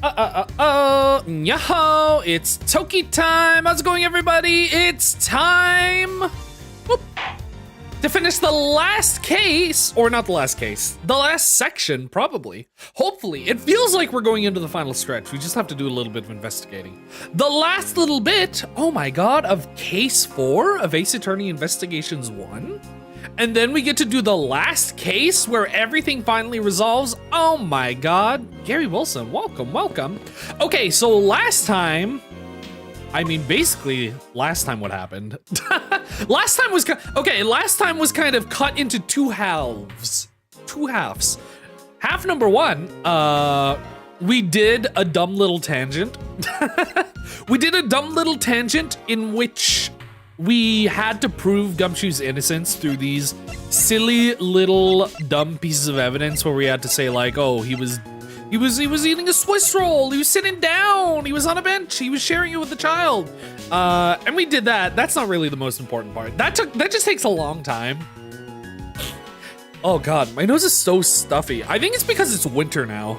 Yo, it's Toki time. How's it going, everybody? It's time whoop, to finish the last case, or not the last case, the last section, probably. Hopefully, it feels like we're going into the final stretch. We just have to do a little bit of investigating. The last little bit, oh my god, of case 4 of Ace Attorney Investigations 1. And then we get to do the last case where everything finally resolves. Oh my god. Gary Wilson, welcome, welcome. Okay, so last time, I mean, basically, last time what happened? last time was kind of cut into two halves. Half number 1, we did a dumb little tangent. We did a dumb little tangent in which we had to prove Gumshoe's innocence through these silly little dumb pieces of evidence where we had to say like, oh, he was eating a Swiss roll, he was sitting down, he was on a bench, he was sharing it with a child. And we did that. That's not really the most important part. That just takes a long time. Oh god, my nose is so stuffy. I think it's because it's winter now.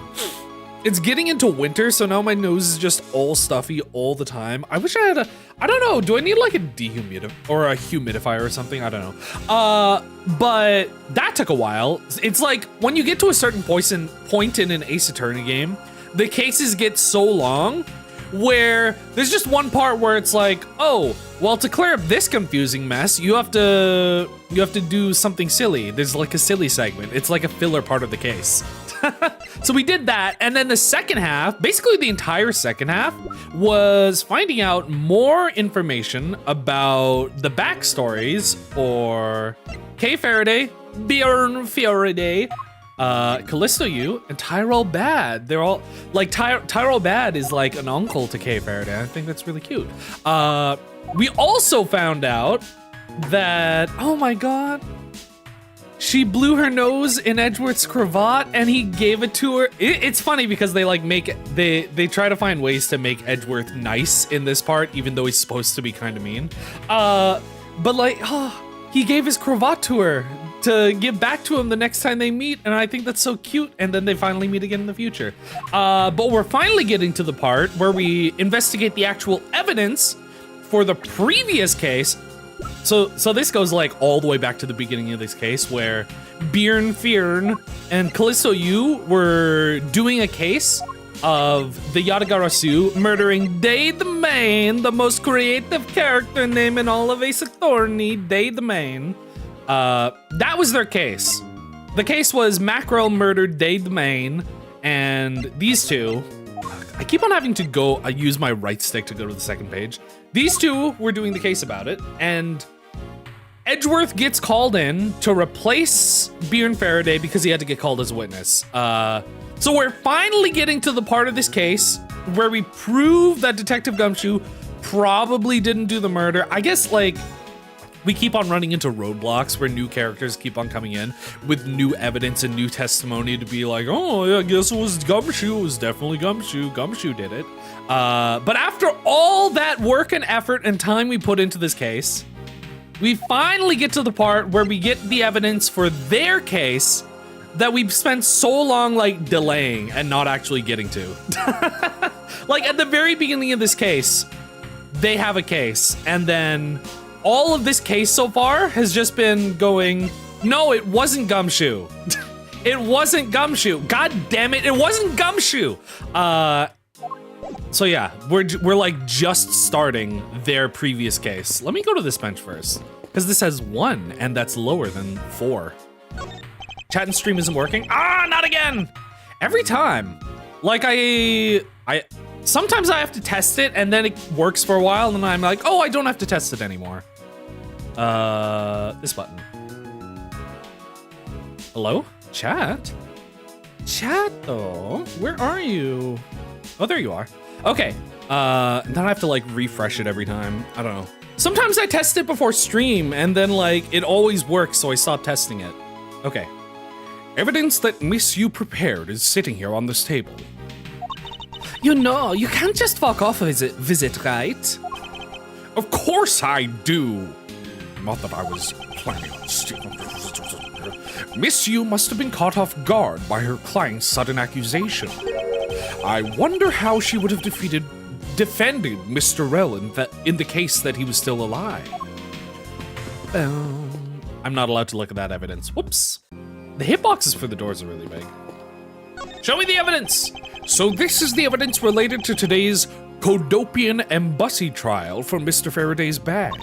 It's getting into winter, so now my nose is just all stuffy all the time. I wish I had I don't know, do I need like a dehumidifier or a humidifier or something? I don't know. But that took a while. It's like when you get to a certain point in an Ace Attorney game, the cases get so long where there's just one part where it's like, oh, well, to clear up this confusing mess, you have to do something silly. There's like a silly segment. It's like a filler part of the case. So we did that, and then the second half, basically the entire second half, was finding out more information about the backstories for Kay Faraday, Bjorn Faraday, Callisto Yu, and Tyrell Bad. They're all, like, Tyrell Bad is like an uncle to Kay Faraday. I think that's really cute. We also found out that, oh my god, she blew her nose in Edgeworth's cravat and he gave it to her. It's funny because they like they try to find ways to make Edgeworth nice in this part, even though he's supposed to be kind of mean. But like, he gave his cravat to her to give back to him the next time they meet, and I think that's so cute. And then they finally meet again in the future. But we're finally getting to the part where we investigate the actual evidence for the previous case. So this goes like all the way back to the beginning of this case where Bjorn Fjern and Callisto Yu were doing a case of the Yatagarasu murdering Day the Main, the most creative character name in all of Ace Attorney, Day the Main. That was their case. The case was Mackerel murdered Day the Main, and these two, I keep on having to use my right stick to go to the second page. These two were doing the case about it, and Edgeworth gets called in to replace Bjorn Faraday because he had to get called as a witness. So we're finally getting to the part of this case where we prove that Detective Gumshoe probably didn't do the murder. I guess, like, we keep on running into roadblocks where new characters keep on coming in with new evidence and new testimony to be like, oh, yeah, I guess it was Gumshoe. It was definitely Gumshoe. Gumshoe did it. But after all that work and effort and time we put into this case, we finally get to the part where we get the evidence for their case that we've spent so long like delaying and not actually getting to. Like at the very beginning of this case, they have a case, and then all of this case so far has just been going, no, it wasn't Gumshoe. It wasn't Gumshoe. God damn it, it wasn't Gumshoe. So yeah, we're like just starting their previous case. Let me go to this bench first, because this has 1, and that's lower than 4. Chat and stream isn't working. Ah, not again! Every time. Like sometimes I have to test it, and then it works for a while, and I'm like, oh, I don't have to test it anymore. This button. Hello? Chat? Chat, though? Where are you? Oh, there you are. Okay, then I have to like refresh it every time. I don't know. Sometimes I test it before stream and then like it always works, so I stop testing it. Okay. Evidence that Miss You prepared is sitting here on this table. You know, you can't just fuck off a visit, right? Of course I do. Not that I was planning on stealing. Miss You must have been caught off guard by her client's sudden accusation. I wonder how she would have defended Mr. Rell in the case that he was still alive. I'm not allowed to look at that evidence. Whoops. The hitboxes for the doors are really big. Show me the evidence! So this is the evidence related to today's Codopian embassy trial from Mr. Faraday's bag.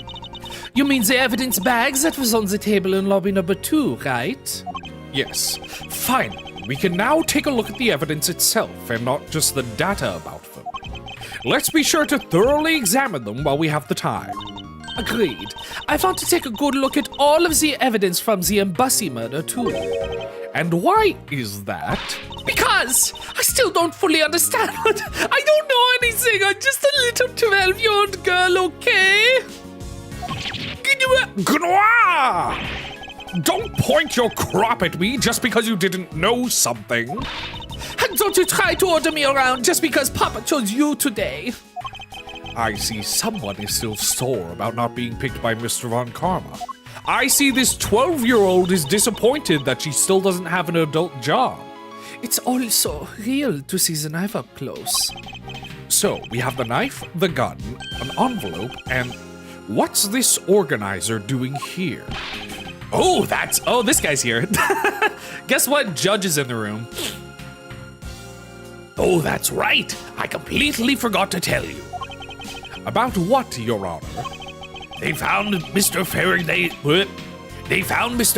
You mean the evidence bags that was on the table in lobby number 2, right? Yes. Fine. We can now take a look at the evidence itself and not just the data about them. Let's be sure to thoroughly examine them while we have the time. Agreed. I want to take a good look at all of the evidence from the embassy murder, too. And why is that? Because I still don't fully understand. I don't know anything. I'm just a little 12-year-old girl, okay? Gnoir! Don't point your crop at me just because you didn't know something. And don't you try to order me around just because Papa chose you today. I see someone is still sore about not being picked by Mr. Von Karma. I see this 12-year-old is disappointed that she still doesn't have an adult job. It's also real to see the knife up close. So, we have the knife, the gun, an envelope, and what's this organizer doing here? Oh, this guy's here. Guess what? Judge is in the room. Oh, that's right. I completely forgot to tell you. About what, Your Honor? They found Mr.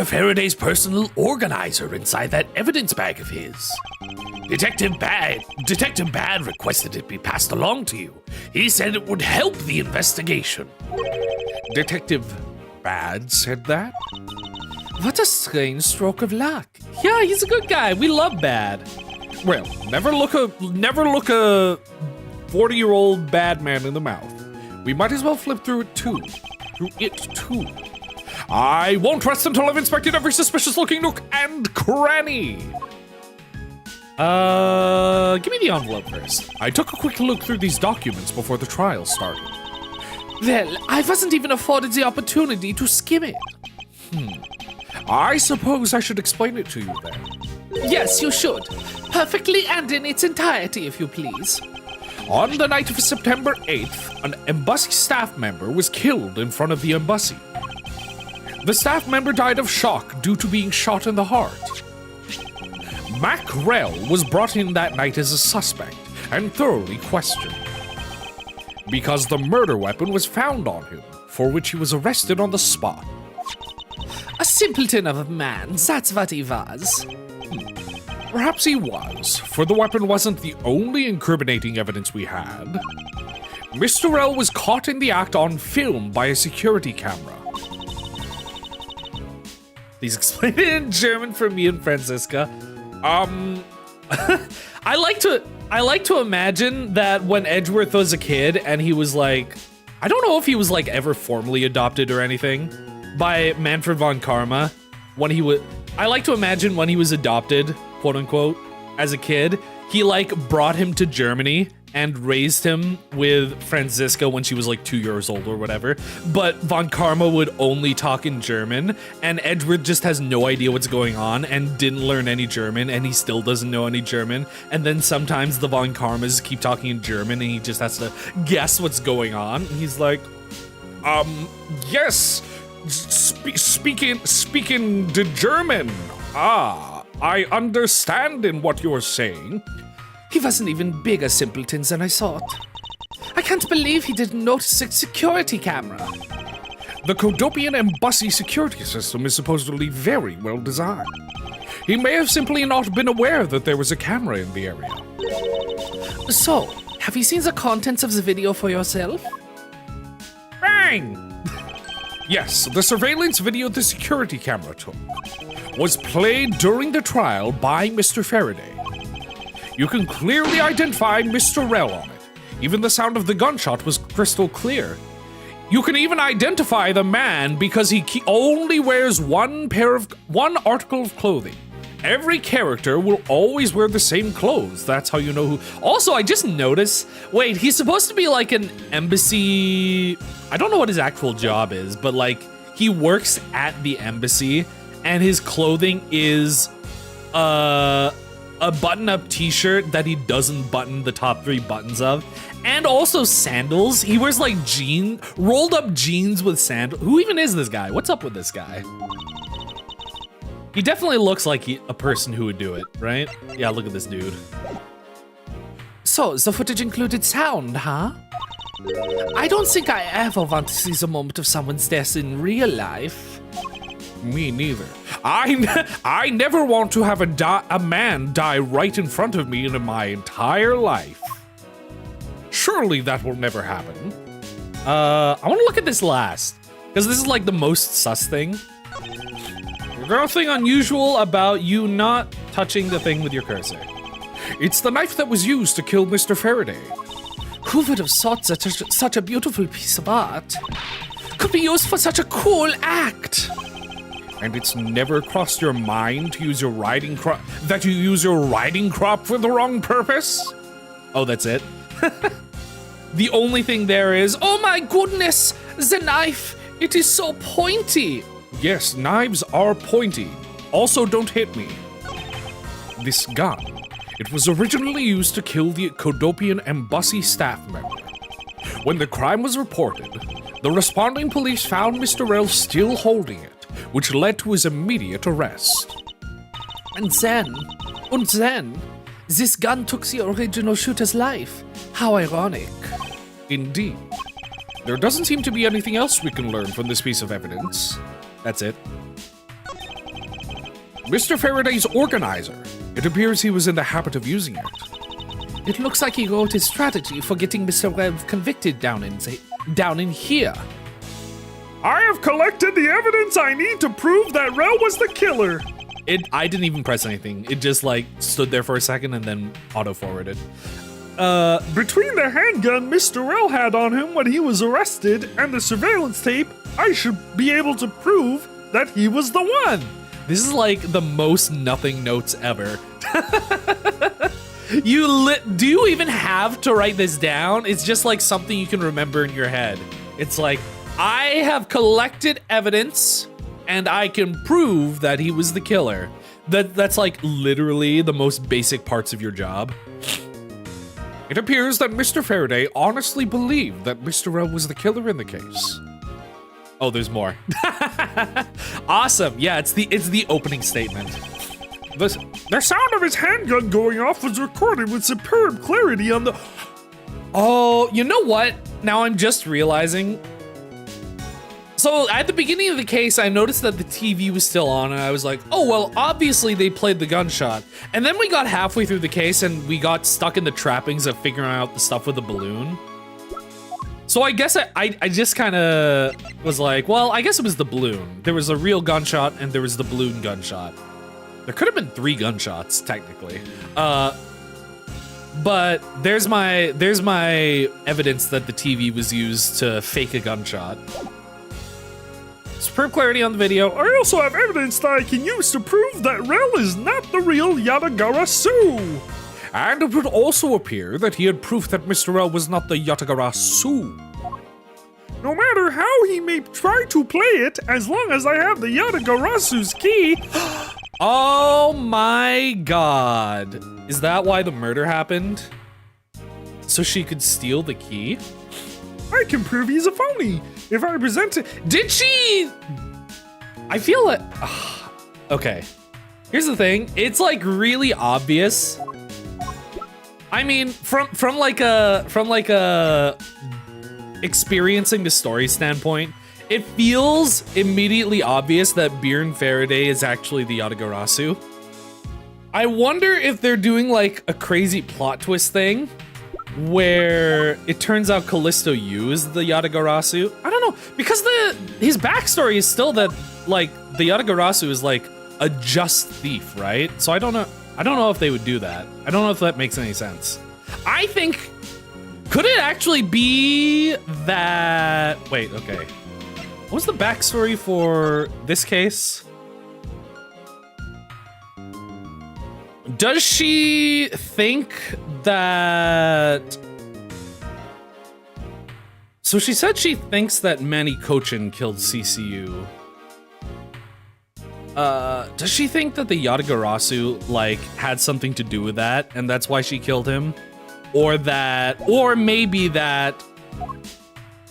Faraday's personal organizer inside that evidence bag of his. Detective Bad requested it be passed along to you. He said it would help the investigation. Detective Bad said that? What a strange stroke of luck. Yeah, he's a good guy. We love Bad. Well, never look a 40-year-old bad man in the mouth. We might as well flip through it too. I won't rest until I've inspected every suspicious-looking nook and cranny. Give me the envelope first. I took a quick look through these documents before the trial started. Well, I wasn't even afforded the opportunity to skim it. I suppose I should explain it to you then. Yes, you should. Perfectly and in its entirety, if you please. On the night of September 8th, an embassy staff member was killed in front of the embassy. The staff member died of shock due to being shot in the heart. Mac Rell was brought in that night as a suspect and thoroughly questioned. Because the murder weapon was found on him, for which he was arrested on the spot. A simpleton of a man, that's what he was. Perhaps he was, for the weapon wasn't the only incriminating evidence we had. Mr. Rell was caught in the act on film by a security camera. Please explain it in German for me and Franziska. I like to imagine that when Edgeworth was a kid and he was like, I don't know if he was like ever formally adopted or anything by Manfred von Karma. I like to imagine when he was adopted, quote unquote, as a kid, he like brought him to Germany and raised him with Franziska when she was like 2 years old or whatever. But Von Karma would only talk in German, and Edward just has no idea what's going on and didn't learn any German, and he still doesn't know any German. And then sometimes the Von Karmas keep talking in German, and he just has to guess what's going on. And he's like, yes, speaking the German. I understand in what you're saying. He wasn't even bigger simpleton than I thought. I can't believe he didn't notice the security camera. The Codopian embassy security system is supposedly very well designed. He may have simply not been aware that there was a camera in the area. So, have you seen the contents of the video for yourself? Bang! Yes, the surveillance video the security camera took was played during the trial by Mr. Faraday. You can clearly identify Mr. Rell on it. Even the sound of the gunshot was crystal clear. You can even identify the man because he only wears one article of clothing. Every character will always wear the same clothes. That's how you know who. Also, I just noticed, wait, he's supposed to be like an embassy. I don't know what his actual job is, but like he works at the embassy and his clothing is, a button-up t-shirt that he doesn't button the top 3 buttons of, and also sandals. He wears like rolled up jeans with sandals. Who even is this guy? What's up with this guy? He definitely looks like a person who would do it, right? Yeah, look at this dude. So, the footage included sound, huh? I don't think I ever want to see the moment of someone's death in real life. Me neither. I never want to have a man die right in front of me in my entire life. Surely that will never happen. I want to look at this last, because this is like the most sus thing. Nothing unusual about you not touching the thing with your cursor. It's the knife that was used to kill Mr. Faraday. Who would have thought that such a beautiful piece of art could be used for such a cool act? And it's never crossed your mind to use your riding crop, that you use your riding crop for the wrong purpose? Oh, that's it? The only thing there is, oh my goodness, the knife, it is so pointy. Yes, knives are pointy. Also, don't hit me. This gun, it was originally used to kill the Kodopian embassy staff member. When the crime was reported, the responding police found Mr. Rell still holding it, which led to his immediate arrest. And then, this gun took the original shooter's life. How ironic. Indeed. There doesn't seem to be anything else we can learn from this piece of evidence. That's it. Mr. Faraday's organizer. It appears he was in the habit of using it. It looks like he wrote his strategy for getting Mr. Rev convicted down in here. I have collected the evidence I need to prove that Rel was the killer. I didn't even press anything. It just like stood there for a second and then auto-forwarded. Between the handgun Mr. Rel had on him when he was arrested and the surveillance tape, I should be able to prove that he was the one. This is like the most nothing notes ever. Do you even have to write this down? It's just like something you can remember in your head. It's like, I have collected evidence and I can prove that he was the killer. That's like literally the most basic parts of your job. It appears that Mr. Faraday honestly believed that Mr. Rell was the killer in the case. Oh, there's more. Awesome. Yeah, it's the opening statement. The sound of his handgun going off was recorded with superb clarity on the... Oh, you know what? Now I'm just realizing. So at the beginning of the case, I noticed that the TV was still on and I was like, oh, well, obviously they played the gunshot. And then we got halfway through the case and we got stuck in the trappings of figuring out the stuff with the balloon. So I guess I just kind of was like, well, I guess it was the balloon. There was a real gunshot and there was the balloon gunshot. There could have been 3 gunshots, technically. But there's my evidence that the TV was used to fake a gunshot. Superb clarity on the video. I also have evidence that I can use to prove that Rel is not the real Yatagarasu. And it would also appear that he had proof that Mr. Rell was not the Yatagarasu. No matter how he may try to play it, as long as I have the Yatagarasu's key... Oh my god. Is that why the murder happened? So she could steal the key? I can prove he's a phony if I present it. Did she? I feel it. Okay. Here's the thing. It's like really obvious. I mean, from like a experiencing the story standpoint, it feels immediately obvious that Bjorn Faraday is actually the Yatagarasu. I wonder if they're doing like a crazy plot twist thing where it turns out Callisto Yu is the Yatagarasu. I don't know, because his backstory is still that like the Yatagarasu is like a just thief, right? So I don't know if they would do that. I don't know if that makes any sense. I think, could it actually be that, wait, okay. What was the backstory for this case? Does she think that... So she said she thinks that Manny Cochin killed CCU. Does she think that the Yatagarasu, like, had something to do with that, and that's why she killed him? Or maybe that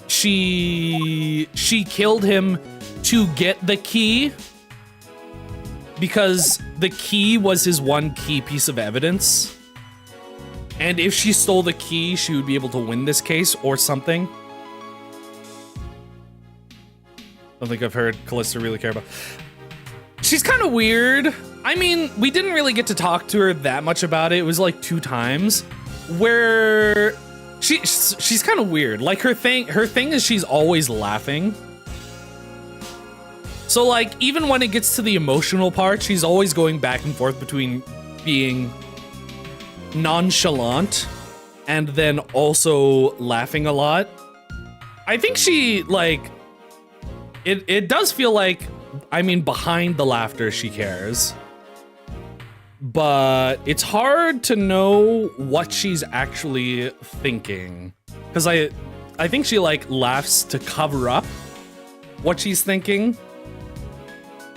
she killed him to get the key? Because the key was his one key piece of evidence. And if she stole the key, she would be able to win this case or something. I don't think I've heard Callista really care about. She's kind of weird. I mean, we didn't really get to talk to her that much about it. It was like 2 times where she's kind of weird. Like her thing is she's always laughing. So like even when it gets to the emotional part, she's always going back and forth between being nonchalant and then also laughing a lot. I think she like it does feel like, I mean, behind the laughter she cares, but it's hard to know what she's actually thinking, because I think she like laughs to cover up what she's thinking,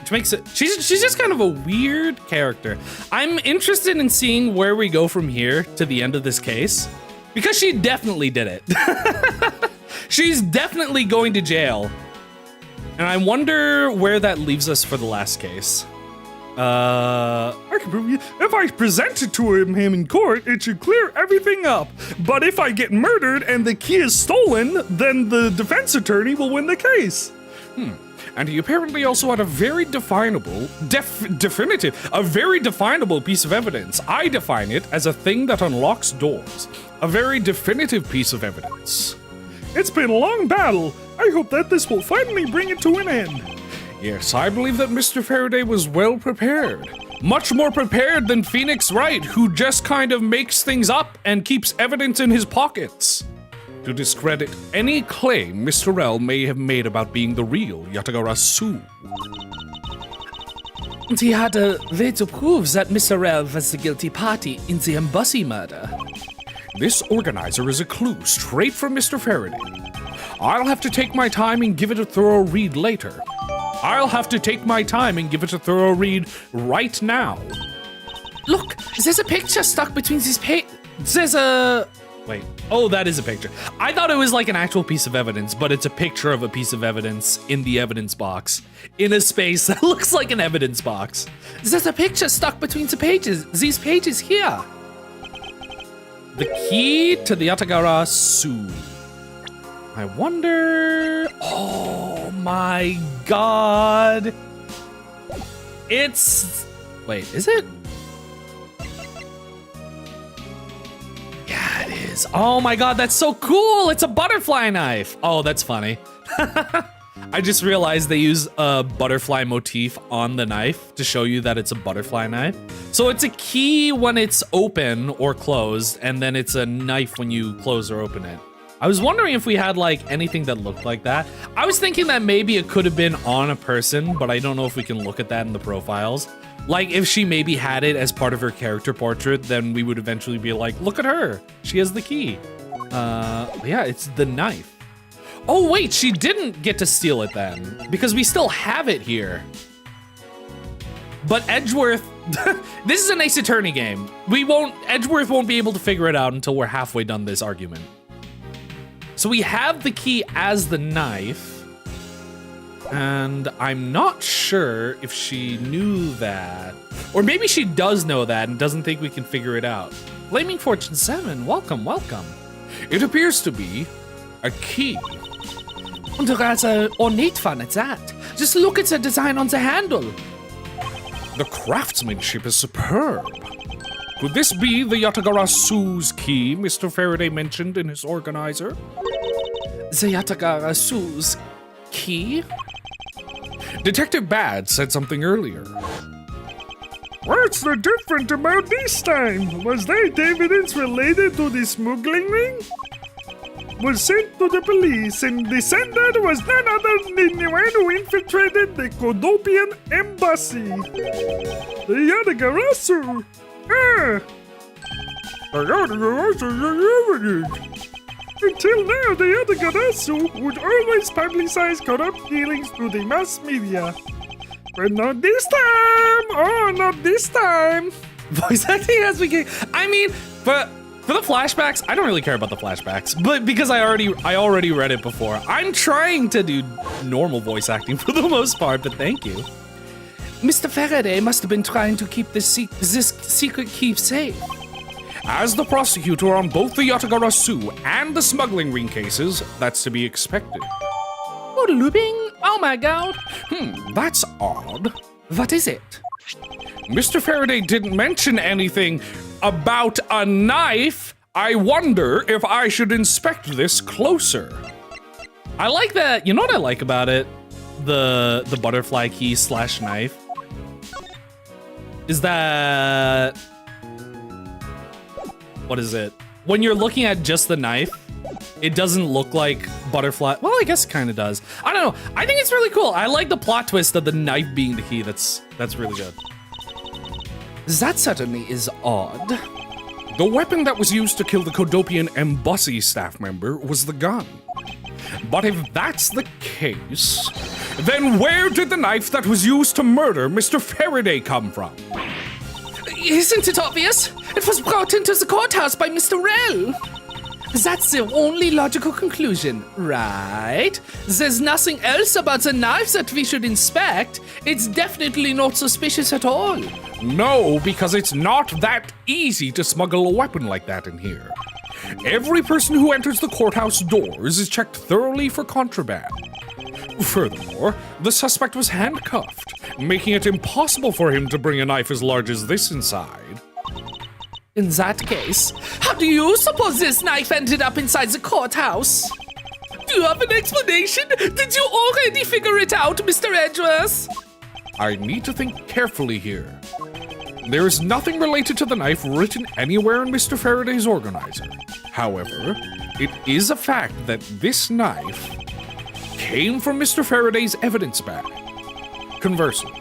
which makes it she's just kind of a weird character. I'm interested in seeing where we go from here to the end of this case, because she definitely did it. She's definitely going to jail. And I wonder where that leaves us for the last case. I can prove you. If I present it to him in court, it should clear everything up. But if I get murdered and the key is stolen, then the defense attorney will win the case. And he apparently also had a very definable piece of evidence. I define it as a thing that unlocks doors. A very definitive piece of evidence. It's been a long battle. I hope that this will finally bring it to an end. Yes, I believe that Mr. Faraday was well prepared. Much more prepared than Phoenix Wright, who just kind of makes things up and keeps evidence in his pockets. To discredit any claim Mr. L may have made about being the real Yatagarasu. And he had a way to prove that Mr. L was the guilty party in the Embassy murder. This organizer is a clue straight from Mr. Faraday. I'll have to take my time and give it a thorough read later. I'll have to take my time and give it a thorough read right now. Look, there's a picture stuck between these Wait. Oh, that is a picture. I thought it was like an actual piece of evidence, but it's a picture of a piece of evidence in the evidence box, in a space that looks like an evidence box. There's a picture stuck between the pages. These pages here. The key to the Yatagarasu. I wonder... Oh my god. It's... Wait, is it? Yeah, it is. Oh my god, that's so cool. It's a butterfly knife. Oh, that's funny. I just realized they use a butterfly motif on the knife to show you that it's a butterfly knife. So it's a key when it's open or closed, and then it's a knife when you close or open it. I was wondering if we had like anything that looked like that. I was thinking that maybe it could have been on a person, but I don't know if we can look at that in the profiles. Like if she maybe had it as part of her character portrait, then we would eventually be like, look at her. She has the key. Yeah, it's the knife. Oh wait, she didn't get to steal it then, because we still have it here. But Edgeworth, this is an Ace Attorney game. Edgeworth won't be able to figure it out until we're halfway done this argument. So we have the key as the knife, and I'm not sure if she knew that. Or maybe she does know that and doesn't think we can figure it out. Flaming Fortune 7, welcome, welcome. It appears to be a key. And that's a ornate one at that. Just look at the design on the handle. The craftsmanship is superb. Could this be the Yatagarasu's key Mr. Faraday mentioned in his organizer? The Yatagarasu's key? Detective Bad said something earlier. What's the different about this time? Was that evidence related to the smuggling ring? Was sent to the police, and the sender was none other than the one who infiltrated the Kodopian embassy. The Yatagarasu. The Yatagarasu is evidence. Until now, the Yatagarasu would always publicize corrupt dealings to the mass media. But not this time! Oh, not this time! Voice acting as we get. I mean, but for the flashbacks, I don't really care about the flashbacks, but because I already read it before. I'm trying to do normal voice acting for the most part, but thank you. Mr. Faraday must have been trying to keep this secret keep safe. As the prosecutor on both the Yatagarasu and the smuggling ring cases, that's to be expected. Oh, looping? Oh my god. That's odd. What is it? Mr. Faraday didn't mention anything about a knife. I wonder if I should inspect this closer. I like that. You know what I like about it? The butterfly key / knife. Is that... What is it? When you're looking at just the knife, it doesn't look like butterfly. Well, I guess it kind of does. I don't know. I think it's really cool. I like the plot twist of the knife being the key. That's really good. That certainly is odd. The weapon that was used to kill the Kodopian embassy staff member was the gun. But if that's the case, then where did the knife that was used to murder Mr. Faraday come from? Isn't it obvious? It was brought into the courthouse by Mr. Rell. That's the only logical conclusion, right? There's nothing else about the knife that we should inspect. It's definitely not suspicious at all. No, because it's not that easy to smuggle a weapon like that in here. Every person who enters the courthouse doors is checked thoroughly for contraband. Furthermore, the suspect was handcuffed, making it impossible for him to bring a knife as large as this inside. In that case, how do you suppose this knife ended up inside the courthouse? Do you have an explanation? Did you already figure it out, Mr. Edgeworth? I need to think carefully here. There is nothing related to the knife written anywhere in Mr. Faraday's organizer. However, it is a fact that this knife came from Mr. Faraday's evidence bag. Conversely,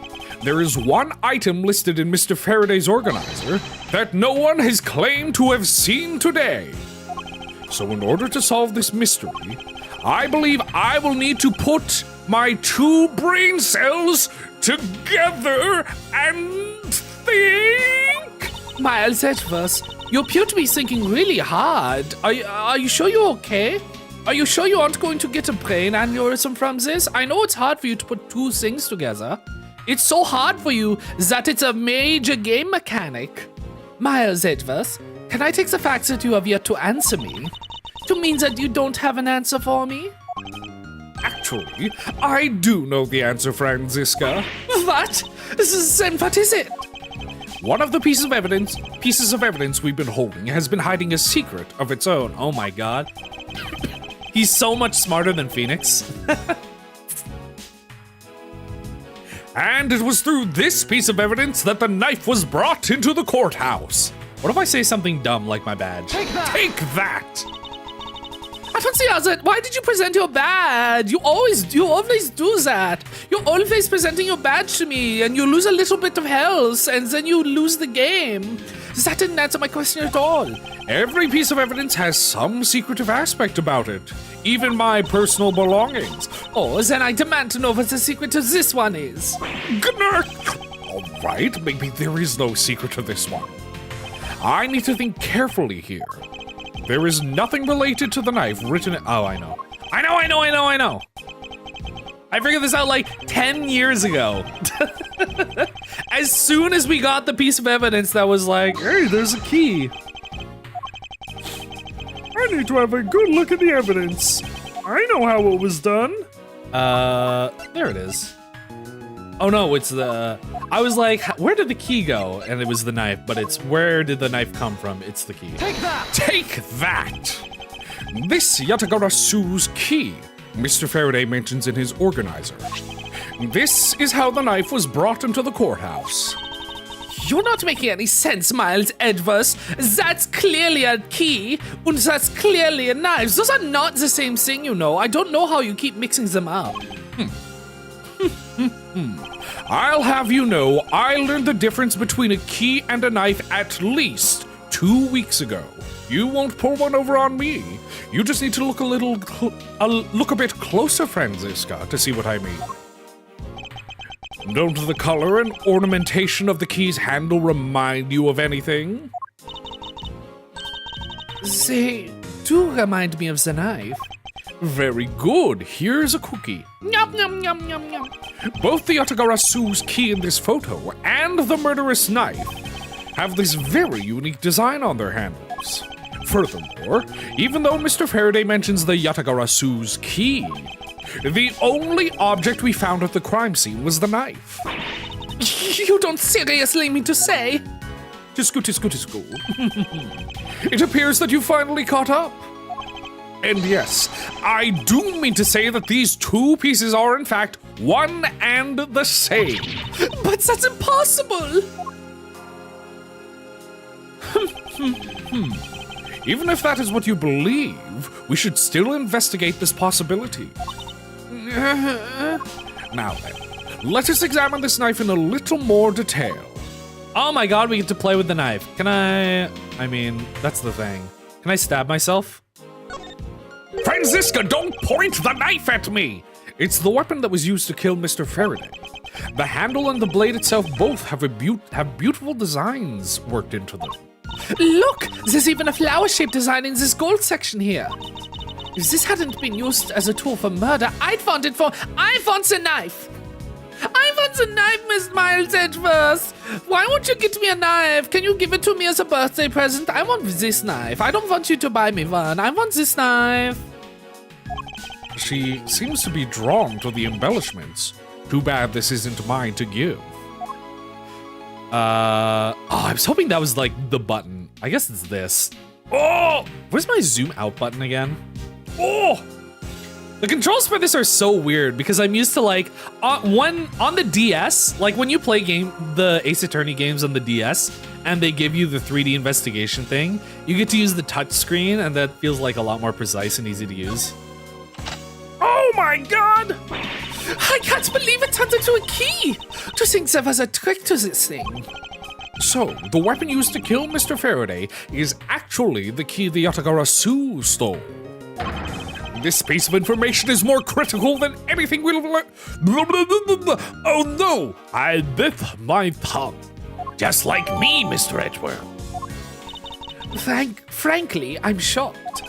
there is one item listed in Mr. Faraday's organizer that no one has claimed to have seen today. So in order to solve this mystery, I believe I will need to put my two brain cells together and think. Miles Edgeworth, you appear to be thinking really hard. Are you sure you're okay? Are you sure you aren't going to get a brain aneurysm from this? I know it's hard for you to put two things together. It's so hard for you that it's a major game mechanic. Miles Edgeworth, can I take the fact that you have yet to answer me to mean that you don't have an answer for me? Actually, I do know the answer, Franziska. What? Then what is it? One of the pieces of evidence we've been holding has been hiding a secret of its own. Oh my god. He's so much smarter than Phoenix. And it was through this piece of evidence that the knife was brought into the courthouse. What if I say something dumb like my badge? Take that! I don't see how that. Why did you present your badge? You always do that. You're always presenting your badge to me, and you lose a little bit of health, and then you lose the game. That didn't answer my question at all. Every piece of evidence has some secretive aspect about it. Even my personal belongings. Oh, then I demand to know what the secret of this one is. All right, maybe there is no secret to this one. I need to think carefully here. There is nothing related to the knife written. Oh, I know. I figured this out like 10 years ago. As soon as we got the piece of evidence that was like, hey, there's a key. I need to have a good look at the evidence. I know how it was done. There it is. Oh no, it's the... I was like, where did the key go? And it was the knife, but it's where did the knife come from? It's the key. Take that! Take that! This Yatagara-su's key, Mr. Faraday mentions in his organizer. This is how the knife was brought into the courthouse. You're not making any sense, Miles Edgeworth. That's clearly a key, and that's clearly a knife. Those are not the same thing, you know. I don't know how you keep mixing them up. I'll have you know, I learned the difference between a key and a knife at least 2 weeks ago. You won't pull one over on me. You just need to look look a bit closer, Franziska, to see what I mean. Don't the color and ornamentation of the key's handle remind you of anything? They do remind me of the knife. Very good. Here's a cookie. Yum, yum, yum, yum, yum. Both the Yatagara-su's key in this photo and the murderous knife have this very unique design on their handles. Furthermore, even though Mr. Faraday mentions the Yatagara-su's key, the only object we found at the crime scene was the knife. You don't seriously mean to say? Tisku. It appears that you finally caught up. And yes, I do mean to say that these two pieces are in fact one and the same. But that's impossible! Even if that is what you believe, we should still investigate this possibility. Now then, let us examine this knife in a little more detail. Oh my god, we get to play with the knife. Can I mean, that's the thing. Can I stab myself? Franziska, don't point the knife at me! It's the weapon that was used to kill Mr. Faraday. The handle and the blade itself both have beautiful designs worked into them. Look, there's even a flower-shaped design in this gold section here. If this hadn't been used as a tool for murder, I want the knife! I want the knife, Miss Miles Edgeworth! Why won't you get me a knife? Can you give it to me as a birthday present? I want this knife. I don't want you to buy me one. I want this knife. She seems to be drawn to the embellishments. Too bad this isn't mine to give. I was hoping that was like the button. I guess it's this. Oh! Where's my zoom out button again? Oh! The controls for this are so weird because I'm used to like on the DS, like when you play the Ace Attorney games on the DS and they give you the 3D investigation thing, you get to use the touch screen and that feels like a lot more precise and easy to use. Oh my god! I can't believe it turned into a key! To think there was a trick to this thing. So, the weapon used to kill Mr. Faraday is actually the key the Yatagara-su stole. This piece of information is more critical than anything we'll learn. Oh no! I bit my tongue. Just like me, Mr. Edgeworth. Frankly, I'm shocked.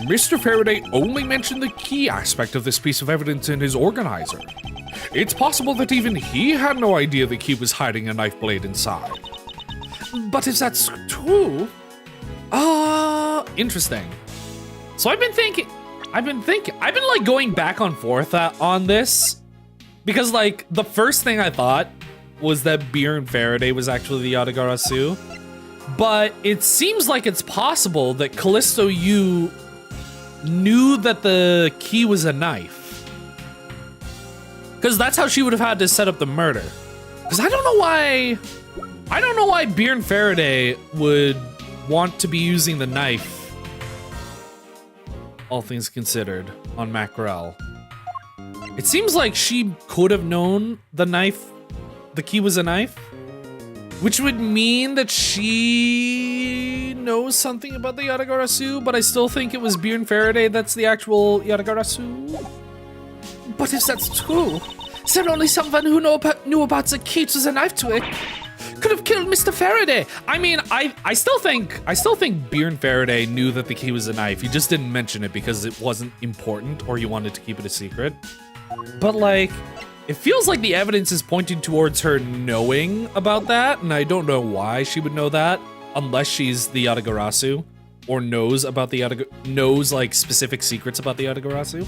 Mr. Faraday only mentioned the key aspect of this piece of evidence in his organizer. It's possible that even he had no idea the key was hiding a knife blade inside. But if that's true... interesting. So I've been like going back and forth on this because like the first thing I thought was that Bjorn Faraday was actually the Yatagara-su, but it seems like it's possible that Callisto Yu knew that the key was a knife because that's how she would have had to set up the murder. Because I don't know why Bjorn Faraday would want to be using the knife, all things considered, on Mackerel. It seems like she could have known the key was a knife, which would mean that she knows something about the Yatagara-su, but I still think it was Bjorn Faraday that's the actual Yatagara-su. But if that's true, is there only someone who knew about the key to the knife trick? Could have killed Mr. Faraday. I mean, I still think Bjorn Faraday knew that the key was a knife. He just didn't mention it because it wasn't important or he wanted to keep it a secret. But like, it feels like the evidence is pointing towards her knowing about that, and I don't know why she would know that unless she's the Yatagara-su or knows about knows like specific secrets about the Yatagara-su.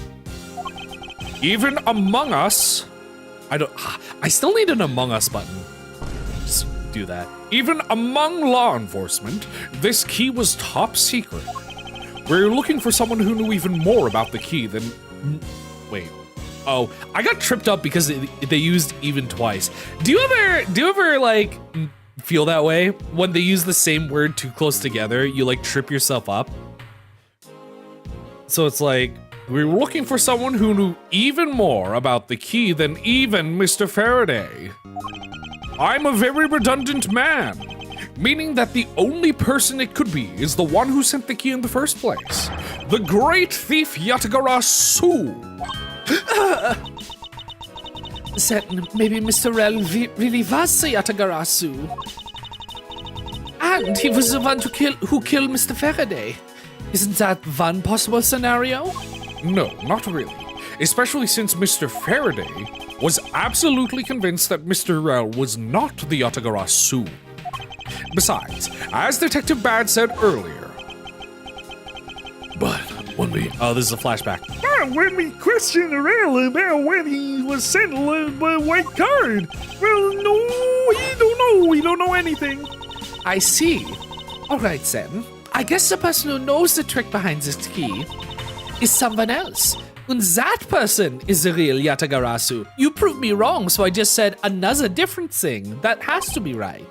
Even Among Us, I still need an Among Us button. Just do that. Even among law enforcement, this key was top secret. We're looking for someone who knew even more about the key than... Wait. Oh, I got tripped up because they used even twice. Do you ever like feel that way when they use the same word too close together? You like trip yourself up. So it's like, we're looking for someone who knew even more about the key than even Mr. Faraday. I'm a very redundant man, meaning that the only person it could be is the one who sent the key in the first place. The great thief Yatagara-su. Then maybe Mr. Rel really was the Yatagarasu. And he was the one who killed Mr. Faraday. Isn't that one possible scenario? No, not really. Especially since Mr. Faraday was absolutely convinced that Mr. Rel was not the Yatagarasu. Besides, as Detective Bad said earlier, but when we... Oh, this is a flashback. When we questioned Rel about when he was sent a white card, well, no, he don't know. We don't know anything. I see. Alright then. I guess the person who knows the trick behind this key is someone else. And that person is the real Yatagarasu. You proved me wrong, so I just said another different thing. That has to be right.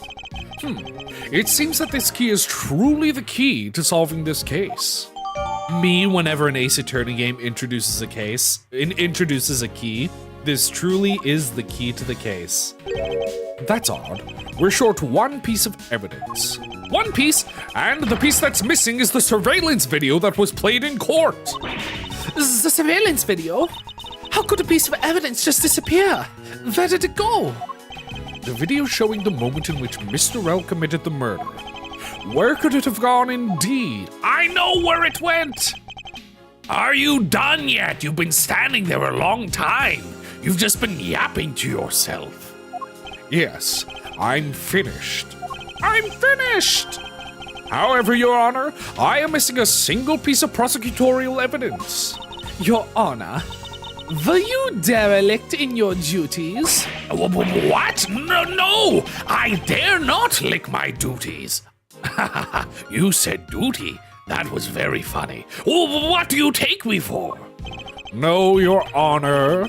It seems that this key is truly the key to solving this case. Me, whenever an Ace Attorney game introduces a key, this truly is the key to the case. That's odd. We're short one piece of evidence. One piece, and the piece that's missing is the surveillance video that was played in court. The surveillance video? How could a piece of evidence just disappear? Where did it go? The video showing the moment in which Mr. Rel committed the murder. Where could it have gone indeed? I know where it went! Are you done yet? You've been standing there a long time. You've just been yapping to yourself. Yes, I'm finished. I'm finished! However, Your Honor, I am missing a single piece of prosecutorial evidence. Your Honor, were you derelict in your duties? What? No! I dare not lick my duties. You said duty. That was very funny. What do you take me for? No, Your Honor.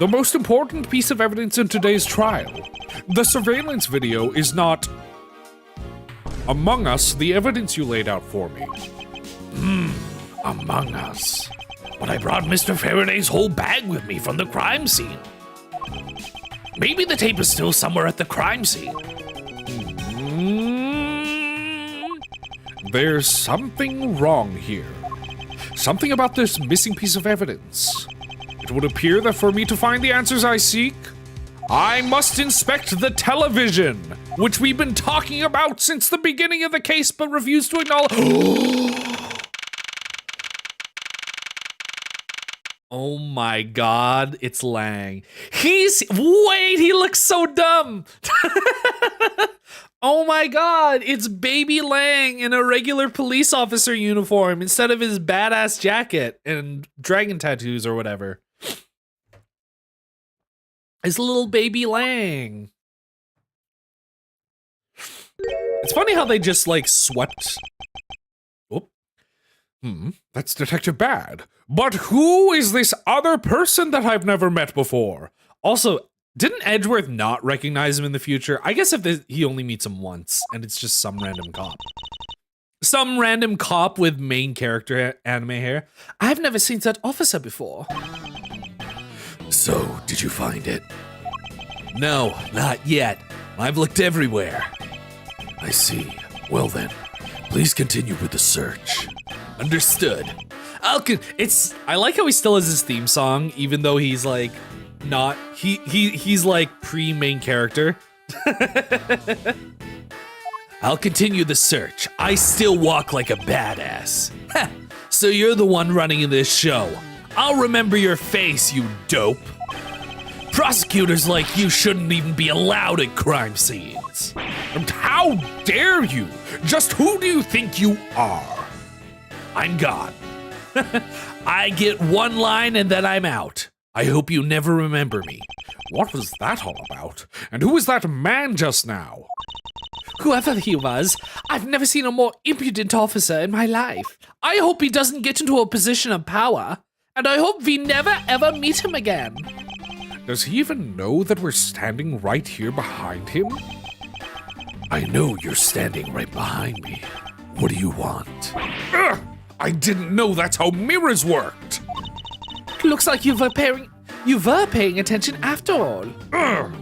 The most important piece of evidence in today's trial. The surveillance video is not among us, the evidence you laid out for me. Among us. But I brought Mr. Faraday's whole bag with me from the crime scene. Maybe the tape is still somewhere at the crime scene. There's something wrong here. Something about this missing piece of evidence. It would appear that for me to find the answers I seek, I must inspect the television, which we've been talking about since the beginning of the case but refuse to acknowledge. Oh my god, it's Lang. Wait, he looks so dumb. Oh my god, it's baby Lang in a regular police officer uniform instead of his badass jacket and dragon tattoos or whatever. It's little baby Lang. It's funny how they just like swept. Oh. That's Detective Bad. But who is this other person that I've never met before? Also, didn't Edgeworth not recognize him in the future? I guess if he only meets him once and it's just some random cop. Some random cop with main character anime hair. I've never seen that officer before. So, did you find it? No, not yet. I've looked everywhere. I see. Well then, please continue with the search. Understood. I like how he still has his theme song, even though he's like not he's like pre-main character. I'll continue the search. I still walk like a badass. Ha! So you're the one running this show. I'll remember your face, you dope. Prosecutors like you shouldn't even be allowed at crime scenes. And how dare you? Just who do you think you are? I'm God. I get one line and then I'm out. I hope you never remember me. What was that all about? And who was that man just now? Whoever he was, I've never seen a more impudent officer in my life. I hope he doesn't get into a position of power, and I hope we never ever meet him again. Does he even know that we're standing right here behind him? I know you're standing right behind me. What do you want? Ugh, I didn't know that's how mirrors worked. Looks like you were paying attention after all. Ugh.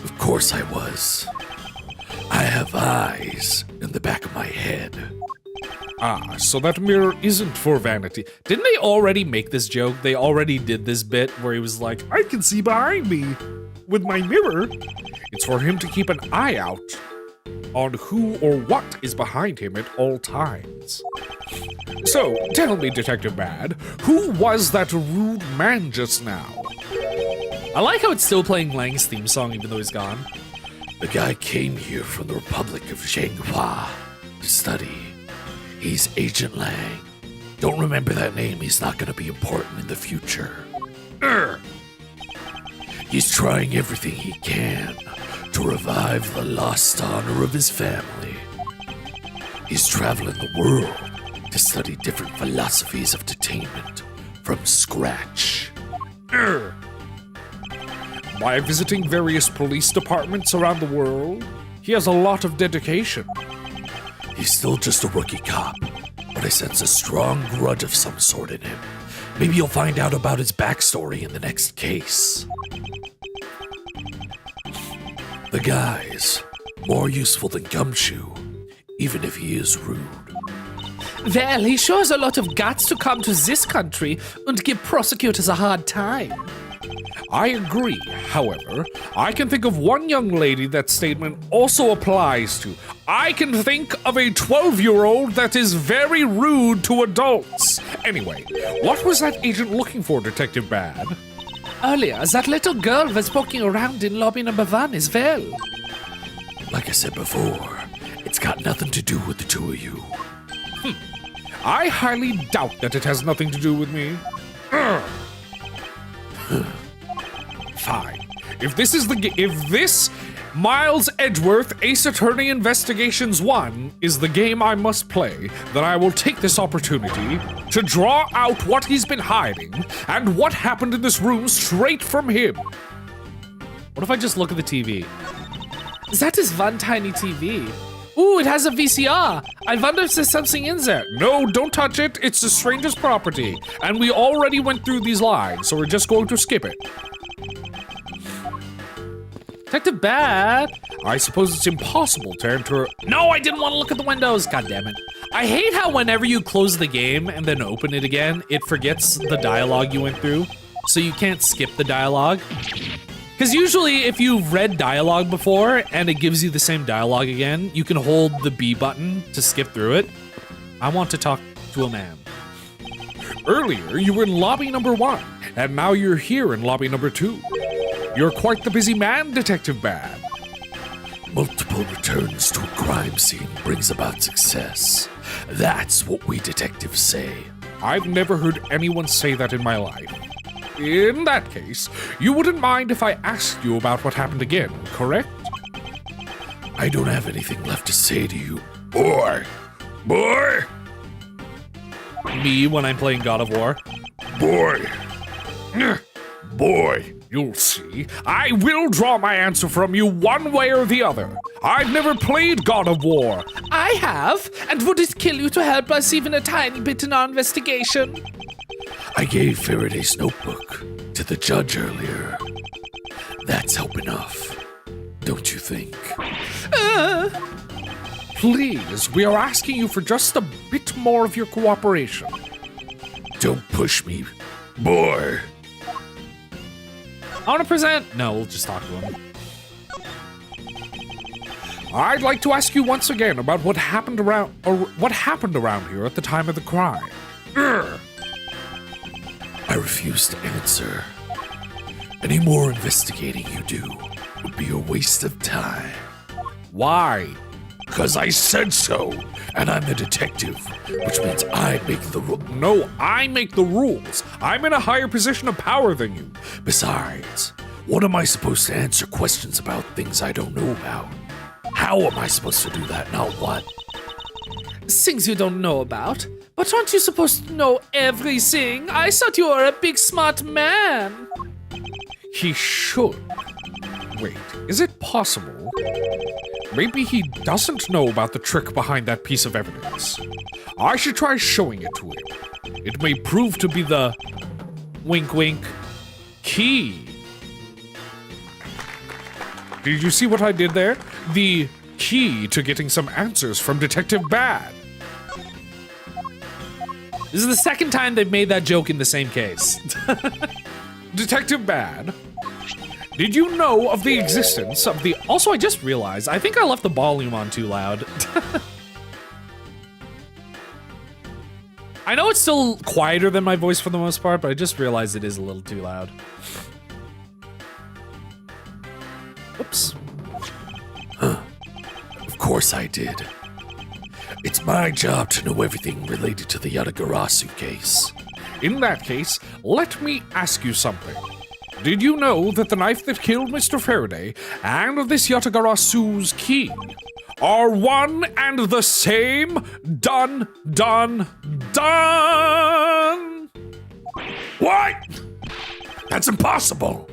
Of course I was. I have eyes in the back of my head. Ah, so that mirror isn't for vanity. Didn't they already make this joke? They already did this bit where he was like, I can see behind me with my mirror. it's for him to keep an eye out on who or what is behind him at all times. So, tell me, Detective Bad, who was that rude man just now? I like how it's still playing Lang's theme song even though he's gone. The guy came here from the Republic of Shanghua to study. He's Agent Lang. Don't remember that name, he's not gonna be important in the future. He's trying everything he can to revive the lost honor of his family. He's traveling the world to study different philosophies of detainment from scratch. By visiting various police departments around the world, he has a lot of dedication. He's still just a rookie cop, but I sense a strong grudge of some sort in him. Maybe you'll find out about his backstory in the next case. The guy's more useful than Gumshoe, even if he is rude. Well, he shows a lot of guts to come to this country and give prosecutors a hard time. I agree. However, I can think of one young lady that statement also applies to. I can think of a 12-year-old that is very rude to adults. Anyway, what was that agent looking for, Detective Bad? Earlier, that little girl was walking around in lobby number 1 as well. Like I said before, it's got nothing to do with the two of you. I highly doubt that it has nothing to do with me. Fine. If this Miles Edgeworth Ace Attorney Investigations 1 is the game I must play, then I will take this opportunity to draw out what he's been hiding and what happened in this room straight from him. What if I just look at the TV? That is one tiny TV. Ooh, it has a VCR. I wonder if there's something in there. No, don't touch it. It's the stranger's property. And we already went through these lines, so we're just going to skip it. Detective Bad. I suppose it's impossible to enter. No, I didn't want to look at the windows. God damn it. I hate how whenever you close the game and then open it again, it forgets the dialogue you went through. So you can't skip the dialogue. Because usually if you've read dialogue before and it gives you the same dialogue again, you can hold the B button to skip through it. I want to talk to a man. Earlier, you were in lobby number 1, and now you're here in lobby number 2. You're quite the busy man, Detective Bad. Multiple returns to a crime scene brings about success. That's what we detectives say. I've never heard anyone say that in my life. In that case, you wouldn't mind if I asked you about what happened again, correct? I don't have anything left to say to you, boy. Boy! Me when I'm playing God of War. Boy! Boy! You'll see. I will draw my answer from you one way or the other. I've never played God of War. I have. And would it kill you to help us even a tiny bit in our investigation? I gave Faraday's notebook to the judge earlier. That's help enough, don't you think? Please, we are asking you for just a bit more of your cooperation. Don't push me, boy. I want to present. No, we'll just talk to him. I'd like to ask you once again about what happened around here at the time of the crime. I refuse to answer. Any more investigating you do would be a waste of time. Why? Because I said so, and I'm the detective, which means I make the rules. No, I make the rules. I'm in a higher position of power than you. Besides, what am I supposed to answer questions about things I don't know about? How am I supposed to do that, not what? Things you don't know about? But aren't you supposed to know everything? I thought you were a big smart man. He should. Wait, is it possible? Maybe he doesn't know about the trick behind that piece of evidence. I should try showing it to him. It may prove to be the wink wink key. Did you see what I did there? The key to getting some answers from Detective Bad. This is the second time they've made that joke in the same case. Detective Bad, did you know of the existence of the... Also, I just realized, I think I left the volume on too loud. I know it's still quieter than my voice for the most part, but I just realized it is a little too loud. Oops. Of course I did. It's my job to know everything related to the Yatagarasu case. In that case, let me ask you something. Did you know that the knife that killed Mr. Faraday and this Yatagarasu's key are one and the same? Done. What? That's impossible.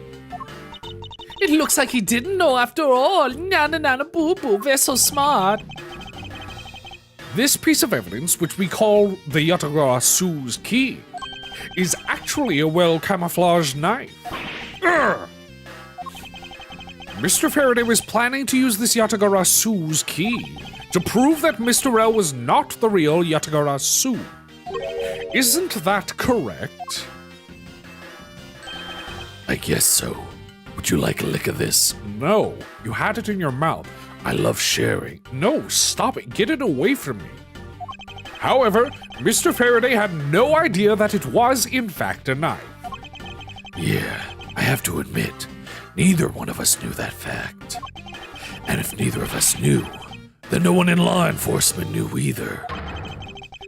It looks like he didn't know after all. Nana nana boo boo, they're so smart. This piece of evidence, which we call the Yatagarasu's key, is actually a well-camouflaged knife. Urgh! Mr. Faraday was planning to use this Yatagarasu's key to prove that Mr. L was not the real Yatagarasu. Isn't that correct? I guess so. Would you like a lick of this? No, you had it in your mouth. I love sharing. No, stop it. Get it away from me. However, Mr. Faraday had no idea that it was, in fact, a knife. Yeah, I have to admit, neither one of us knew that fact. And if neither of us knew, then no one in law enforcement knew either.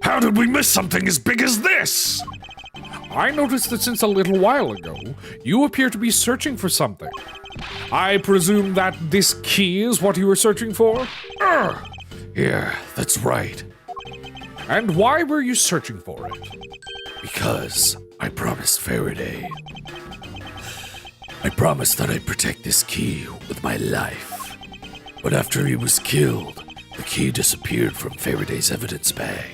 How did we miss something as big as this? I noticed that since a little while ago, you appear to be searching for something. I presume that this key is what you were searching for? Yeah, that's right. And why were you searching for it? Because I promised Faraday. I promised that I'd protect this key with my life. But after he was killed, the key disappeared from Faraday's evidence bag.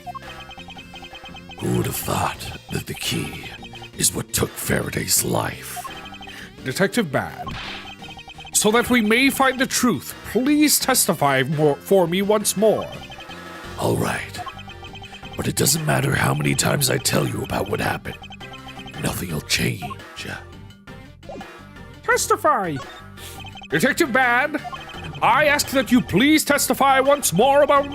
Who would have thought that the key is what took Faraday's life? Detective Bad, so that we may find the truth, please testify for me once more. All right. But it doesn't matter how many times I tell you about what happened. Nothing will change. Testify! Detective Bad, I ask that you please testify once more about...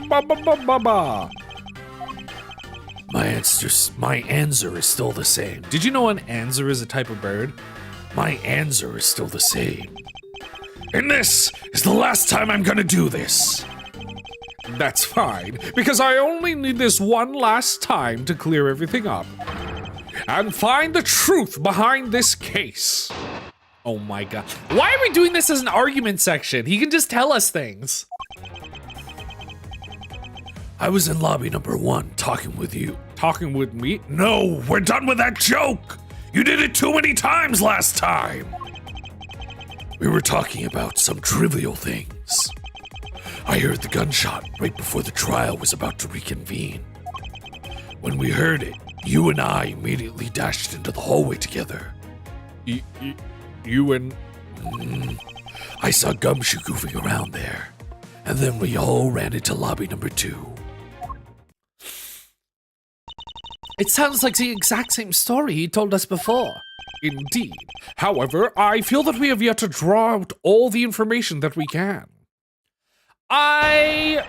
My answer is still the same. Did you know an anser is a type of bird? My answer is still the same. And this is the last time I'm gonna do this. That's fine, because I only need this one last time to clear everything up and find the truth behind this case. Oh my god. Why are we doing this as an argument section? He can just tell us things. I was in lobby number 1 talking with you. Talking with me? No, we're done with that joke! You did it too many times last time! We were talking about some trivial things. I heard the gunshot right before the trial was about to reconvene. When we heard it, you and I immediately dashed into the hallway together. You and... I saw Gumshoe goofing around there, and then we all ran into lobby number 2. It sounds like the exact same story he told us before. Indeed. However, I feel that we have yet to draw out all the information that we can. I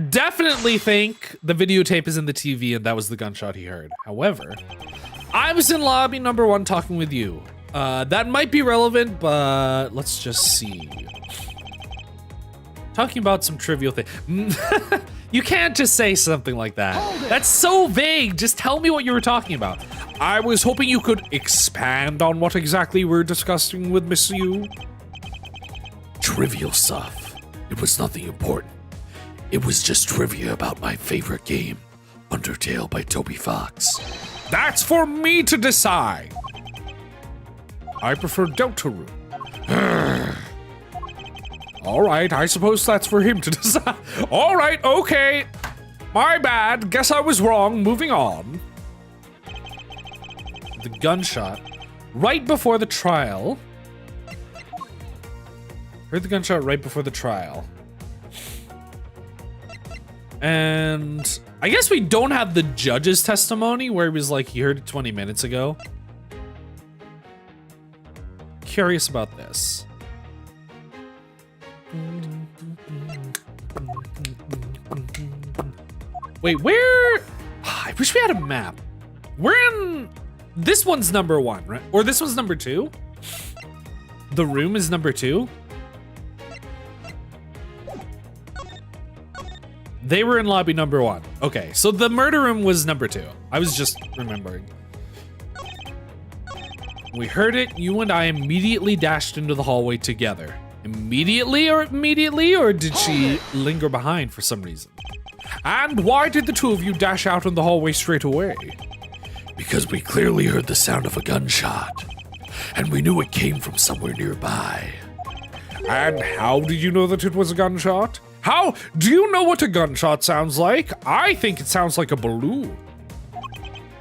definitely think the videotape is in the TV and that was the gunshot he heard. However, I was in lobby number 1 talking with you. That might be relevant, but let's just see. Talking about some trivial thing. You can't just say something like that. That's so vague. Just tell me what you were talking about. I was hoping you could expand on what exactly we're discussing with Miss Yu. Trivial stuff. It was nothing important. It was just trivia about my favorite game, Undertale by Toby Fox. That's for me to decide. I prefer Deltarune. All right, I suppose that's for him to decide. All right, okay. My bad. Guess I was wrong. Moving on. The gunshot right before the trial. Heard the gunshot right before the trial. And I guess we don't have the judge's testimony where he was like, he heard it 20 minutes ago. Curious about this. Wait, where? I wish we had a map. We're in. This one's number 1, right? Or this one's number 2? The room is number 2? They were in lobby number 1. Okay, so the murder room was number 2. I was just remembering. We heard it. You and I immediately dashed into the hallway together. Immediately, or did she linger behind for some reason? And why did the two of you dash out in the hallway straight away? Because we clearly heard the sound of a gunshot, and we knew it came from somewhere nearby. And how did you know that it was a gunshot? How do you know what a gunshot sounds like? I think it sounds like a balloon.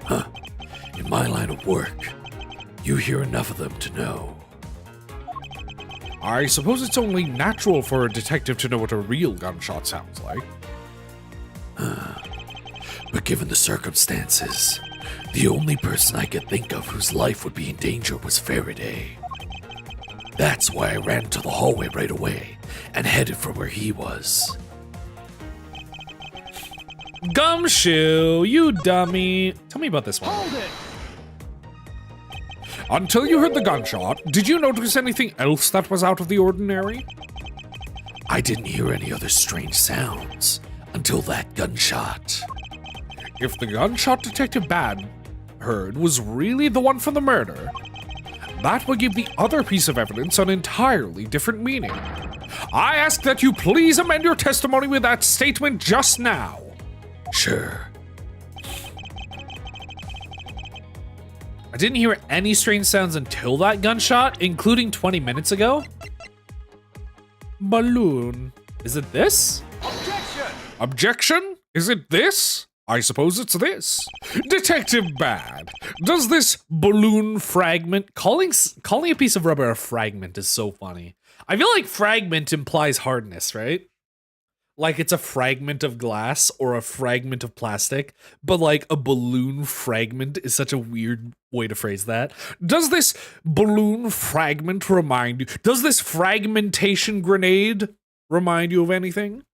Huh. In my line of work, you hear enough of them to know. I suppose it's only natural for a detective to know what a real gunshot sounds like. But given the circumstances, the only person I could think of whose life would be in danger was Faraday. That's why I ran to the hallway right away and headed for where he was. Gumshoe, you dummy. Tell me about this one. Hold it! Until you heard the gunshot, did you notice anything else that was out of the ordinary? I didn't hear any other strange sounds until that gunshot. If the gunshot Detective Bad heard was really the one from the murder, that would give the other piece of evidence an entirely different meaning. I ask that you please amend your testimony with that statement just now. Sure. I didn't hear any strange sounds until that gunshot, including 20 minutes ago. Balloon. Is it this? Objection! Objection? Is it this? I suppose it's this. Detective Bad, does this balloon fragment... Calling a piece of rubber a fragment is so funny. I feel like fragment implies hardness, right? Like it's a fragment of glass or a fragment of plastic, but like a balloon fragment is such a weird way to phrase that. Does this balloon fragment remind you? Does this fragmentation grenade remind you of anything?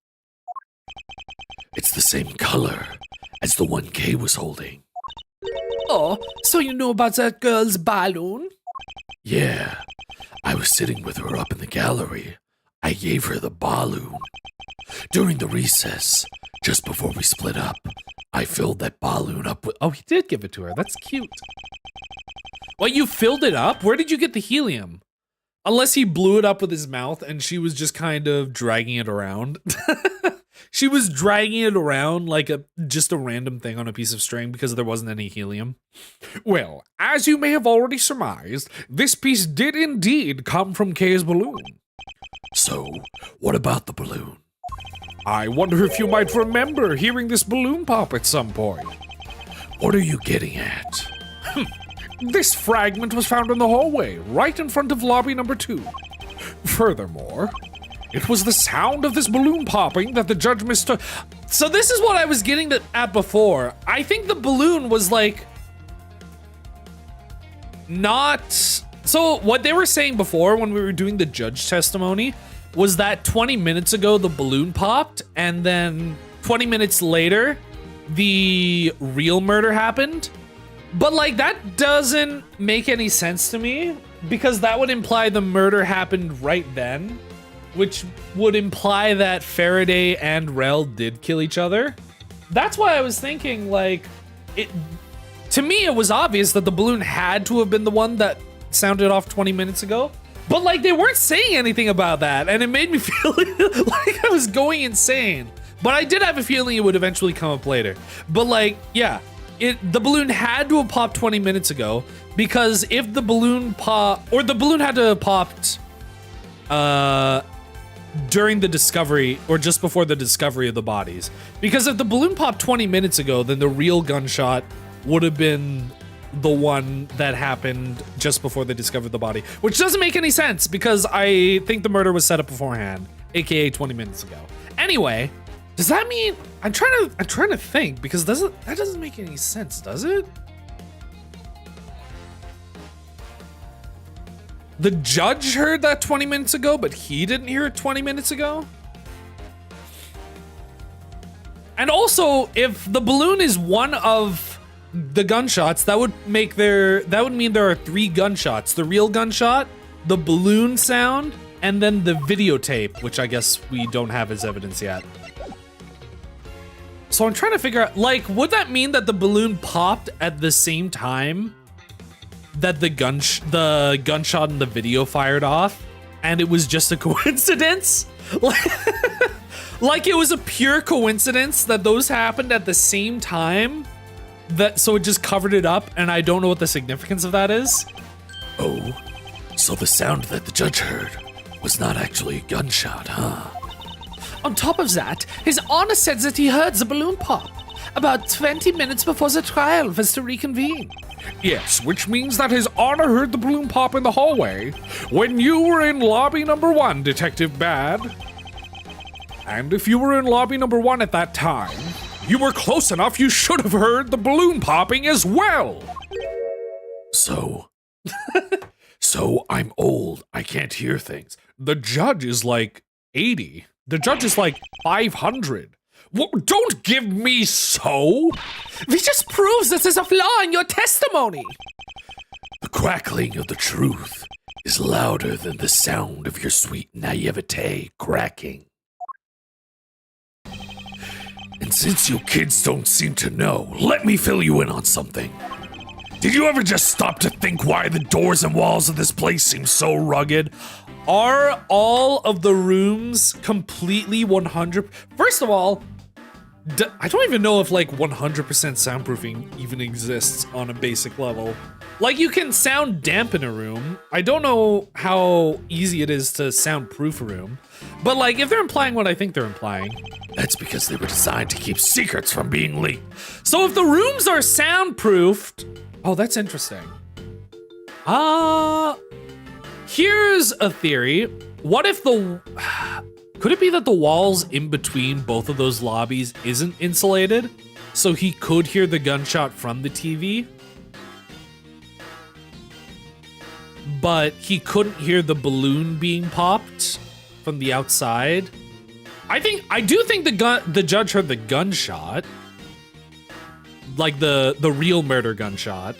It's the same color as the one Kay was holding. Oh, so you know about that girl's balloon? Yeah, I was sitting with her up in the gallery. I gave her the balloon. During the recess, just before we split up, I filled that balloon up with... Oh, he did give it to her. That's cute. Well, you filled it up? Where did you get the helium? Unless he blew it up with his mouth and she was just kind of dragging it around. She was dragging it around like just a random thing on a piece of string because there wasn't any helium. Well, as you may have already surmised, this piece did indeed come from Kay's balloon. So, what about the balloon? I wonder if you might remember hearing this balloon pop at some point. What are you getting at? This fragment was found in the hallway, right in front of lobby number 2. Furthermore, it was the sound of this balloon popping that the judge mistook. So this is what I was getting at before. I think the balloon was like not... So what they were saying before when we were doing the judge testimony was that 20 minutes ago the balloon popped and then 20 minutes later the real murder happened. But like that doesn't make any sense to me because that would imply the murder happened right then, which would imply that Faraday and Rel did kill each other. That's why I was thinking like to me it was obvious that the balloon had to have been the one that sounded off 20 minutes ago. But like they weren't saying anything about that and it made me feel like I was going insane. But I did have a feeling it would eventually come up later. But like, yeah, the balloon had to have popped 20 minutes ago because if the balloon the balloon had to have popped during the discovery or just before the discovery of the bodies. Because if the balloon popped 20 minutes ago, then the real gunshot would have been the one that happened just before they discovered the body, which doesn't make any sense because I think the murder was set up beforehand, aka 20 minutes ago. Anyway, Does that mean I'm trying to think because that doesn't make any sense, does it? The judge heard that 20 minutes ago, but he didn't hear it 20 minutes ago? And also, if the balloon is one of the gunshots, that would mean there are 3 gunshots. The real gunshot, the balloon sound, and then the videotape, which I guess we don't have as evidence yet. So I'm trying to figure out, like, would that mean that the balloon popped at the same time that the gunshot in the video fired off, and it was just a coincidence? Like it was a pure coincidence that those happened at the same time, so it just covered it up, and I don't know what the significance of that is. Oh, so the sound that the judge heard was not actually a gunshot, huh? On top of that, His Honor said that he heard the balloon pop about 20 minutes before the trial was to reconvene. Yes, which means that His Honor heard the balloon pop in the hallway when you were in lobby number 1, Detective Bad. And if you were in lobby number 1 at that time, you were close enough, you should have heard the balloon popping as well. So I'm old, I can't hear things. The judge is like 80. The judge is like 500. Well, don't give me so. This just proves that there's a flaw in your testimony. The crackling of the truth is louder than the sound of your sweet naivete cracking. And since you kids don't seem to know, let me fill you in on something. Did you ever just stop to think why the doors and walls of this place seem so rugged? Are all of the rooms completely 100? First of all, I don't even know if like 100% soundproofing even exists on a basic level. Like you can sound dampen a room. I don't know how easy it is to soundproof a room. But like if they're implying what I think they're implying. That's because they were designed to keep secrets from being leaked. So if the rooms are soundproofed, oh, that's interesting. Here's a theory. What if could it be that the walls in between both of those lobbies isn't insulated? So he could hear the gunshot from the TV, but he couldn't hear the balloon being popped from the outside. I do think the judge heard the gunshot, like the real murder gunshot,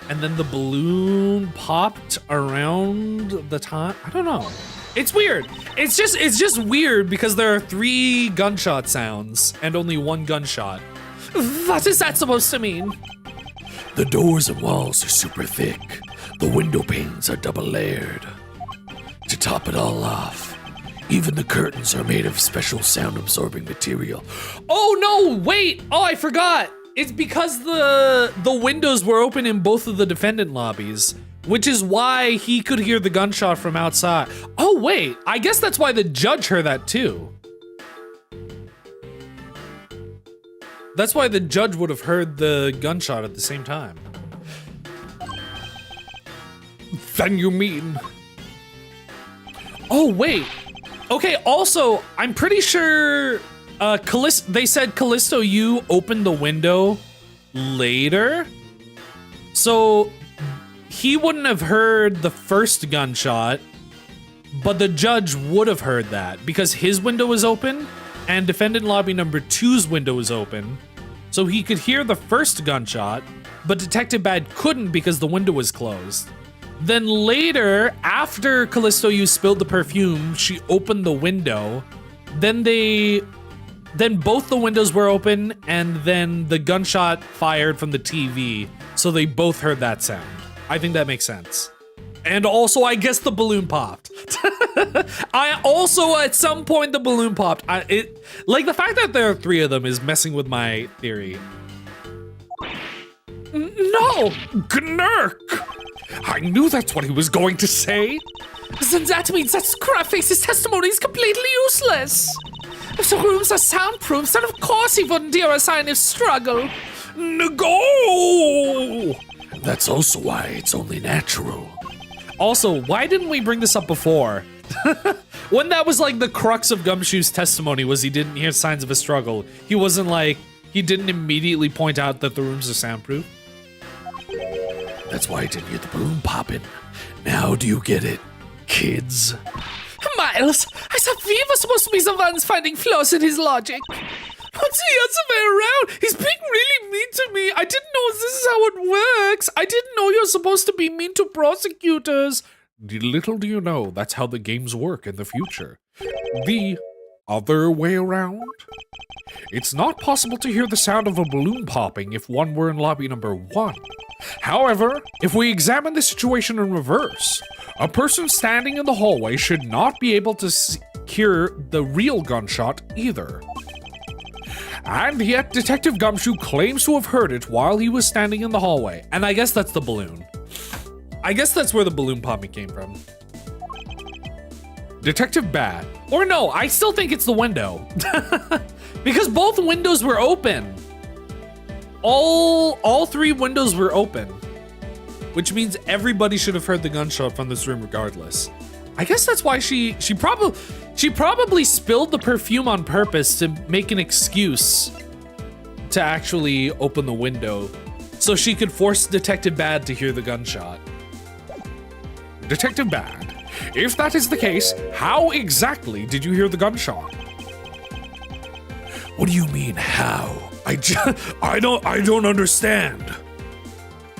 and then the balloon popped around the time. I don't know. It's weird. It's just weird because there are 3 gunshot sounds and only 1 gunshot. What is that supposed to mean? The doors and walls are super thick. The window panes are double layered. To top it all off, even the curtains are made of special sound absorbing material. Oh no, wait! Oh, I forgot! It's because the windows were open in both of the defendant lobbies, which is why he could hear the gunshot from outside. Oh wait, I guess that's why the judge heard that too. That's why the judge would have heard the gunshot at the same time. Then you mean... Oh wait. Okay, also, I'm pretty sure they said Callisto, you opened the window later. So he wouldn't have heard the first gunshot, but the judge would have heard that because his window was open and defendant lobby number 2's window was open. So he could hear the first gunshot, but Detective Bad couldn't because the window was closed. Then later, after Callisto you spilled the perfume, she opened the window. Then both the windows were open, and then the gunshot fired from the TV. So they both heard that sound. I think that makes sense. And also, I guess the balloon popped. At some point, the balloon popped. Like the fact that there are 3 of them is messing with my theory. No! Gnurk! I knew that's what he was going to say. Then that means that Scrapface's testimony is completely useless. If the rooms are soundproof, then of course he wouldn't hear a sign of struggle. No! That's also why it's only natural. Also, why didn't we bring this up before? when that was like the crux of Gumshoe's testimony was he didn't hear signs of a struggle. He wasn't like, he didn't immediately point out that the rooms are soundproof. That's why I didn't hear the balloon popping. Now do you get it, kids? Miles, I thought we were supposed to be the ones finding flaws in his logic. What's the other way around? He's being really mean to me. I didn't know this is how it works. I didn't know you're supposed to be mean to prosecutors. Little do you know, that's how the games work in the future. The other way around? It's not possible to hear the sound of a balloon popping if one were in lobby number 1. However, if we examine the situation in reverse, a person standing in the hallway should not be able to hear the real gunshot either. And yet, Detective Gumshoe claims to have heard it while he was standing in the hallway. And I guess that's the balloon. I guess that's where the balloon popping came from. Detective Bad. Or no, I still think it's the window. Because both windows were open. All 3 windows were open. Which means everybody should have heard the gunshot from this room regardless. I guess that's why she probably spilled the perfume on purpose to make an excuse to actually open the window so she could force Detective Bad to hear the gunshot. Detective Bad, if that is the case, how exactly did you hear the gunshot? What do you mean, how? I don't understand.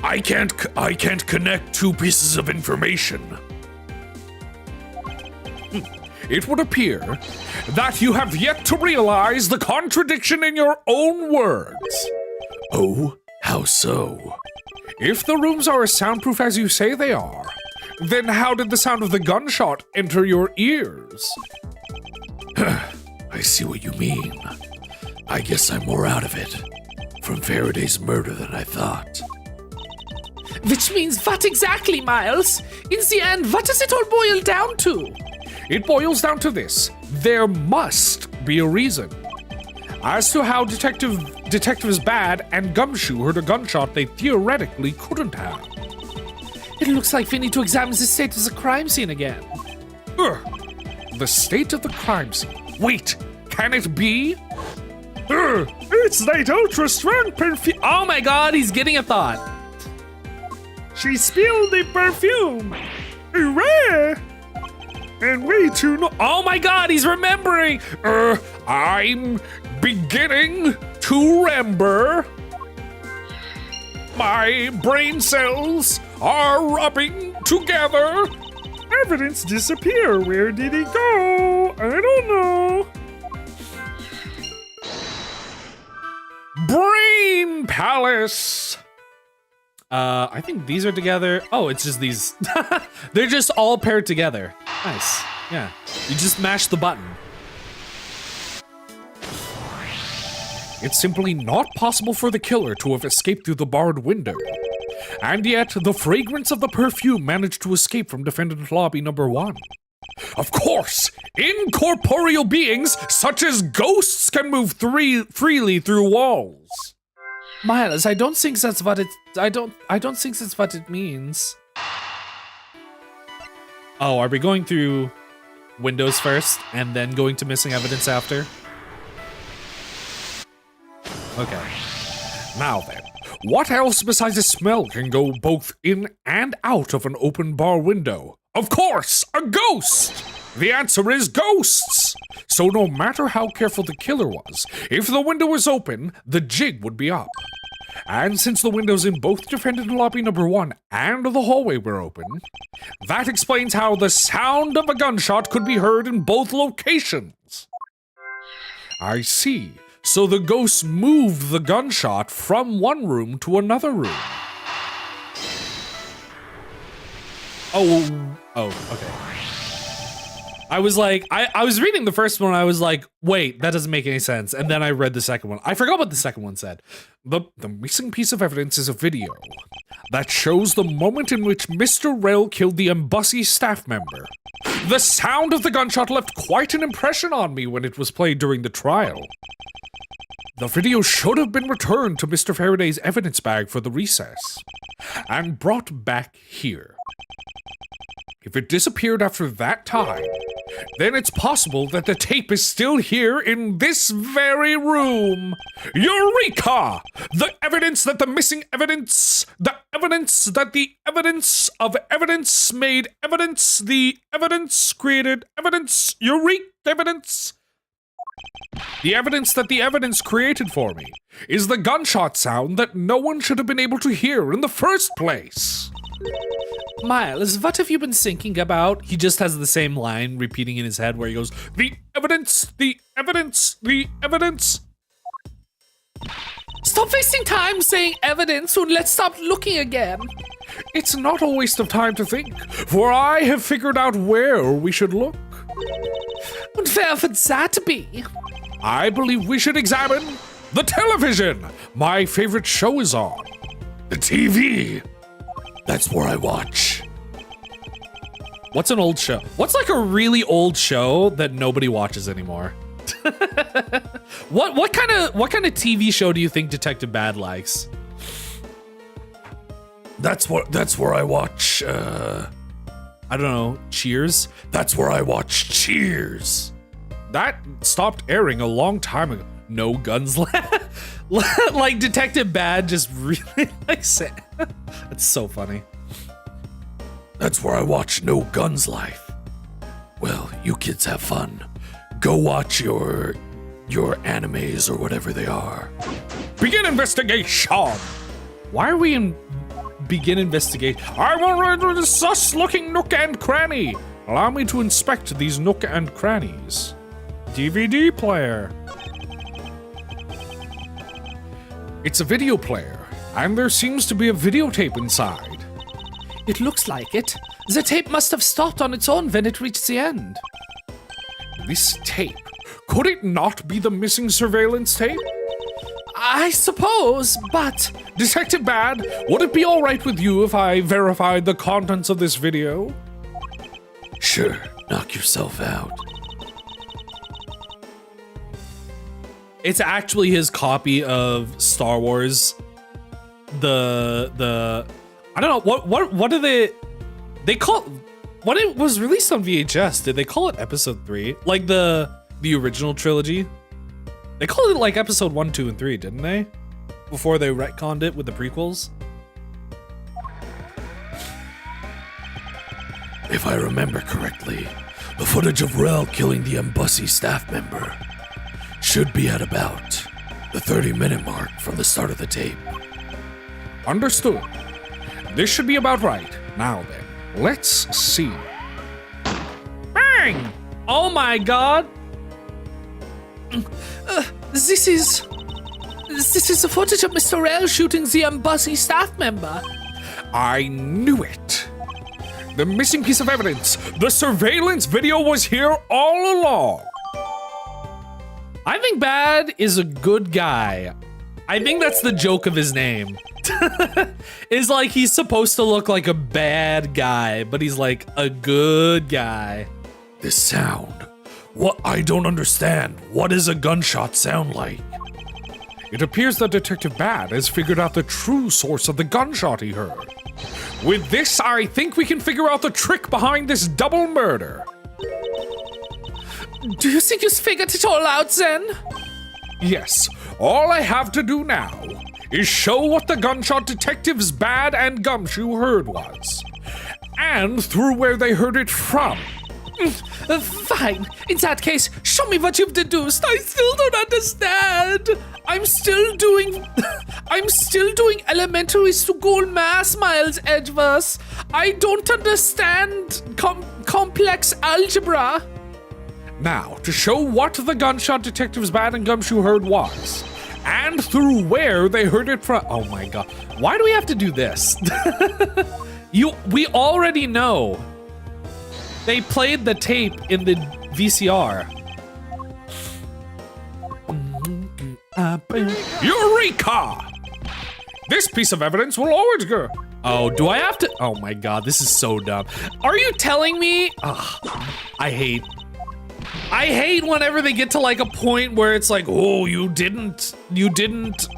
I can't connect 2 pieces of information. It would appear that you have yet to realize the contradiction in your own words. Oh, how so? If the rooms are as soundproof as you say they are, then how did the sound of the gunshot enter your ears? I see what you mean. I guess I'm more out of it from Faraday's murder than I thought. Which means what exactly, Miles? In the end, what does it all boil down to? It boils down to this. There must be a reason. As to how Detectives Bad and Gumshoe heard a gunshot they theoretically couldn't have. It looks like we need to examine the state of the crime scene again. The state of the crime scene. Wait, can it be? It's that ultra strong perfume. Oh my god, he's getting a thought. She spilled the perfume. Hooray! And way too no. Oh my god, he's remembering. I'm beginning to remember. My brain cells are rubbing together. Evidence disappear. Where did he go? I don't know. Brain Palace. I think these are together. Oh, it's just these. They're just all paired together. Nice. Yeah. You just mash the button. It's simply not possible for the killer to have escaped through the barred window. And yet, the fragrance of the perfume managed to escape from defendant lobby number 1. Of course, incorporeal beings such as ghosts can move freely through walls. Miles, I don't think that's what it. I don't think that's what it means. Oh, are we going through windows first and then going to missing evidence after? Okay. Now then, what else besides a smell can go both in and out of an open bar window? Of course, a ghost! The answer is ghosts! So no matter how careful the killer was, if the window was open, the jig would be up. And since the windows in both defendant lobby number 1 and the hallway were open, that explains how the sound of a gunshot could be heard in both locations. I see. So the ghosts moved the gunshot from one room to another room. Oh, okay. I was like, I was reading the first one, I was like, wait, that doesn't make any sense. And then I read the second one. I forgot what the second one said. The missing piece of evidence is a video that shows the moment in which Mr. Rail killed the embassy staff member. The sound of the gunshot left quite an impression on me when it was played during the trial. The video should have been returned to Mr. Faraday's evidence bag for the recess and brought back here. If it disappeared after that time, then it's possible that the tape is still here in this very room. Eureka! The evidence that the missing evidence, the evidence that the evidence of evidence made evidence, the evidence created evidence, eureka evidence. The evidence that the evidence created for me is the gunshot sound that no one should have been able to hear in the first place. Miles, what have you been thinking about? He just has the same line repeating in his head where he goes, the evidence, the evidence, the evidence. Stop wasting time saying evidence and let's stop looking again. It's not a waste of time to think, for I have figured out where we should look. And where would that be? I believe we should examine the television. My favorite show is on. The TV. That's where I watch. What's an old show? What's like a really old show that nobody watches anymore? What kind of TV show do you think Detective Bad likes? That's where I watch I don't know, Cheers? That's where I watch Cheers. That stopped airing a long time ago. No Guns Left. Like Detective Bad just really likes it. That's so funny. That's where I watch No Guns Life. Well, you kids have fun. Go watch your animes or whatever they are. Begin investigation. Why are we in begin investigation? I will render the sus-looking nook and cranny. Allow me to inspect these nook and crannies. DVD player. It's a video player, and there seems to be a videotape inside. It looks like it. The tape must have stopped on its own when it reached the end. This tape, could it not be the missing surveillance tape? I suppose, but... Detective Bad, would it be alright with you if I verified the contents of this video? Sure, knock yourself out. It's actually his copy of Star Wars. The I don't know what do they call when it was released on VHS? Did they call it Episode 3? Like the original trilogy? They called it like Episode 1, 2, and 3, didn't they? Before they retconned it with the prequels. If I remember correctly, the footage of Rel killing the embassy staff member should be at about the 30-minute mark from the start of the tape. Understood. This should be about right. Now then, let's see. Bang! Oh my god! This is the footage of Mr. Rel shooting the embassy staff member. I knew it. The missing piece of evidence. The surveillance video was here all along. I think Bad is a good guy. I think that's the joke of his name. Is like he's supposed to look like a bad guy, but he's like a good guy. This sound. What? I don't understand. What does a gunshot sound like? It appears that Detective Bad has figured out the true source of the gunshot he heard. With this, I think we can figure out the trick behind this double murder. Do you think you've figured it all out then? Yes, all I have to do now is show what the gunshot detectives Bad and Gumshoe heard was, and through where they heard it from. Fine. In that case, show me what you've deduced. I still don't understand. I'm still doing elementary school math, Miles Edgeworth. I don't understand complex algebra. Now, to show what the gunshot detectives Bad and Gumshoe heard was, and through where they heard it from. Oh my god. Why do we have to do this? We already know. They played the tape in the VCR. Eureka! This piece of evidence will always go. Oh, do I have to? Oh my god, this is so dumb. Are you telling me? Ugh, I hate whenever they get to like a point where it's like, oh, you didn't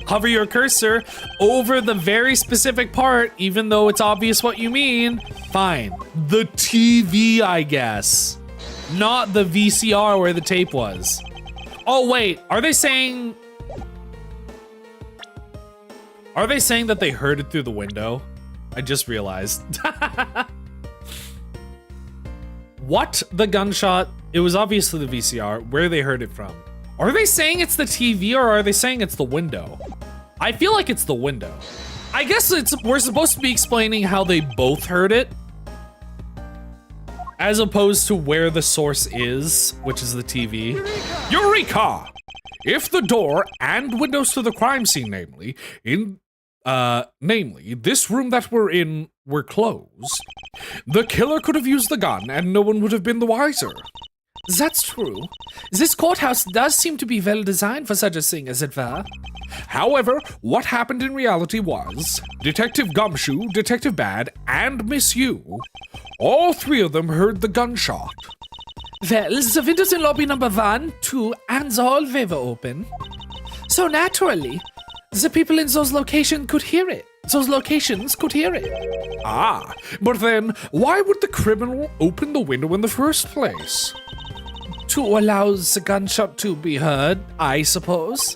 hover your cursor over the very specific part, even though it's obvious what you mean. Fine. The TV, I guess. not the VCR where the tape was. Oh wait, are they saying that they heard it through the window? I just realized. What? The gunshot? It was obviously the VCR. Where they heard it from? Are they saying it's the TV or are they saying it's the window? I feel like it's the window. I guess we're supposed to be explaining how they both heard it, as opposed to where the source is, which is the TV. Eureka! If the door and windows to the crime scene, namely this room that we're in, were closed, the killer could have used the gun and no one would have been the wiser. That's true. This courthouse does seem to be well designed for such a thing, as it were. However, what happened in reality was Detective Gumshoe, Detective Bad, and Miss Yu, all three of them heard the gunshot. Well, the windows in lobby number 1, 2, and the hallway were open. So naturally, the people in those locations could hear it. Ah, but then why would the criminal open the window in the first place? To allow the gunshot to be heard, I suppose.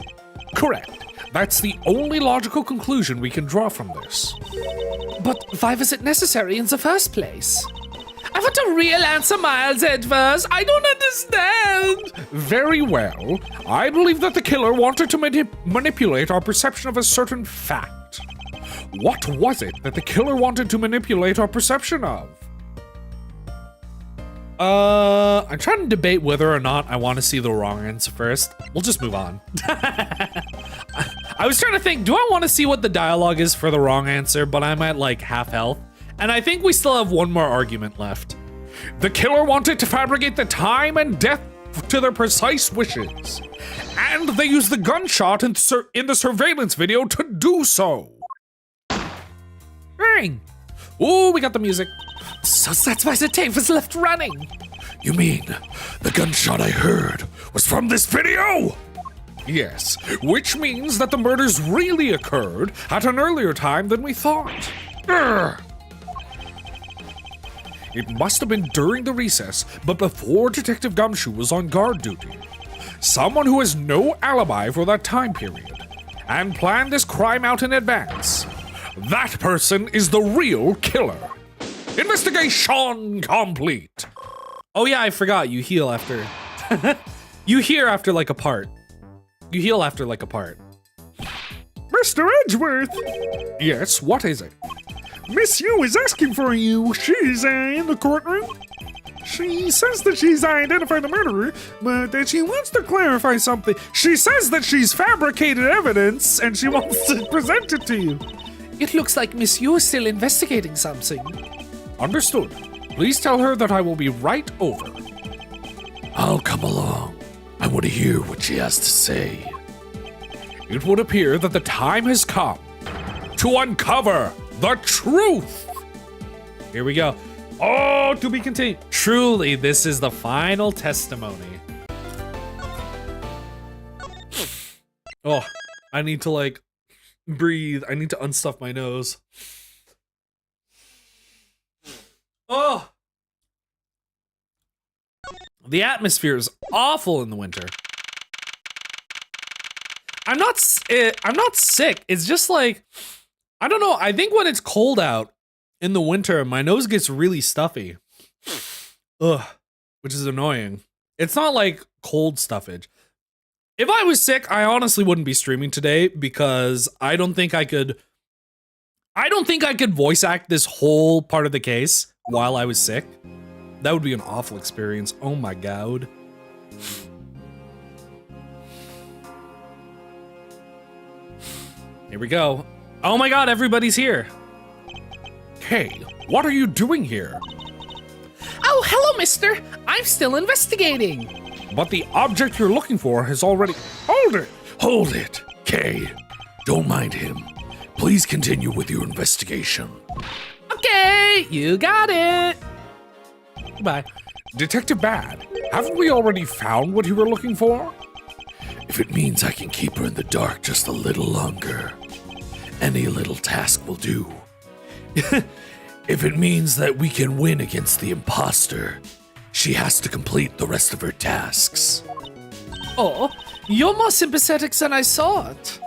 Correct. That's the only logical conclusion we can draw from this. But why was it necessary in the first place? I want a real answer, Miles Edwards. I don't understand. Very well. I believe that the killer wanted to manipulate our perception of a certain fact. What was it that the killer wanted to manipulate our perception of? I'm trying to debate whether or not I want to see the wrong answer first. We'll just move on. I was trying to think, do I want to see what the dialogue is for the wrong answer, but I'm at like half health. And I think we still have one more argument left. The killer wanted to fabricate the time and death to their precise wishes. And they used the gunshot in the surveillance video to do so. Ring. Ooh, we got the music. So that's why the tape was left running. You mean the gunshot I heard was from this video? Yes, which means that the murders really occurred at an earlier time than we thought. Urgh. It must have been during the recess, but before Detective Gumshoe was on guard duty. Someone who has no alibi for that time period and planned this crime out in advance. That person is the real killer. Investigation complete. Oh yeah, I forgot. You heal after. You hear after like a part. You heal after like a part. Mr. Edgeworth! Yes, what is it? Miss Yu is asking for you. She's in the courtroom. She says that she's identified the murderer, but that she wants to clarify something. She says that she's fabricated evidence and she wants to present it to you. It looks like Miss Yu is still investigating something. Understood. Please tell her that I will be right over. I'll come along. I want to hear what she has to say. It would appear that the time has come to uncover the truth. Here we go. Oh, to be continued. Truly, this is the final testimony. Oh, I need to like breathe. I need to unstuff my nose. Oh, the atmosphere is awful in the winter. I'm not sick. It's just like, I don't know. I think when it's cold out in the winter, my nose gets really stuffy. Ugh, which is annoying. It's not like cold stuffage. If I was sick, I honestly wouldn't be streaming today because I don't think I could voice act this whole part of the case while I was sick. That would be an awful experience. Oh my god. Here we go. Oh my god, everybody's here. Hey, what are you doing here? Oh, hello, mister. I'm still investigating. But the object you're looking for has already... Hold it! Hold it! Kay, don't mind him. Please continue with your investigation. Okay, you got it. Goodbye. Detective Bad, haven't we already found what you were looking for? If it means I can keep her in the dark just a little longer, any little task will do. If it means that we can win against the imposter, she has to complete the rest of her tasks. Oh, you're more sympathetic than I thought.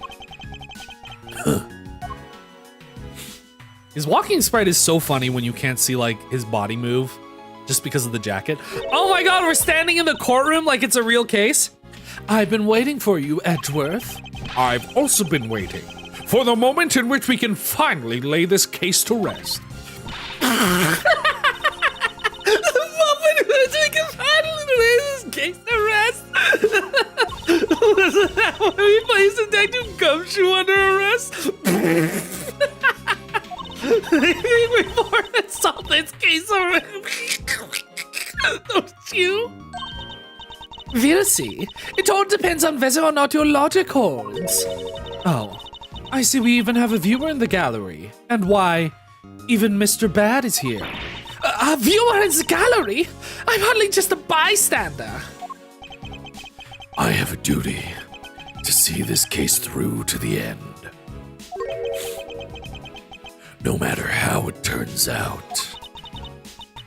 His walking sprite is so funny when you can't see, like, his body move just because of the jacket. Oh my god, we're standing in the courtroom like it's a real case. I've been waiting for you, Edgeworth. I've also been waiting for the moment in which we can finally lay this case to rest. The moment in which we can finally lay this case to rest. Wasn't that when we placed Detective Gumshoe under arrest? Before I solve this case already. Don't you? We'll see. It all depends on whether or not your logic holds. Oh, I see we even have a viewer in the gallery. And why, even Mr. Bad is here. A viewer in the gallery? I'm hardly just a bystander. I have a duty to see this case through to the end. No matter how it turns out.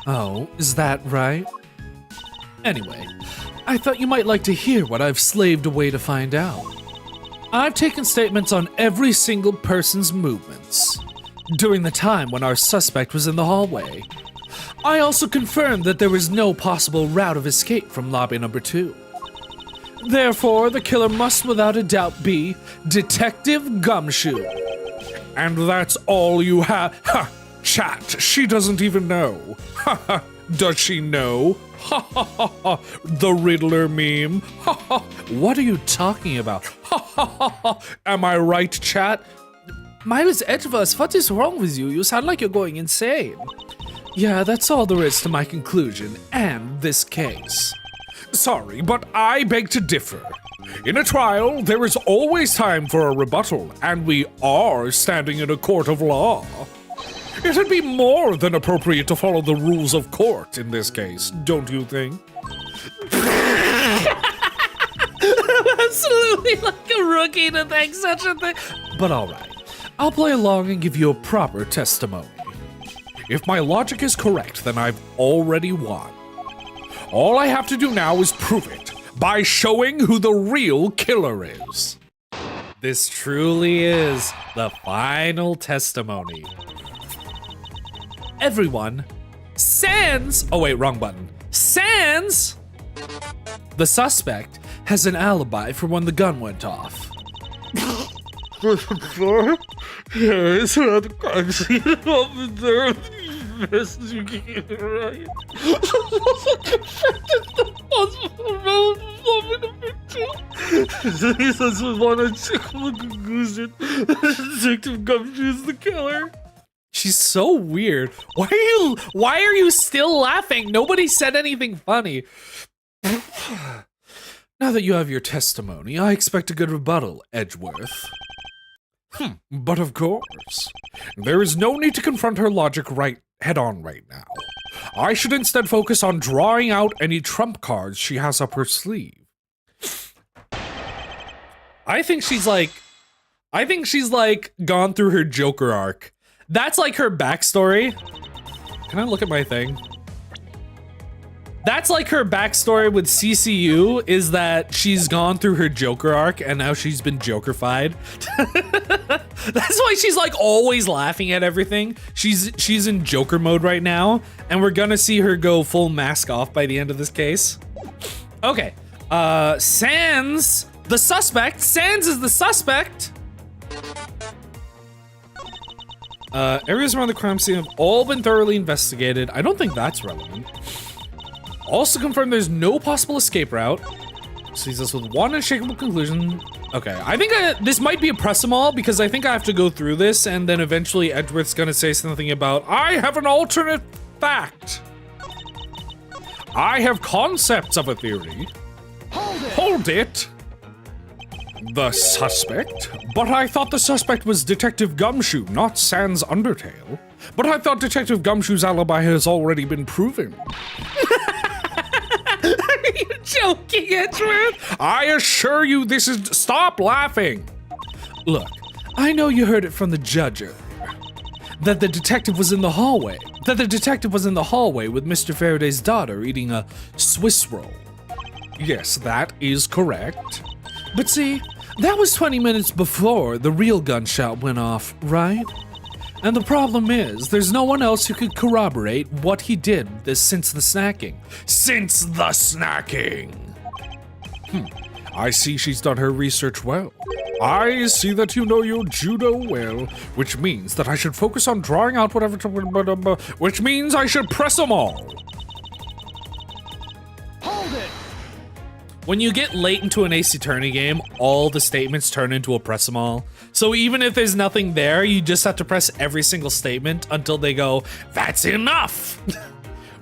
Oh, is that right? Anyway, I thought you might like to hear what I've slaved away to find out. I've taken statements on every single person's movements during the time when our suspect was in the hallway. I also confirmed that there was no possible route of escape from lobby number 2. Therefore, the killer must without a doubt be Detective Gumshoe. And that's all you have? Ha! Chat, she doesn't even know. Ha ha! Does she know? Ha ha ha ha! The Riddler meme. Ha ha! What are you talking about? Ha ha ha ha! Am I right, chat? Miles Edgeworth, what is wrong with you? You sound like you're going insane. Yeah, that's all there is to my conclusion and this case. Sorry, but I beg to differ. In a trial, there is always time for a rebuttal, and we are standing in a court of law. It'd be more than appropriate to follow the rules of court in this case, don't you think? Absolutely like a rookie to think such a thing. But alright, I'll play along and give you a proper testimony. If my logic is correct, then I've already won. All I have to do now is prove it by showing who the real killer is. This truly is the final testimony. Everyone, sans, oh wait, wrong button. Sans, the suspect has an alibi for when the gun went off. Yes, at the crime scene, officer. Best you get it right. Jesus would want to check the conclusion. Detective Gumshoe is the killer. She's so weird. Why are you still laughing? Nobody said anything funny. Now that you have your testimony, I expect a good rebuttal, Edgeworth. But of course, there is no need to confront her logic head-on right now. I should instead focus on drawing out any trump cards she has up her sleeve. I think she's like gone through her Joker arc. That's like her backstory. Can I look at my thing? That's like her backstory with CCU is that she's gone through her Joker arc and now she's been Jokerfied. That's why she's like always laughing at everything. She's in Joker mode right now, and we're gonna see her go full mask off by the end of this case. Okay, Sans, the suspect. Sans is the suspect. Areas around the crime scene have all been thoroughly investigated. I don't think that's relevant. Also confirmed there's no possible escape route. Sees us with one unshakable conclusion. Okay, I think this might be a press them all because I think I have to go through this and then eventually Edgeworth's gonna say something about, I have an alternate fact. I have concepts of a theory. Hold it. The suspect? But I thought the suspect was Detective Gumshoe, not Sans Undertale. But I thought Detective Gumshoe's alibi has already been proven. Are you joking, Edgeworth? I assure you this is— stop laughing! Look, I know you heard it from the judge earlier, that the detective was in the hallway, that the detective was in the hallway with Mr. Faraday's daughter eating a Swiss roll. Yes, that is correct. But see, that was 20 minutes before the real gunshot went off, right? And the problem is, there's no one else who could corroborate what he did since the snacking. Since the snacking! I see she's done her research well. I see that you know your judo well, which means that I should focus on drawing out whatever, which means I should press them all. When you get late into an Ace Attorney game, all the statements turn into a press 'em all. So even if there's nothing there, you just have to press every single statement until they go, "That's enough!"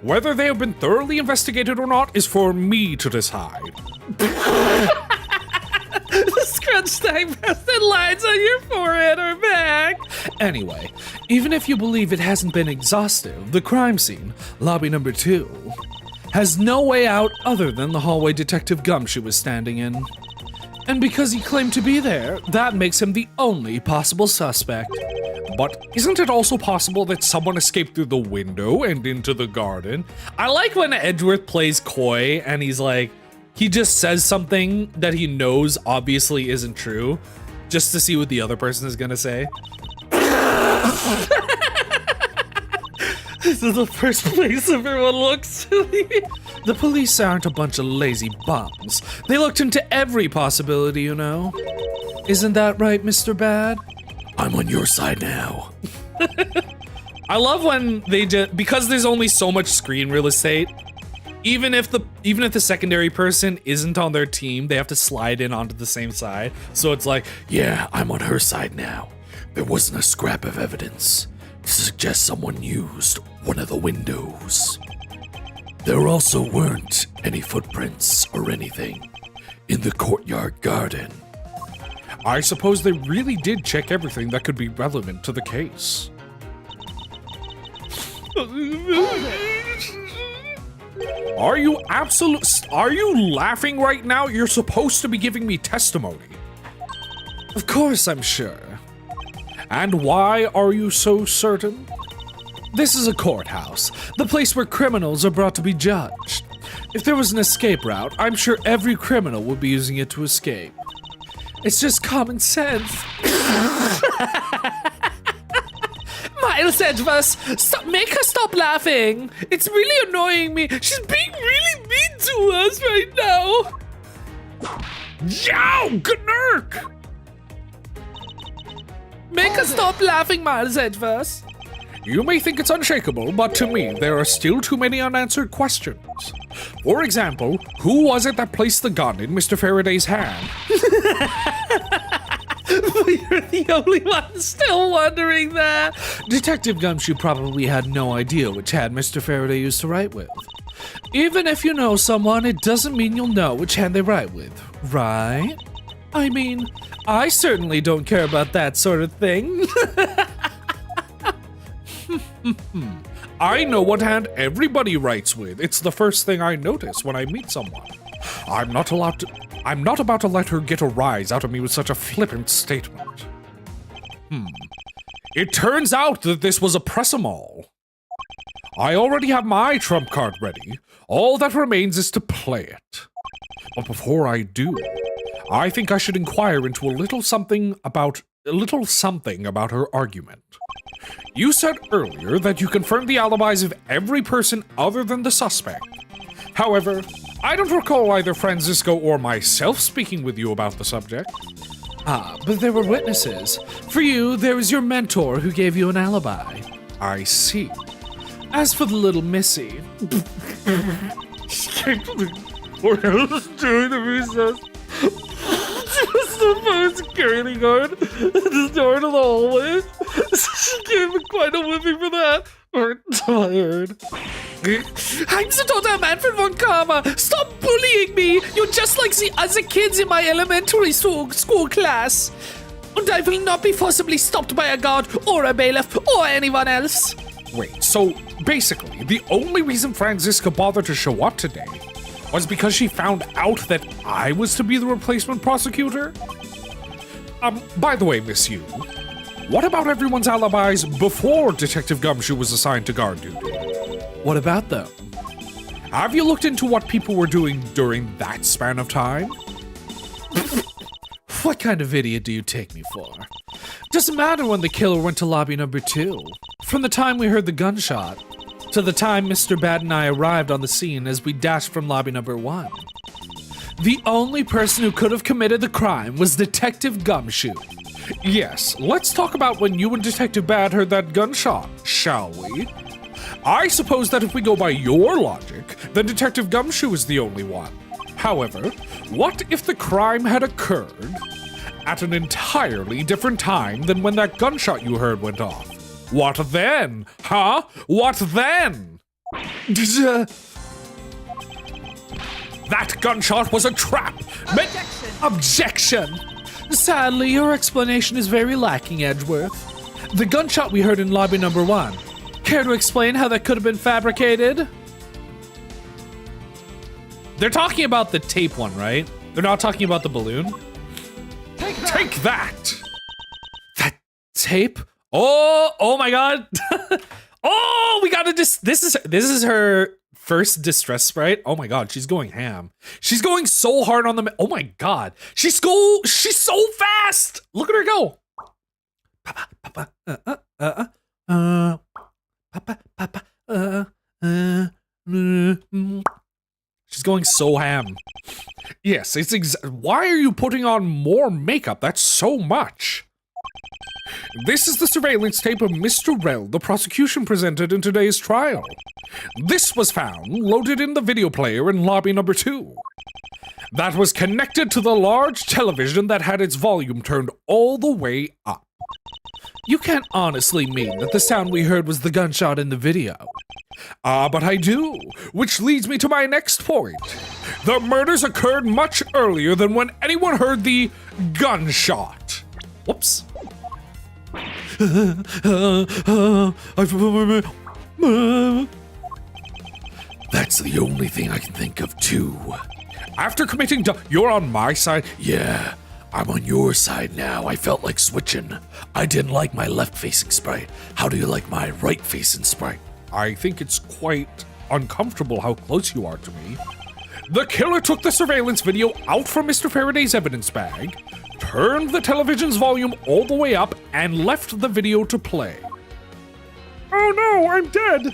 Whether they have been thoroughly investigated or not is for me to decide. The scrunched eyebrows lines on your forehead are back. Anyway, even if you believe it hasn't been exhaustive, the crime scene, lobby number 2, has no way out other than the hallway Detective Gumshoe was standing in. And because he claimed to be there, that makes him the only possible suspect. But isn't it also possible that someone escaped through the window and into the garden? I like when Edgeworth plays coy and he's like, he just says something that he knows obviously isn't true, just to see what the other person is gonna say. This is the first place everyone looks. The police aren't a bunch of lazy bums. They looked into every possibility, you know. Isn't that right, Mr. Bad? I'm on your side now. I love when they just, because there's only so much screen real estate, even if the secondary person isn't on their team, they have to slide in onto the same side. So it's like, Yeah, I'm on her side now. There wasn't a scrap of evidence to suggest someone used one of the windows. There also weren't any footprints or anything in the courtyard garden. I suppose they really did check everything that could be relevant to the case. Are you laughing right now? You're supposed to be giving me testimony. of course I'm sure. And why are you so certain? This is a courthouse, the place where criminals are brought to be judged. If there was an escape route, I'm sure every criminal would be using it to escape. It's just common sense. Miles Edgeworth, make her stop laughing. It's really annoying me. She's being really mean to us right now. Yow, Gnurk! Make her stop laughing, Miles Edgeworth. You may think it's unshakable, but to me, there are still too many unanswered questions. For example, who was it that placed the gun in Mr. Faraday's hand? You're the only one still wondering that. Detective Gumshoe probably had no idea which hand Mr. Faraday used to write with. Even if you know someone, it doesn't mean you'll know which hand they write with, right? I mean, I certainly don't care about that sort of thing. I know what hand everybody writes with. It's the first thing I notice when I meet someone. I'm not about to let her get a rise out of me with such a flippant statement. It turns out that this was a press-em-all. I already have my trump card ready. All that remains is to play it. But before I do, I think I should inquire into a little something about her argument. You said earlier that you confirmed the alibis of every person other than the suspect. However, I don't recall either Francisco or myself speaking with you about the subject. Ah, but there were witnesses. For you, there was your mentor who gave you an alibi. I see. As for the little Missy, She came to the courthouse during the recess. Just the first security guard at the door to the hallway. She gave me quite a whipping for that. I'm tired. I'm the daughter of Manfred von Karma. Stop bullying me. You're just like the other kids in my elementary school class. And I will not be forcibly stopped by a guard or a bailiff or anyone else. Wait, so basically, the only reason Francisca bothered to show up today was because she found out that I was to be the replacement prosecutor? By the way, Miss Yu, What about everyone's alibis before Detective Gumshoe was assigned to guard duty? What about them? Have you looked into what people were doing during that span of time? What kind of idiot do you take me for? Doesn't matter when the killer went to lobby number 2. From the time we heard the gunshot, to the time Mr. Bad and I arrived on the scene as we dashed from lobby number 1. The only person who could have committed the crime was Detective Gumshoe. Yes, let's talk about when you and Detective Bad heard that gunshot, shall we? I suppose that if we go by your logic, then Detective Gumshoe is the only one. However, what if the crime had occurred at an entirely different time than when that gunshot you heard went off? What then? Huh? What then? That gunshot was a trap! Objection! Sadly, your explanation is very lacking, Edgeworth. The gunshot we heard in lobby number 1. Care to explain how that could have been fabricated? They're talking about the tape one, right? They're not talking about the balloon? Take that! That tape? Oh my god! Oh, we gotta just. This is her first distress sprite. Oh my god, she's going ham. She's going so hard on the. Oh my god, she's so fast. Look at her go. She's going so ham. Yes, it's why are you putting on more makeup? That's so much. This is the surveillance tape of Mr. Rell the prosecution presented in today's trial. This was found loaded in the video player in lobby number 2. That was connected to the large television that had its volume turned all the way up. You can't honestly mean that the sound we heard was the gunshot in the video. But I do, which leads me to my next point. The murders occurred much earlier than when anyone heard the gunshot. Whoops. That's the only thing I can think of, too. After committing you're on my side? Yeah, I'm on your side now. I felt like switching. I didn't like my left-facing sprite. How do you like my right-facing sprite? I think it's quite uncomfortable how close you are to me. The killer took the surveillance video out from Mr. Faraday's evidence bag, turned the television's volume all the way up, and left the video to play. Oh no, I'm dead!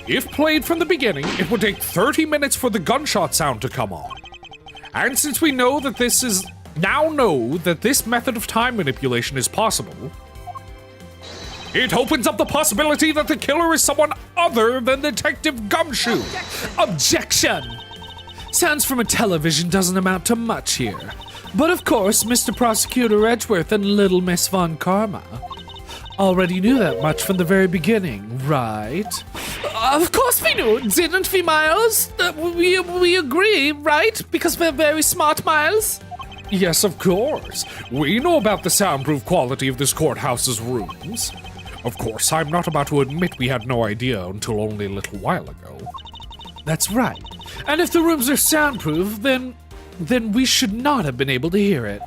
If played from the beginning, it would take 30 minutes for the gunshot sound to come on. And since we know that this method of time manipulation is possible, it opens up the possibility that the killer is someone other than Detective Gumshoe. Objection! Sounds from a television doesn't amount to much here. But of course, Mr. Prosecutor Edgeworth and Little Miss Von Karma already knew that much from the very beginning, right? Of course we knew, didn't we, Miles? We agree, right? Because we're very smart, Miles? Yes, of course. We know about the soundproof quality of this courthouse's rooms. Of course, I'm not about to admit we had no idea until only a little while ago. That's right. And if the rooms are soundproof, then we should not have been able to hear it.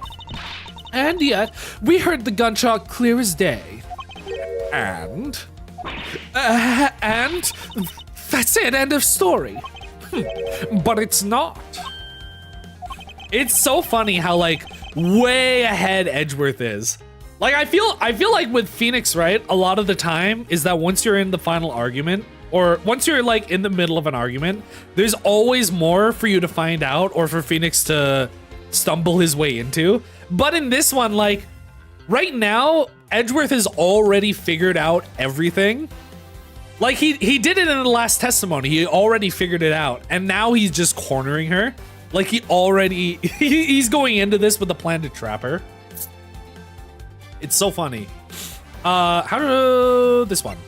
And yet, we heard the gunshot clear as day. And that's it, end of story. But it's not. It's so funny how, like, way ahead Edgeworth is. Like, I feel like with Phoenix, right, a lot of the time is that once you're in the final argument, or once you're, like, in the middle of an argument, there's always more for you to find out or for Phoenix to stumble his way into. But in this one, like, right now, Edgeworth has already figured out everything. Like, he did it in the last testimony. He already figured it out. And now he's just cornering her. Like, he's going into this with a plan to trap her. It's so funny. This one.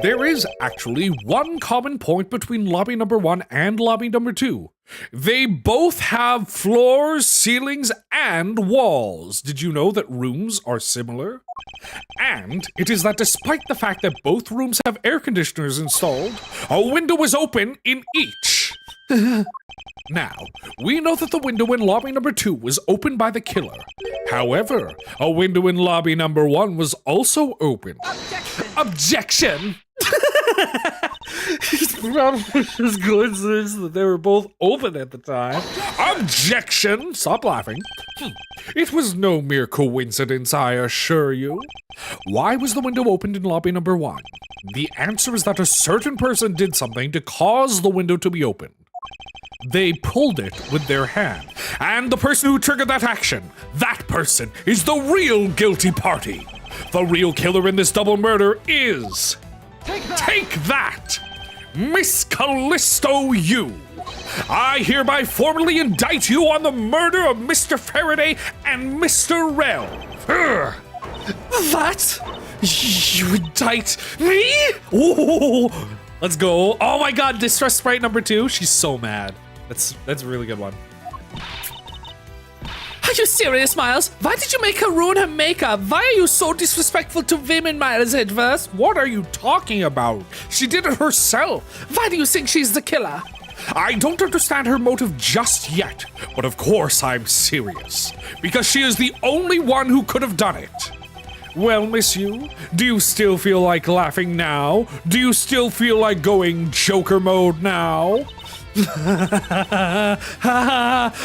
There is actually one common point between lobby number 1 and lobby number 2. They both have floors, ceilings, and walls. Did you know that rooms are similar? And it is that despite the fact that both rooms have air conditioners installed, a window is open in each. Now, we know that the window in lobby number 2 was opened by the killer. However, a window in lobby number 1 was also open. Objection! It's probably just coincidence that they were both open at the time. Objection! Stop laughing. It was no mere coincidence, I assure you. Why was the window opened in lobby number 1? The answer is that a certain person did something to cause the window to be opened. They pulled it with their hand. And the person who triggered that action, that person is the real guilty party. The real killer in this double murder is... Take that! Miss Callisto Yu! I hereby formally indict you on the murder of Mr. Faraday and Mr. Relv. What? You indict me? Ooh. Let's go. Oh my god, Distress Sprite number 2. She's so mad. That's a really good one. Are you serious, Miles? Why did you make her ruin her makeup? Why are you so disrespectful to women, Miles Edverse? What are you talking about? She did it herself. Why do you think she's the killer? I don't understand her motive just yet, but of course I'm serious, because she is the only one who could have done it. Well, Miss Yu, do you still feel like laughing now? Do you still feel like going Joker mode now?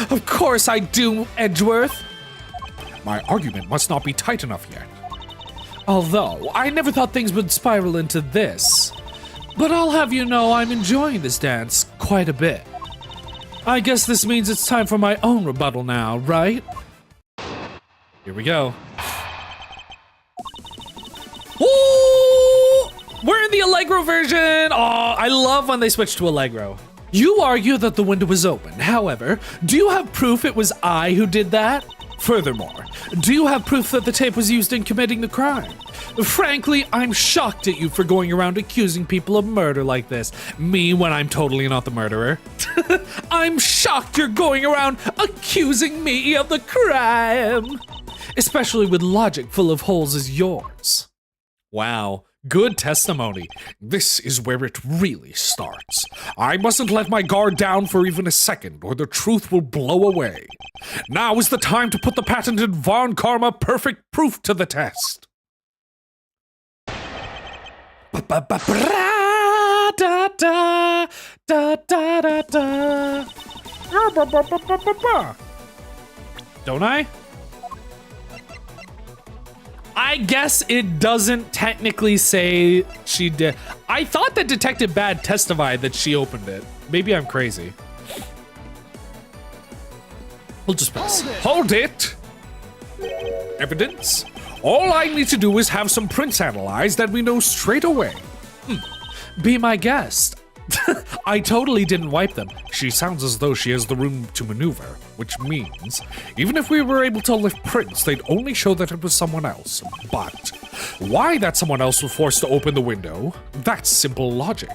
Of course I do, Edgeworth. My argument must not be tight enough yet. Although, I never thought things would spiral into this. But I'll have you know I'm enjoying this dance quite a bit. I guess this means it's time for my own rebuttal now, right? Here we go. Ooh! We're in the Allegro version! Oh, I love when they switch to Allegro. You argue that the window was open. However, do you have proof it was I who did that? Furthermore, do you have proof that the tape was used in committing the crime? Frankly, I'm shocked at you for going around accusing people of murder like this. Me when I'm totally not the murderer. I'm shocked you're going around accusing me of the crime. Especially with logic full of holes as yours. Wow, good testimony. This is where it really starts. I mustn't let my guard down for even a second, or the truth will blow away. Now is the time to put the patented Von Karma perfect proof to the test. Don't I? I guess it doesn't technically say she did. I thought that Detective Bad testified that she opened it. Maybe I'm crazy. We'll just press. Hold it! Evidence? All I need to do is have some prints analyzed that we know straight away. Be my guest. I totally didn't wipe them. She sounds as though she has the room to maneuver, which means, even if we were able to lift prints, they'd only show that it was someone else. But why that someone else was forced to open the window? That's simple logic.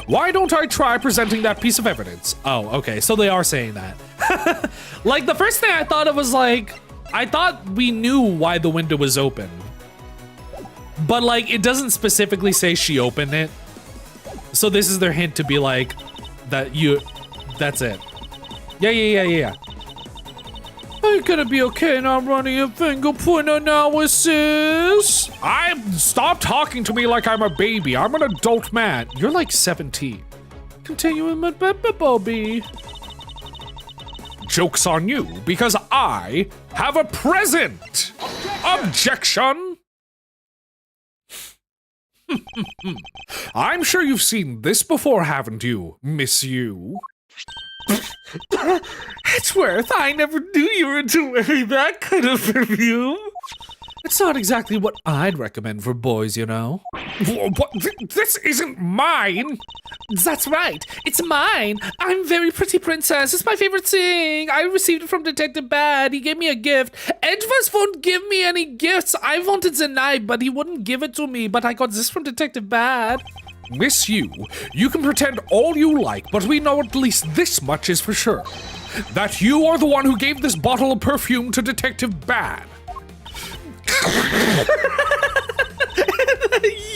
Why don't I try presenting that piece of evidence? Oh, okay, so they are saying that. Like, the first thing I thought of was like, I thought we knew why the window was open. But like, it doesn't specifically say she opened it. So this is their hint to be like, that's it. Yeah. I'm gonna be okay now running a fingerprint analysis. Stop talking to me like I'm a baby. I'm an adult man. You're like 17. Continuing with Bobby. Joke's on you, because I have a present. Objection. I'm sure you've seen this before, haven't you, Miss Yu? Edgeworth, I never knew you were into wearing that kind of perfume. It's not exactly what I'd recommend for boys, you know. What? This isn't mine. That's right. It's mine. I'm very pretty princess. It's my favorite thing. I received it from Detective Bad. He gave me a gift. Edgeworth won't give me any gifts. I wanted the knife, but he wouldn't give it to me. But I got this from Detective Bad. Miss Yu, you can pretend all you like, but we know at least this much is for sure. That you are the one who gave this bottle of perfume to Detective Bad.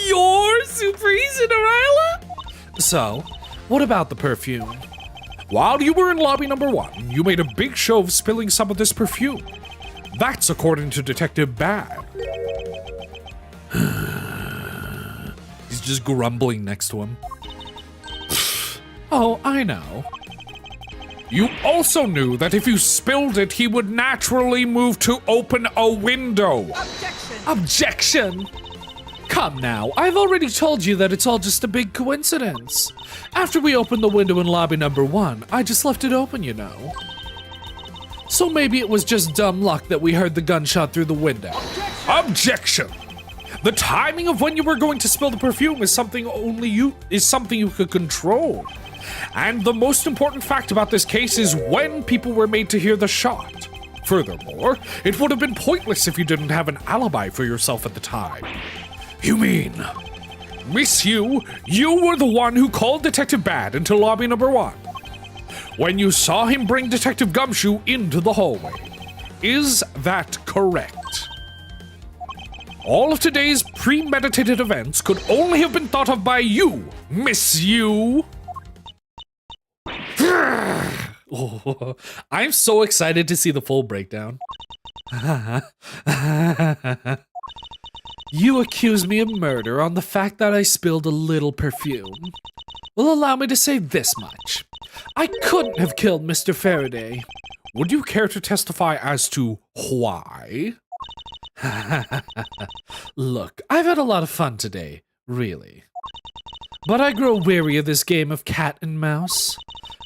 You're Super Cinderella? So, what about the perfume? While you were in lobby number 1, you made a big show of spilling some of this perfume. That's according to Detective Bad. He's just grumbling next to him. Oh, I know. You also knew that if you spilled it, he would naturally move to open a window. Objection! Come now, I've already told you that it's all just a big coincidence. After we opened the window in lobby number 1, I just left it open, you know. So maybe it was just dumb luck that we heard the gunshot through the window. Objection! The timing of when you were going to spill the perfume is something you could control. And the most important fact about this case is when people were made to hear the shot. Furthermore, it would have been pointless if you didn't have an alibi for yourself at the time. You mean, Miss you were the one who called Detective Bad into lobby number 1 when you saw him bring Detective Gumshoe into the hallway. Is that correct? All of today's premeditated events could only have been thought of by you, Miss You. Oh, I'm so excited to see the full breakdown. You accuse me of murder on the fact that I spilled a little perfume. Well, allow me to say this much. I couldn't have killed Mr. Faraday. Would you care to testify as to why? Look, I've had a lot of fun today, really. But I grow weary of this game of cat and mouse.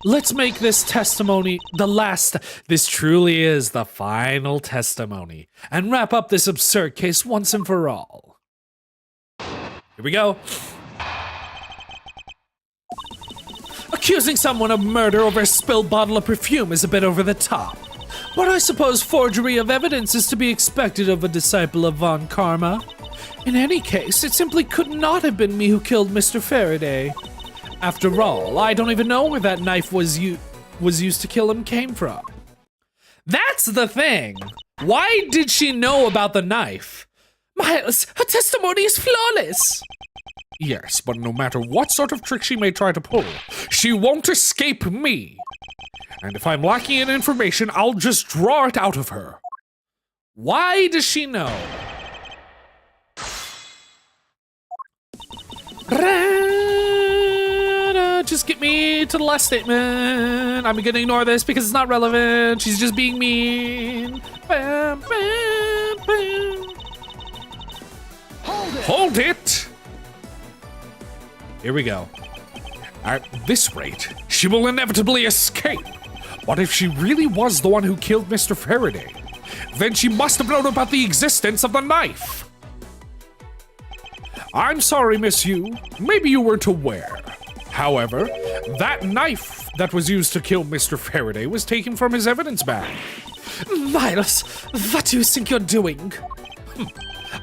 Let's make this testimony the last. This truly is the final testimony, and wrap up this absurd case once and for all. Here we go. Accusing someone of murder over a spilled bottle of perfume is a bit over the top. But I suppose forgery of evidence is to be expected of a disciple of Von Karma. In any case, it simply could not have been me who killed Mr. Faraday. After all, I don't even know where that knife was used to kill him came from. That's the thing. Why did she know about the knife? Miles, her testimony is flawless. Yes, but no matter what sort of trick she may try to pull, she won't escape me. And if I'm lacking in information, I'll just draw it out of her. Why does she know? Just get me to the last statement. I'm gonna ignore this because it's not relevant. She's just being mean. Bam, bam, bam. Hold it! Here we go. At this rate, she will inevitably escape. What if she really was the one who killed Mr. Faraday? Then she must have known about the existence of the knife. I'm sorry, Miss Yu. Maybe you weren't aware. However, that knife that was used to kill Mr. Faraday was taken from his evidence bag. Miles, what do you think you're doing?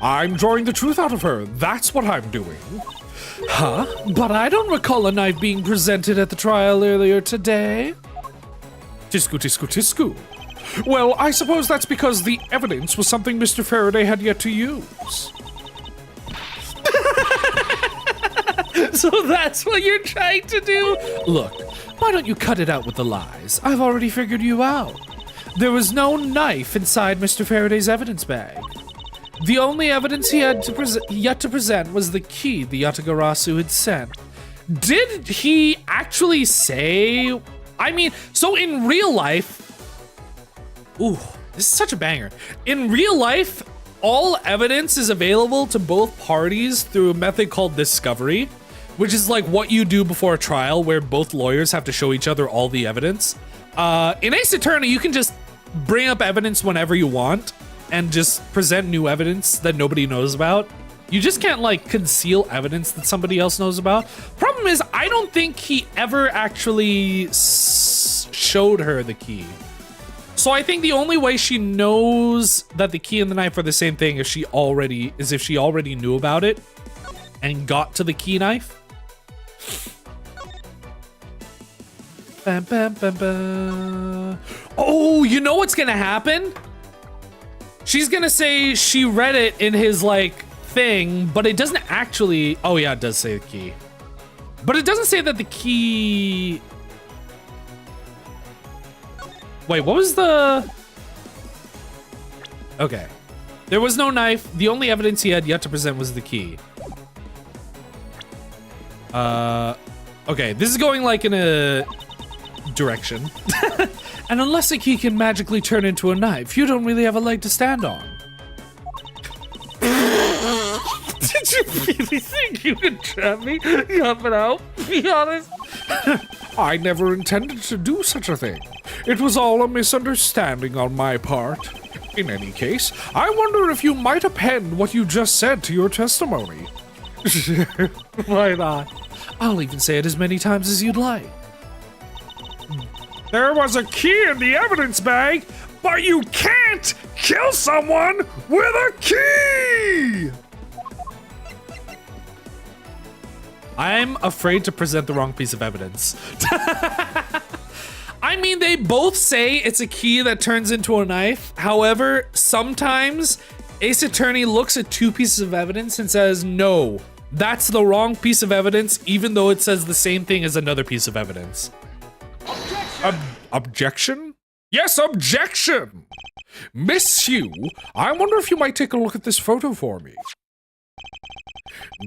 I'm drawing the truth out of her. That's what I'm doing. Huh? But I don't recall a knife being presented at the trial earlier today. Tisku, tisku, tisku. Well, I suppose that's because the evidence was something Mr. Faraday had yet to use. So that's what you're trying to do? Look, why don't you cut it out with the lies? I've already figured you out. There was no knife inside Mr. Faraday's evidence bag. The only evidence he had yet to present was the key the Yatagarasu had sent. Did he actually say... I mean, so in real life... Ooh, this is such a banger. In real life, all evidence is available to both parties through a method called discovery, which is like what you do before a trial where both lawyers have to show each other all the evidence. In Ace Attorney, you can just bring up evidence whenever you want and just present new evidence that nobody knows about. You just can't like conceal evidence that somebody else knows about. Problem is, I don't think he ever actually showed her the key. So I think the only way she knows that the key and the knife are the same thing is if she already knew about it and got to the key knife. Bam, bam, bam, bam. Oh, you know what's gonna happen? She's gonna say she read it in his like thing, but it doesn't actually. Oh yeah, it does say the key, but it doesn't say that the key. Wait, what was the? Okay. There was no knife. The only evidence he had yet to present was the key. Okay, this is going like in a direction. And unless a key can magically turn into a knife, you don't really have a leg to stand on. Did you really think you could trap me? Yup it out. Be honest. I never intended to do such a thing. It was all a misunderstanding on my part. In any case, I wonder if you might append what you just said to your testimony. Why not? I'll even say it as many times as you'd like. There was a key in the evidence bag, but you can't kill someone with a key! I'm afraid to present the wrong piece of evidence. I mean, they both say it's a key that turns into a knife. However, sometimes Ace Attorney looks at two pieces of evidence and says, no, that's the wrong piece of evidence, even though it says the same thing as another piece of evidence. Objection? Yes, objection! Miss Hugh, I wonder if you might take a look at this photo for me.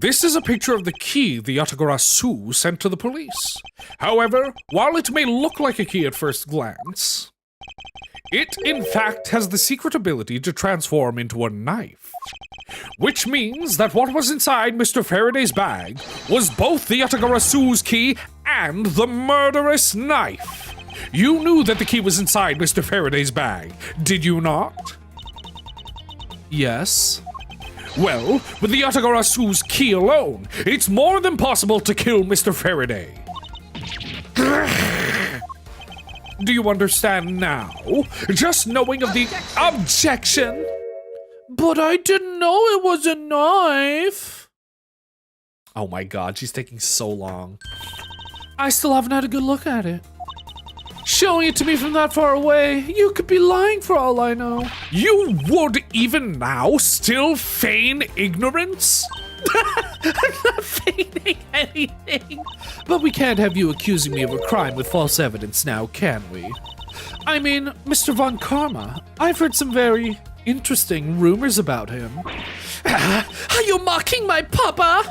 This is a picture of the key the Yatagarasu sent to the police. However, while it may look like a key at first glance, it in fact has the secret ability to transform into a knife. Which means that what was inside Mr. Faraday's bag was both the Yatagarasu's key and the murderous knife. You knew that the key was inside Mr. Faraday's bag, did you not? Yes. Well, with the Yatagarasu's key alone, it's more than possible to kill Mr. Faraday. Do you understand now? Just knowing of the objection. But I didn't know it was a knife. Oh my god, she's taking so long. I still haven't had a good look at it. Showing it to me from that far away, you could be lying for all I know. You would even now still feign ignorance? I'm not feigning anything. But we can't have you accusing me of a crime with false evidence now, can we? I mean, Mr. Von Karma, I've heard some very interesting rumors about him. Are you mocking my papa?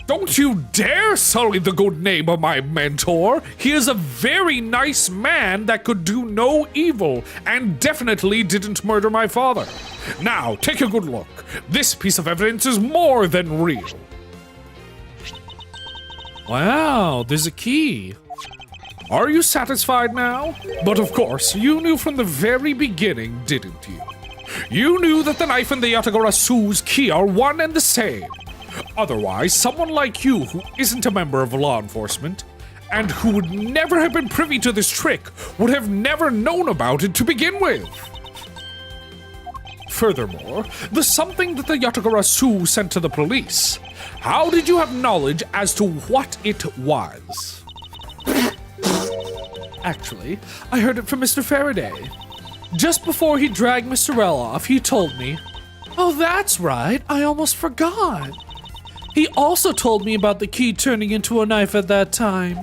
Don't you dare sully the good name of my mentor. He is a very nice man that could do no evil and definitely didn't murder my father. Now, take a good look. This piece of evidence is more than real. Wow, there's a key. Are you satisfied now? But of course, you knew from the very beginning, didn't you? You knew that the knife and the Yatagarasu's key are one and the same. Otherwise, someone like you who isn't a member of law enforcement and who would never have been privy to this trick would have never known about it to begin with. Furthermore, the something that the Yatagarasu sent to the police, how did you have knowledge as to what it was? Actually, I heard it from Mr. Faraday. Just before he dragged Mr. L off, he told me, "Oh, that's right, I almost forgot." He also told me about the key turning into a knife at that time.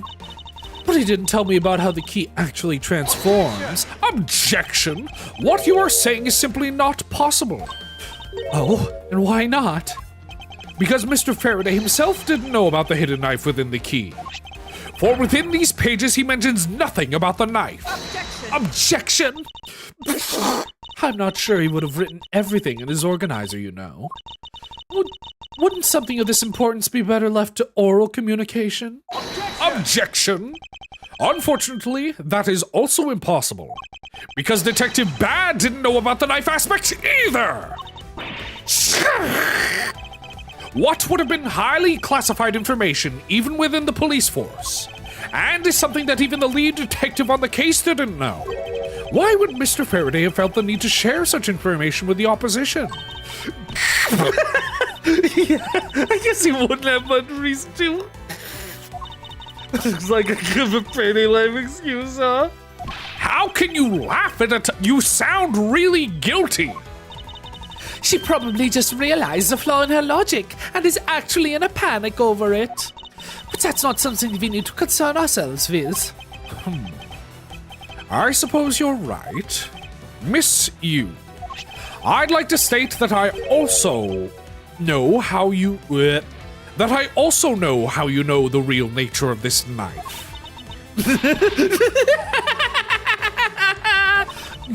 But he didn't tell me about how the key actually transforms. Objection! What you are saying is simply not possible. Oh, and why not? Because Mr. Faraday himself didn't know about the hidden knife within the key. For within these pages he mentions nothing about the knife. Objection! I'm not sure he would have written everything in his organizer, you know. Wouldn't something of this importance be better left to oral communication? Objection! Unfortunately, that is also impossible. Because Detective Bad didn't know about the knife aspect either! What would have been highly classified information even within the police force, and is something that even the lead detective on the case didn't know. Why would Mr. Faraday have felt the need to share such information with the opposition? Yeah, I guess he wouldn't have much reason to. Looks like a good of a payday life excuse, huh? How can you laugh at it? You sound really guilty. She probably just realized the flaw in her logic and is actually in a panic over it. But that's not something we need to concern ourselves with. I suppose you're right. Miss Yu, I'd like to state that I also know how you know the real nature of this knife.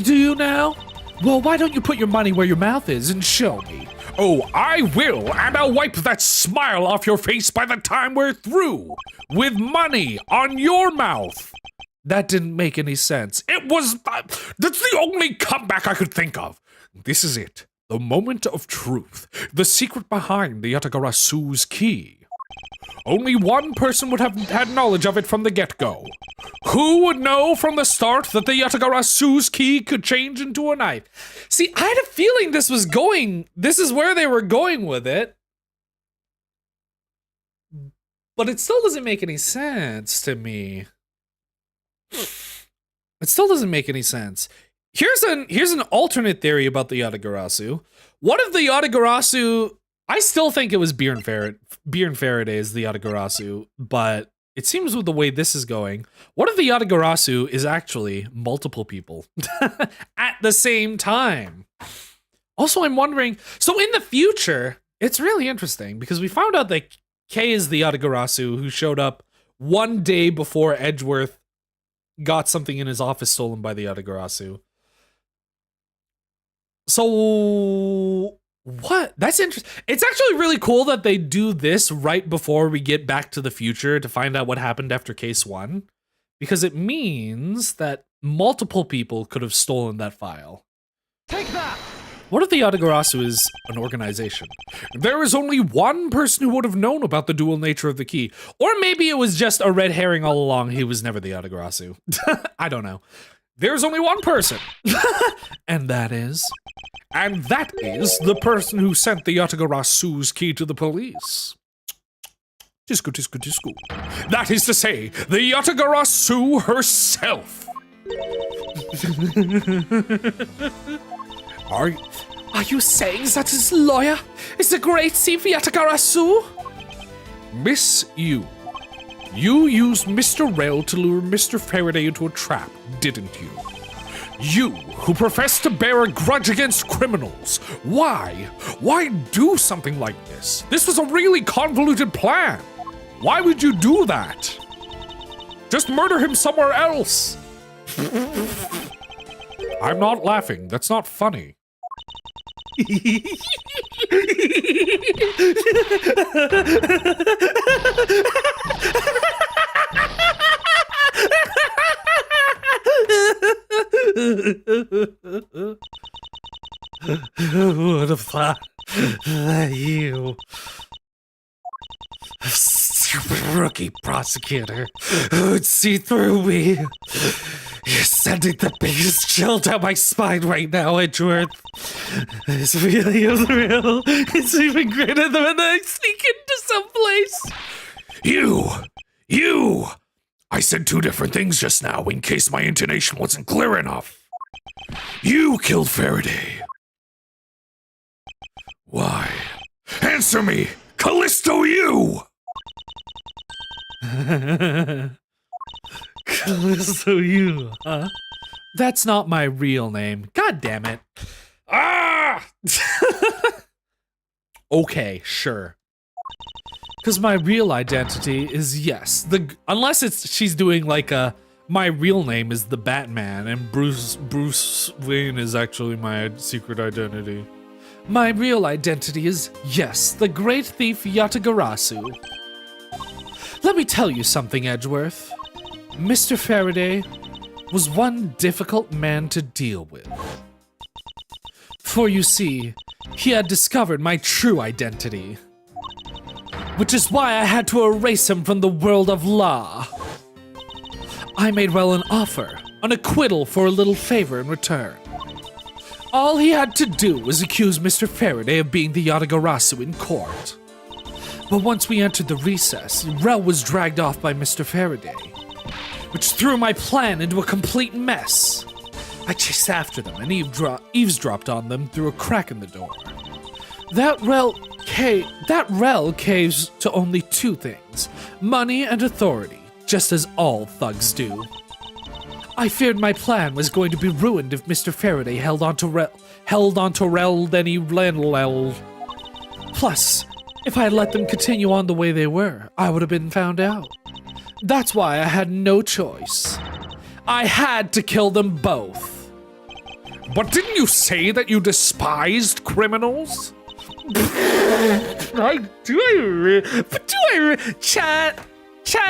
Do you now? Well, why don't you put your money where your mouth is and show me? Oh, I will, and I'll wipe that smile off your face by the time we're through. With money on your mouth. That didn't make any sense. It was... that's the only comeback I could think of. This is it. The moment of truth. The secret behind the Yatagarasu's key. Only one person would have had knowledge of it from the get-go. Who would know from the start that the Yatagarasu's key could change into a knife? See, I had a feeling this is where they were going with it. But it still doesn't make any sense to me. It still doesn't make any sense. Here's an alternate theory about the Yatagarasu. What if the Yatagarasu... I still think it was Beer and Faraday is the Yatagarasu, but it seems with the way this is going, what if the Yatagarasu is actually multiple people at the same time? Also, I'm wondering, so in the future, it's really interesting because we found out that Kay is the Yatagarasu who showed up one day before Edgeworth got something in his office stolen by the Yatagarasu. So... what? That's interesting. It's actually really cool that they do this right before we get back to the future to find out what happened after case 1. Because it means that multiple people could have stolen that file. Take that! What if the Yatagarasu is an organization? There is only one person who would have known about the dual nature of the key. Or maybe it was just a red herring all along. He was never the Yatagarasu. I don't know. There's only one person. And that is... and that is the person who sent the Yatagarasu's key to the police. Tisco, tisco, tisco. That is to say, the Yatagarasu herself. Are you saying that his lawyer is the great thief Yatagarasu? Miss Yu, you used Mr. Rel to lure Mr. Faraday into a trap, didn't you? You, who profess to bear a grudge against criminals. Why? Why do something like this? This was a really convoluted plan. Why would you do that? Just murder him somewhere else. I'm not laughing. That's not funny. Who would have thought that you, stupid rookie prosecutor, would see through me? You're sending the biggest chill down my spine right now, Edgeworth. This really is real. It's even greater than when I sneak into someplace. You! I said two different things just now in case my intonation wasn't clear enough. You killed Faraday. Why? Answer me! Callisto, you! Callisto, you, huh? That's not my real name. God damn it. Ah! Okay, sure. Because my real identity is, yes, unless she's doing like a, my real name is the Batman and Bruce Wayne is actually my secret identity. My real identity is, yes, the great thief Yatagarasu. Let me tell you something, Edgeworth. Mr. Faraday was one difficult man to deal with. For you see, he had discovered my true identity. Which is why I had to erase him from the world of law. I made Rel an offer, an acquittal for a little favor in return. All he had to do was accuse Mr. Faraday of being the Yatagarasu in court. But once we entered the recess, Rel was dragged off by Mr. Faraday, which threw my plan into a complete mess. I chased after them and eavesdropped on them through a crack in the door. That Rel caves to only two things, money and authority, just as all thugs do. I feared my plan was going to be ruined if Mr. Faraday held on to Rel any Lenlel. Plus, if I had let them continue on the way they were, I would have been found out. That's why I had no choice. I had to kill them both. But didn't you say that you despised criminals? Chad,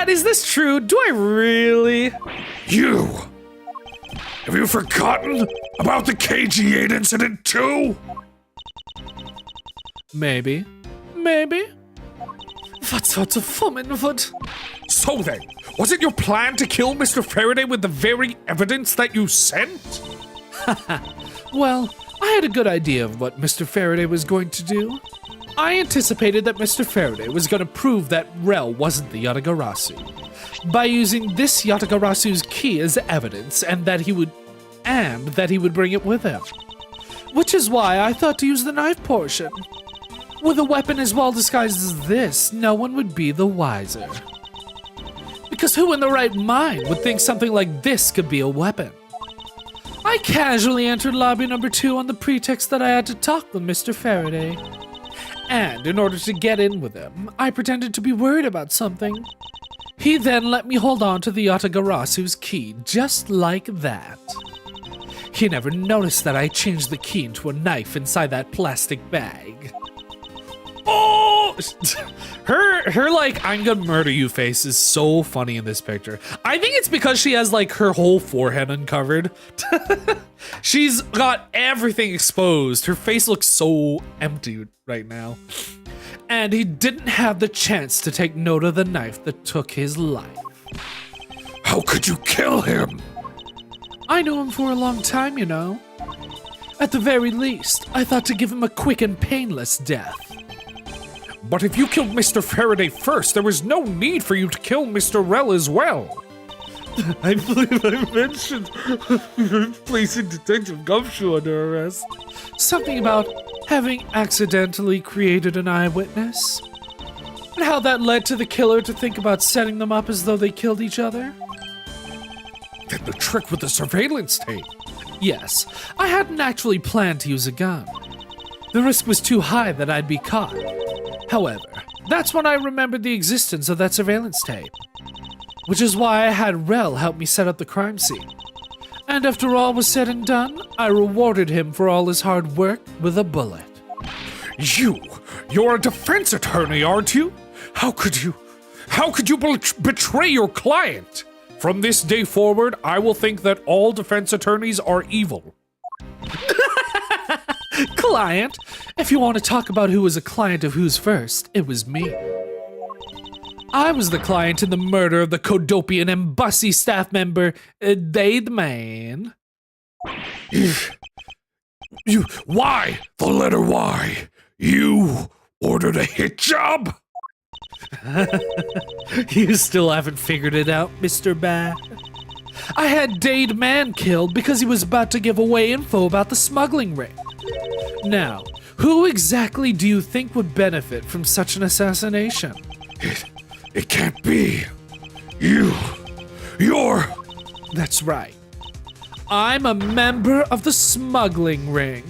is this true? Do I really? You! Have you forgotten about the KG8 incident too? Maybe. What sort of woman would? So then, was it your plan to kill Mr. Faraday with the very evidence that you sent? Well, I had a good idea of what Mr. Faraday was going to do. I anticipated that Mr. Faraday was going to prove that Rel wasn't the Yatagarasu by using this Yatagarasu's key as evidence, and that he would bring it with him. Which is why I thought to use the knife portion. With a weapon as well disguised as this, no one would be the wiser. Because who in their right mind would think something like this could be a weapon? I casually entered lobby number 2 on the pretext that I had to talk with Mr. Faraday. And in order to get in with him, I pretended to be worried about something. He then let me hold on to the Yatagarasu's key, just like that. He never noticed that I changed the key into a knife inside that plastic bag. Oh! Her like, I'm gonna murder you face is so funny in this picture. I think it's because she has like her whole forehead uncovered. She's got everything exposed. Her face looks so empty right now. And he didn't have the chance to take note of the knife that took his life. How could you kill him? I knew him for a long time, you know. At the very least, I thought to give him a quick and painless death. But if you killed Mr. Faraday first, there was no need for you to kill Mr. Rel as well. I believe I mentioned placing Detective Gumshoe under arrest. Something about having accidentally created an eyewitness. And how that led to the killer to think about setting them up as though they killed each other. Then the trick with the surveillance tape. Yes, I hadn't actually planned to use a gun. The risk was too high that I'd be caught. However, that's when I remembered the existence of that surveillance tape. Which is why I had Rel help me set up the crime scene. And after all was said and done, I rewarded him for all his hard work with a bullet. You're a defense attorney, aren't you? How could you betray your client? From this day forward, I will think that all defense attorneys are evil. Client? If you want to talk about who was a client of whose first, it was me. I was the client in the murder of the Kodopian embassy staff member, Dade Man. Why? The letter Y. You ordered a hit job? You still haven't figured it out, Mr. Bad. I had Dade Man killed because he was about to give away info about the smuggling ring. Now, who exactly do you think would benefit from such an assassination? It can't be. You're... That's right. I'm a member of the smuggling ring.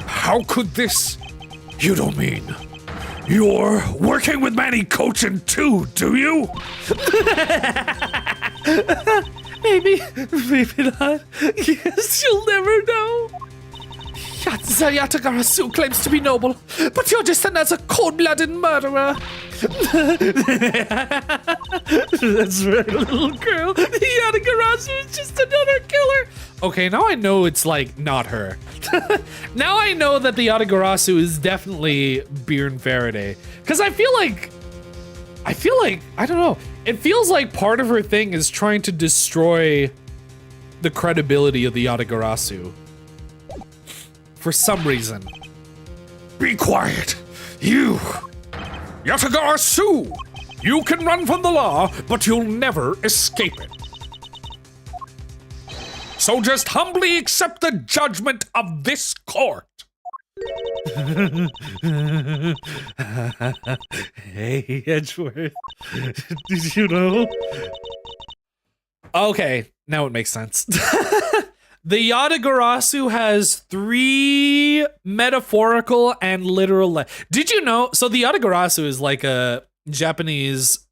How could this... You don't mean... You're working with Manny Cochin too, do you? Maybe not. Yes, you'll never know. Yatagarasu claims to be noble, but you're just another cold-blooded murderer. That's right, little girl. Yatagarasu is just another killer. Okay, now I know it's like not her. Now I know that the Yatagarasu is definitely Bjorn Faraday. Because I feel like, I don't know. It feels like part of her thing is trying to destroy the credibility of the Yatagarasu. For some reason. Be quiet. You! Yatagarasu! You can run from the law, but you'll never escape it. So just humbly accept the judgment of this court. Hey, Edgeworth. Did you know? Okay, now it makes sense. The Yatagarasu has 3 metaphorical and literal Did you know? So the Yatagarasu is like a Japanese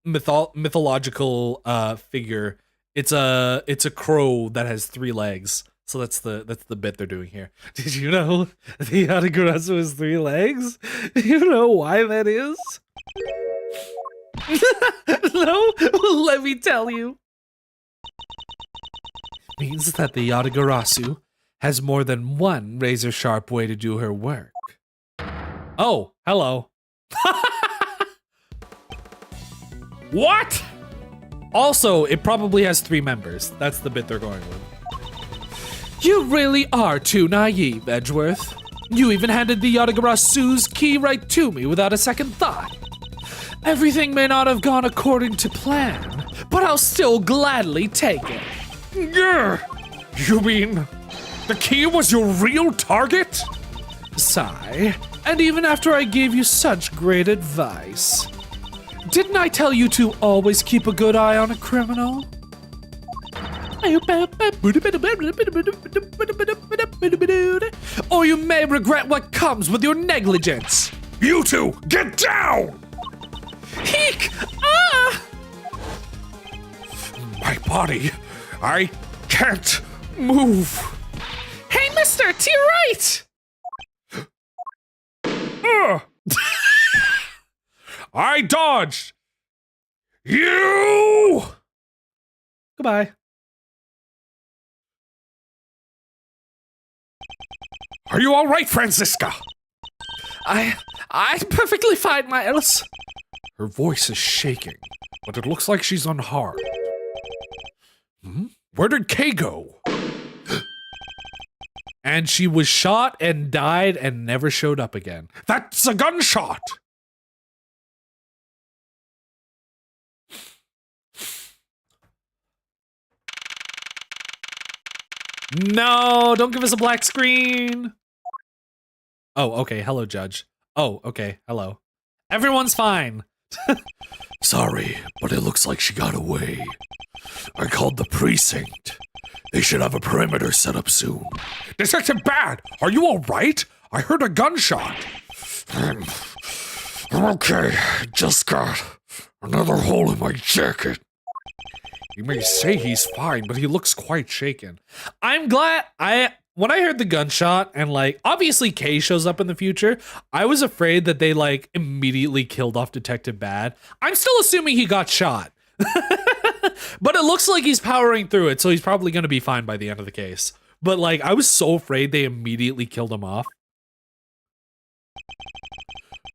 mythological figure. It's a crow that has 3 legs. So that's the bit they're doing here. Did you know the Yatagarasu has 3 legs? Do you know why that is? No? Let me tell you. Means that the Yatagarasu has more than one razor-sharp way to do her work. Oh, hello. What? Also, it probably has 3 members. That's the bit they're going with. You really are too naive, Edgeworth. You even handed the Yatagarasu's key right to me without a second thought. Everything may not have gone according to plan, but I'll still gladly take it. Grr. You mean the key was your real target? Sigh. And even after I gave you such great advice. Didn't I tell you to always keep a good eye on a criminal? Or you may regret what comes with your negligence. You two, get down! Eek! Ah! My body, I can't move. Hey, mister, to your right! I dodged. You! Goodbye. Are you all right, Franziska? I'm perfectly fine, Miles. Her voice is shaking, but it looks like she's unharmed. Where did Kay go? And she was shot and died and never showed up again. That's a gunshot! No, don't give us a black screen. Oh, okay. Hello, Judge. Oh, okay. Hello. Everyone's fine. Sorry, but it looks like she got away. I called the precinct. They should have a perimeter set up soon. Detective Bad, are you all right? I heard a gunshot. I'm okay. Just got another hole in my jacket. You may say he's fine, but he looks quite shaken. I'm glad when I heard the gunshot and like obviously Kay shows up in the future, I was afraid that they like immediately killed off Detective Bad. I'm still assuming he got shot. But it looks like he's powering through it, so he's probably going to be fine by the end of the case. But like I was so afraid they immediately killed him off.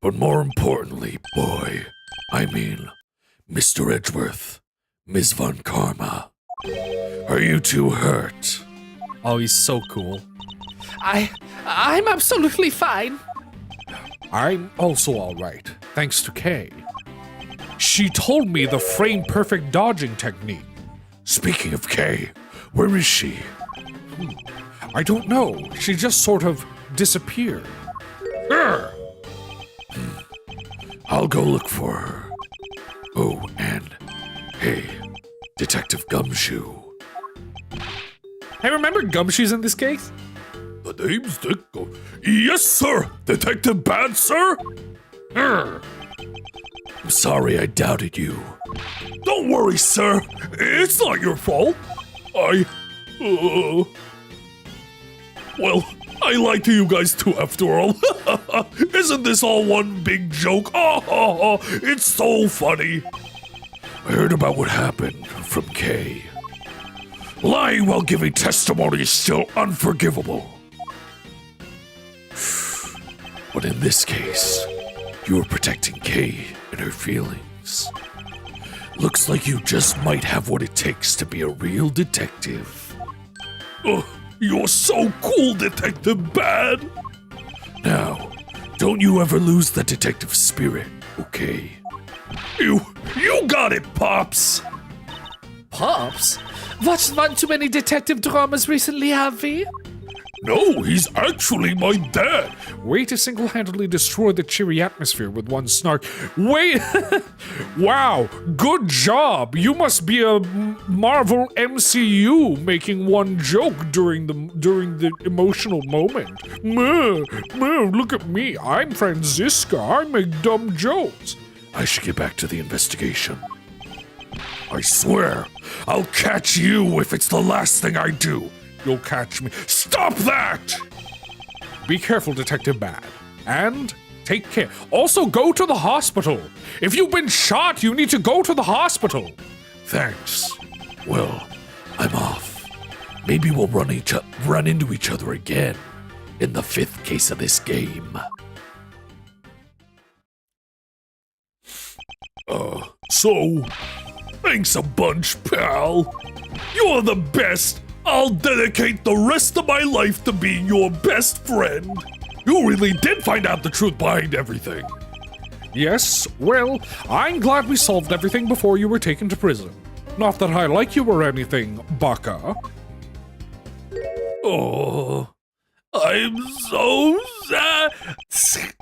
But more importantly, boy, I mean, Mr. Edgeworth, Ms. Von Karma, are you two hurt? Oh, he's so cool. I'm absolutely fine. I'm also all right, thanks to Kay. She told me the frame-perfect dodging technique. Speaking of Kay, where is she? I don't know. She just sort of disappeared. I'll go look for her. Oh, and hey, Detective Gumshoe. Hey, remember Gumshoe's in this case? The name's Dick. Yes, sir. Detective Bad, sir. I'm sorry I doubted you. Don't worry, sir. It's not your fault. Well, I lied to you guys too, after all. Isn't this all one big joke? Oh, it's so funny. I heard about what happened from Kay. Lying while giving testimony is still unforgivable. But in this case, you were protecting Kay and her feelings. Looks like you just might have what it takes to be a real detective. Oh, you're so cool, Detective Bad. Now, don't you ever lose the detective spirit, okay? You got it, Pops. Pops? Watched one too many detective dramas recently, have we? No, he's actually my dad. Way to single-handedly destroy the cheery atmosphere with one snark. Wait! Wow, good job! You must be a Marvel MCU making one joke during the emotional moment. Look at me, I'm Franziska, I make dumb jokes. I should get back to the investigation. I swear, I'll catch you if it's the last thing I do. You'll catch me. Stop that! Be careful, Detective Bad. And take care. Also, go to the hospital. If you've been shot, you need to go to the hospital. Thanks. Well, I'm off. Maybe we'll run into each other again in the 5th case of this game. So, thanks a bunch, pal. You're the best. I'll dedicate the rest of my life to being your best friend. You really did find out the truth behind everything. Yes, well, I'm glad we solved everything before you were taken to prison. Not that I like you or anything, Baka. Oh, I'm so sad.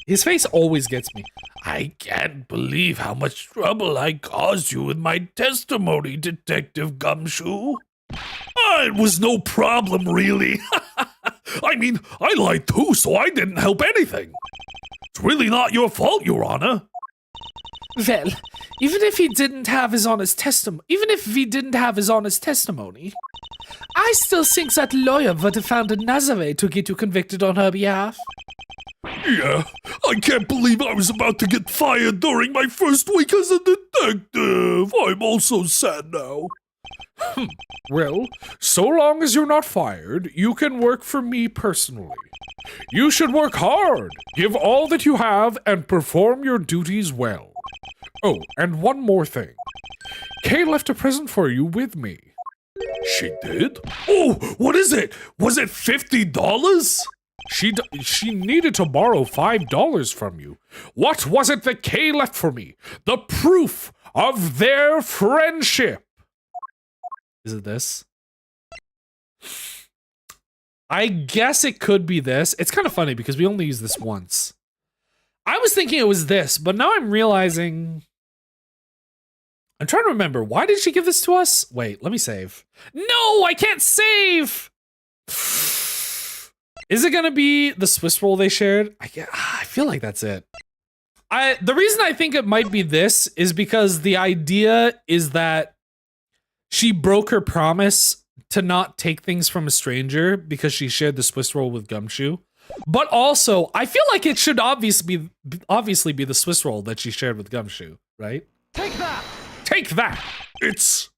His face always gets me. I can't believe how much trouble I caused you with my testimony, Detective Gumshoe. It was no problem, really. I mean, I lied too, so I didn't help anything. It's really not your fault, Your Honor. Well, even if he didn't have his honest testimony, I still think that lawyer would have found another way to get you convicted on her behalf. Yeah, I can't believe I was about to get fired during my first week as a detective. I'm also sad now. Well, so long as you're not fired, you can work for me personally. You should work hard, give all that you have, and perform your duties well. Oh, and one more thing. Kay left a present for you with me. She did? Oh, what is it? Was it $50? She needed to borrow $5 from you. What was it that Kay left for me? The proof of their friendship. Is it this? I guess it could be this. It's kind of funny because we only use this once. I was thinking it was this, but now I'm realizing... I'm trying to remember. Why did she give this to us? Wait, let me save. No, I can't save! Is it gonna be the Swiss roll they shared? I feel like that's it. The reason I think it might be this is because the idea is that she broke her promise to not take things from a stranger because she shared the Swiss roll with Gumshoe. But also, I feel like it should obviously be the Swiss roll that she shared with Gumshoe, right? Take that! Take that! It's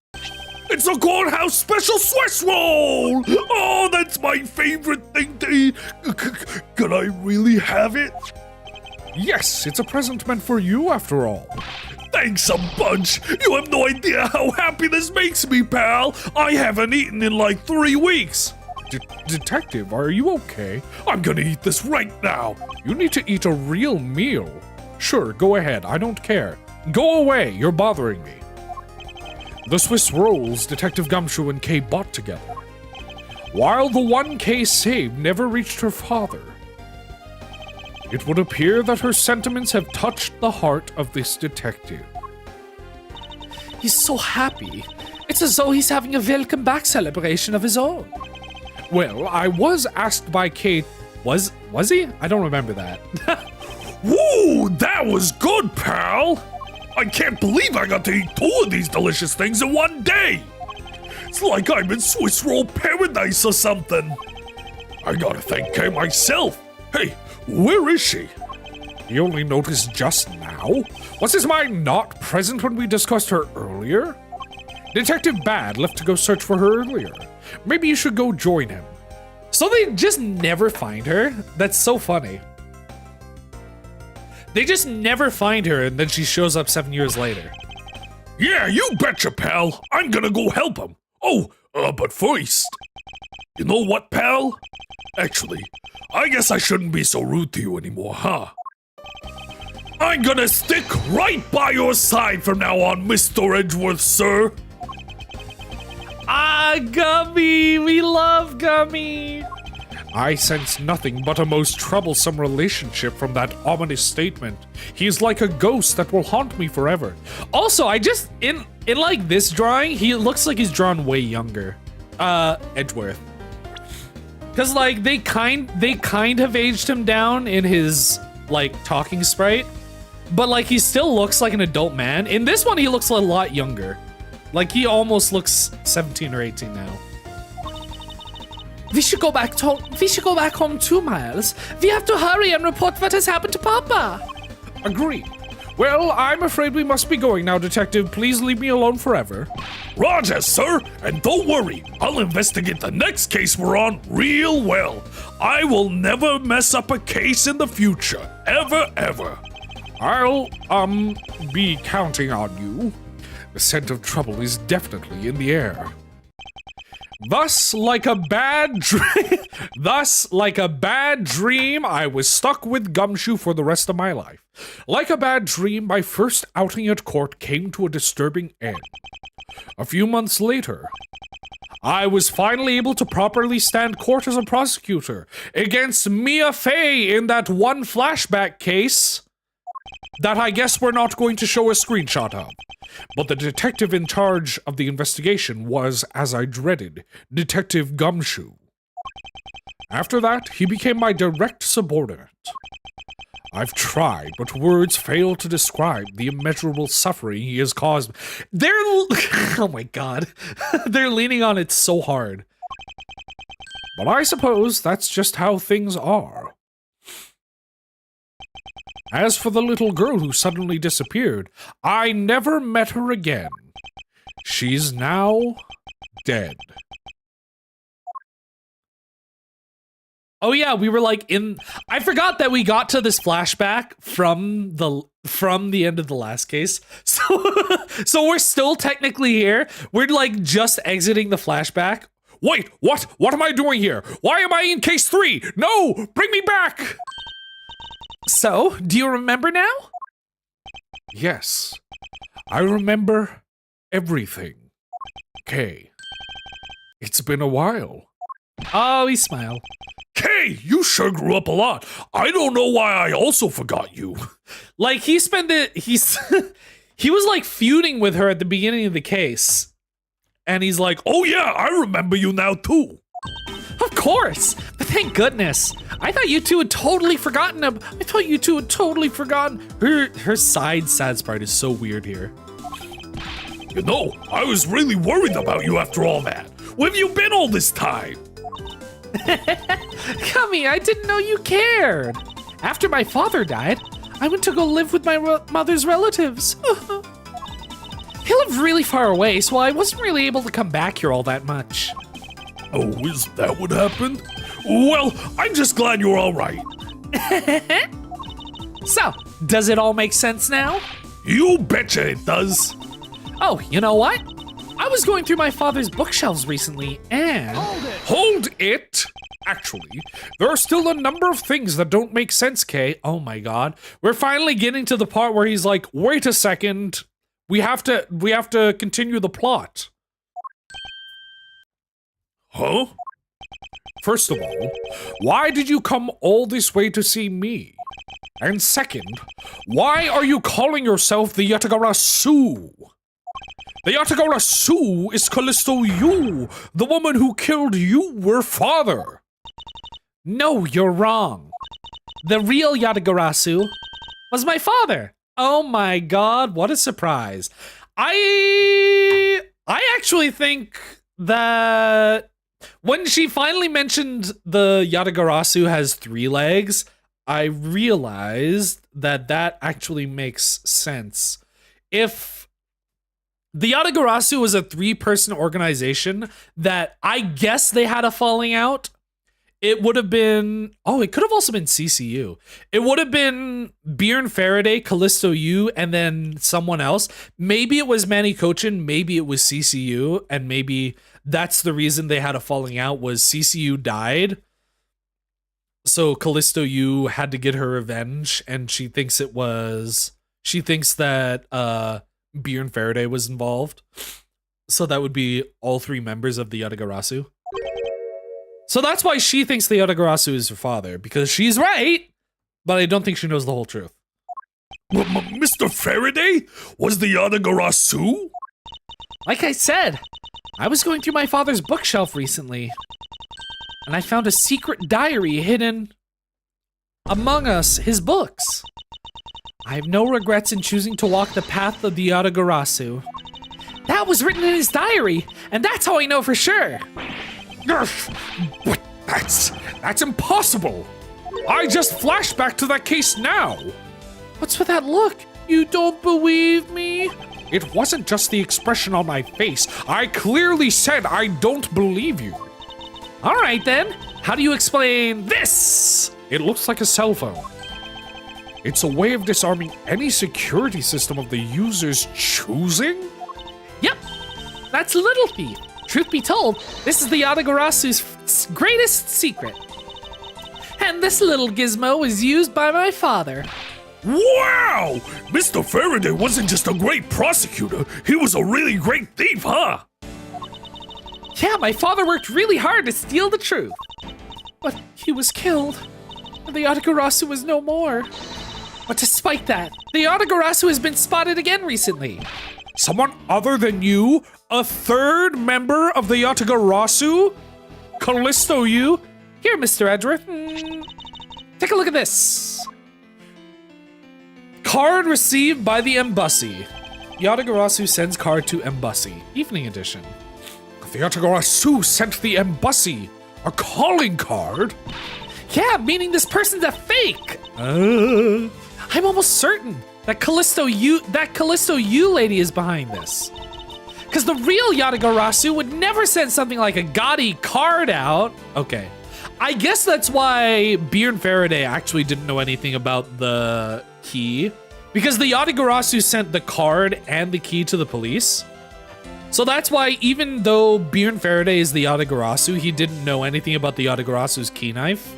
a courthouse special Swiss roll! Oh, that's my favorite thing to eat. Can I really have it? Yes, it's a present meant for you after all. Thanks a bunch. You have no idea how happy this makes me, pal. I haven't eaten in like 3 weeks. Detective, are you okay? I'm gonna eat this right now. You need to eat a real meal. Sure, go ahead, I don't care. Go away, you're bothering me. The Swiss rolls Detective Gumshoe and Kay bought together. While the one Kay saved never reached her father, it would appear that her sentiments have touched the heart of this detective. He's so happy. It's as though he's having a welcome back celebration of his own. Well, I was asked by Kay... Was he? I don't remember that. Woo, that was good, pal. I can't believe I got to eat 2 of these delicious things in one day. It's like I'm in Swiss roll paradise or something. I gotta thank Kay myself. Hey, where is she? You only noticed just now? Was his mind not present when we discussed her earlier? Detective Bad left to go search for her earlier. Maybe you should go join him. So they just never find her? That's so funny. They just never find her and then she shows up 7 years later. Yeah, you betcha, pal. I'm gonna go help him. Oh, but first... You know what, pal? Actually, I guess I shouldn't be so rude to you anymore, huh? I'm gonna stick right by your side from now on, Mr. Edgeworth, sir. Ah, Gummy! We love Gummy! I sense nothing but a most troublesome relationship from that ominous statement. He is like a ghost that will haunt me forever. Also, I just in like this drawing, he looks like he's drawn way younger. Edgeworth. Cause like they kind of aged him down in his like talking sprite, but like he still looks like an adult man. In this one, he looks a lot younger. Like he almost looks 17 or 18 now. We should go back home too, Miles. We have to hurry and report what has happened to Papa. Agreed. Well, I'm afraid we must be going now, Detective. Please leave me alone forever. Roger, sir. And don't worry, I'll investigate the next case we're on real well. I will never mess up a case in the future. Ever, ever. I'll, be counting on you. The scent of trouble is definitely in the air. Thus, like a bad dream, I was stuck with Gumshoe for the rest of my life. Like a bad dream, my first outing at court came to a disturbing end. A few months later, I was finally able to properly stand court as a prosecutor against Mia Fey in that one flashback case that I guess we're not going to show a screenshot of. But the detective in charge of the investigation was, as I dreaded, Detective Gumshoe. After that, he became my direct subordinate. I've tried, but words fail to describe the immeasurable suffering he has caused. Oh my god. They're leaning on it so hard. But I suppose that's just how things are. As for the little girl who suddenly disappeared, I never met her again. She's now dead. Oh yeah, we were like I forgot that we got to this flashback from the end of the last case. So we're still technically here. We're like just exiting the flashback. Wait, what? What am I doing here? Why am I in case 3? No, bring me back! So, do you remember now? Yes, I remember everything. Kay, it's been a while. Oh, he smiled. Kay, you sure grew up a lot. I don't know why I also forgot you. Like, he was like feuding with her at the beginning of the case. And he's like, oh yeah, I remember you now too. Of course, but thank goodness. I thought you two had totally forgotten him. Her sad part is so weird here. You know, I was really worried about you after all that. Where have you been all this time? Kami, I didn't know you cared. After my father died, I went to go live with my mother's relatives. He lived really far away, so I wasn't really able to come back here all that much. Oh, is that what happened? Well, I'm just glad you're all right. So, does it all make sense now? You betcha it does. Oh, you know what? I was going through my father's bookshelves recently, and... Hold it! Actually, there are still a number of things that don't make sense, Kay. Oh my god. We're finally getting to the part where he's like, wait a second. We have to continue the plot. Huh? First of all, why did you come all this way to see me? And second, why are you calling yourself the Yatagara Sioux? The Yatagara Sioux is Callisto Yu, the woman who killed your father. No, you're wrong. The real Yatagarasu was my father. Oh my god, what a surprise. I actually think that when she finally mentioned the Yatagarasu has 3 legs, I realized that that actually makes sense. If the Yatagarasu was a 3-person organization that I guess they had a falling out, it would have been... Oh, it could have also been CCU. It would have been Bjorn Faraday, Callisto U, and then someone else. Maybe it was Manny Cochin, maybe it was CCU, and maybe that's the reason they had a falling out was CCU died. So Callisto U had to get her revenge, and she thinks that Bjorn Faraday was involved. So that would be all 3 members of the Yatagarasu. So that's why she thinks the Yatagarasu is her father, because she's right, but I don't think she knows the whole truth. Mr. Faraday? Was the Yatagarasu? Like I said, I was going through my father's bookshelf recently, and I found a secret diary hidden among his books. I have no regrets in choosing to walk the path of the Yatagarasu. That was written in his diary, and that's how I know for sure. But that's impossible. I just flashed back to that case now. What's with that look? You don't believe me? It wasn't just the expression on my face. I clearly said I don't believe you. All right then. How do you explain this? It looks like a cell phone. It's a way of disarming any security system of the user's choosing? Yep, that's Little Thief. Truth be told, this is the Yatagarasu's greatest secret. And this little gizmo was used by my father. Wow! Mr. Faraday wasn't just a great prosecutor, he was a really great thief, huh? Yeah, my father worked really hard to steal the truth. But he was killed, and the Yatagarasu was no more. But despite that, the Yatagarasu has been spotted again recently. Someone other than you? A third member of the Yatagarasu? Callisto you? Here, Mr. Edgeworth. Take a look at this. Card received by the embassy. Yatagarasu sends card to embassy. Evening edition. The Yatagarasu sent the embassy a calling card? Yeah, meaning this person's a fake. I'm almost certain that Callisto you lady is behind this. Because the real Yatagarasu would never send something like a gaudy card out. Okay. I guess that's why Beer and Faraday actually didn't know anything about the key. Because the Yatagarasu sent the card and the key to the police. So that's why even though Beer and Faraday is the Yatagarasu, he didn't know anything about the Yatagarasu's key knife.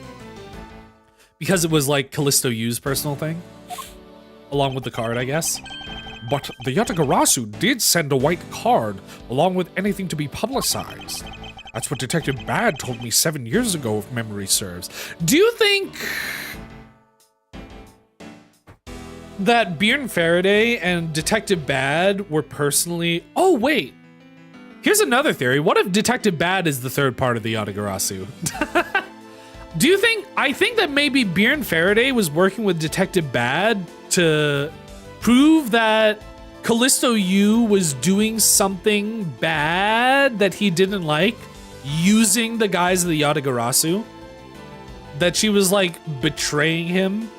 Because it was like Callisto Yu's personal thing. Along with the card, I guess. But the Yatagarasu did send a white card along with anything to be publicized. That's what Detective Bad told me 7 years ago, if memory serves. Do you think that Beer and Faraday and Detective Bad were personally... Oh, wait. Here's another theory. What if Detective Bad is the third part of the Yatagarasu? Do you think... I think that maybe Beer and Faraday was working with Detective Bad to prove that Callisto Yu was doing something bad that he didn't like using the guys of the Yatagarasu? That she was like betraying him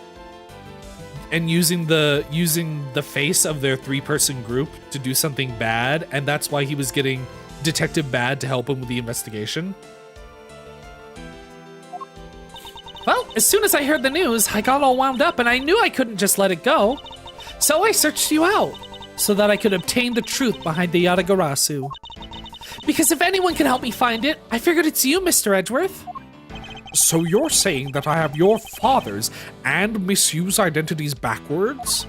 and using the face of their three-person group to do something bad, and that's why he was getting Detective Bad to help him with the investigation? Well, as soon as I heard the news, I got all wound up and I knew I couldn't just let it go. So I searched you out, so that I could obtain the truth behind the Yatagarasu. Because if anyone can help me find it, I figured it's you, Mr. Edgeworth. So you're saying that I have your father's and Miss Yu's identities backwards?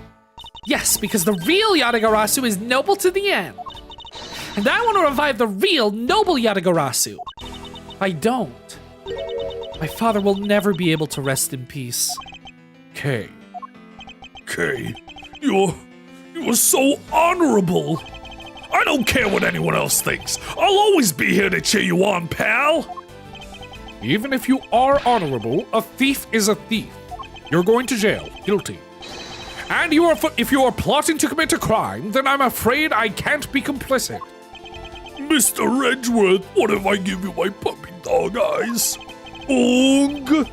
Yes, because the real Yatagarasu is noble to the end. And I want to revive the real noble Yatagarasu. If I don't, my father will never be able to rest in peace. Kay, You're so honorable. I don't care what anyone else thinks. I'll always be here to cheer you on, pal. even if you are honorable, a thief is a thief. You're going to jail, guilty. And if you are plotting to commit a crime, then I'm afraid I can't be complicit. Mr. Edgeworth, what if I give you my puppy dog eyes? Ugh!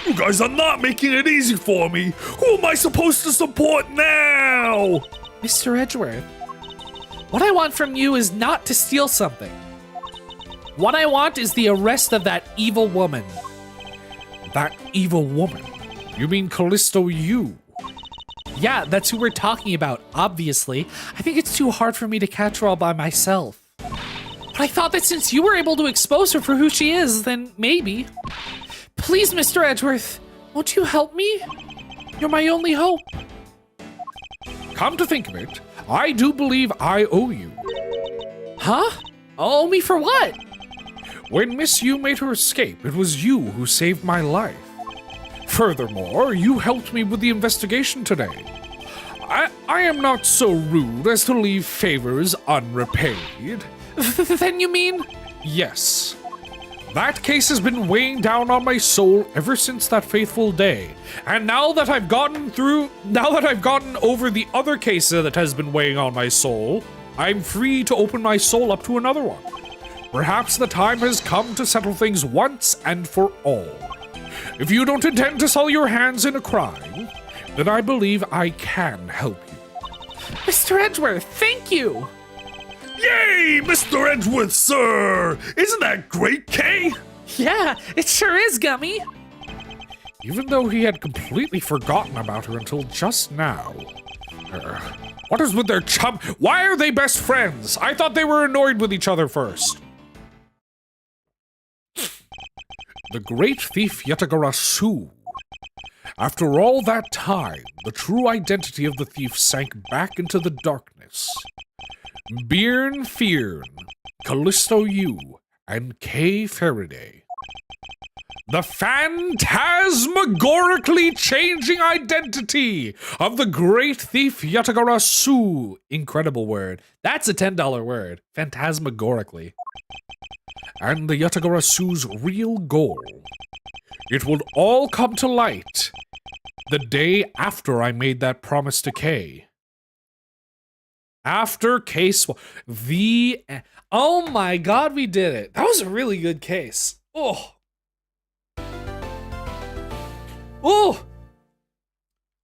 You guys are not making it easy for me. Who am I supposed to support now? Mr. Edgeworth, what I want from you is not to steal something. What I want is the arrest of that evil woman. That evil woman? You mean Callisto Yu? Yeah, that's who we're talking about, obviously. I think it's too hard for me to catch her all by myself. But I thought that since you were able to expose her for who she is, then maybe. Please, Mr. Edgeworth, won't you help me? You're my only hope. Come to think of it, I do believe I owe you. Huh? Owe me for what? When Miss Yu made her escape, it was you who saved my life. Furthermore, you helped me with the investigation today. I am not so rude as to leave favors unrepaid. Then you mean? Yes. That case has been weighing down on my soul ever since that fateful day. And now that I've gotten over the other case that has been weighing on my soul, I'm free to open my soul up to another one. Perhaps the time has come to settle things once and for all. If you don't intend to soil your hands in a crime, then I believe I can help you. Mr. Edgeworth, thank you! Yay, Mr. Edgeworth, sir! Isn't that great, Kay? Yeah, it sure is, Gummy! Even though he had completely forgotten about her until just now. What is with their chum? Why are they best friends? I thought they were annoyed with each other first. The great thief Yatagarasu. After all that time, the true identity of the thief sank back into the darkness. Byrne Fearn, Callisto Yu, and Kay Faraday. The phantasmagorically changing identity of the great thief Yatagarasu. Incredible word. That's a $10 word. Phantasmagorically. And the Yatagarasu's real goal. It would all come to light the day after I made that promise to Kay. After case oh my god, we did it. That was a really good case. Oh.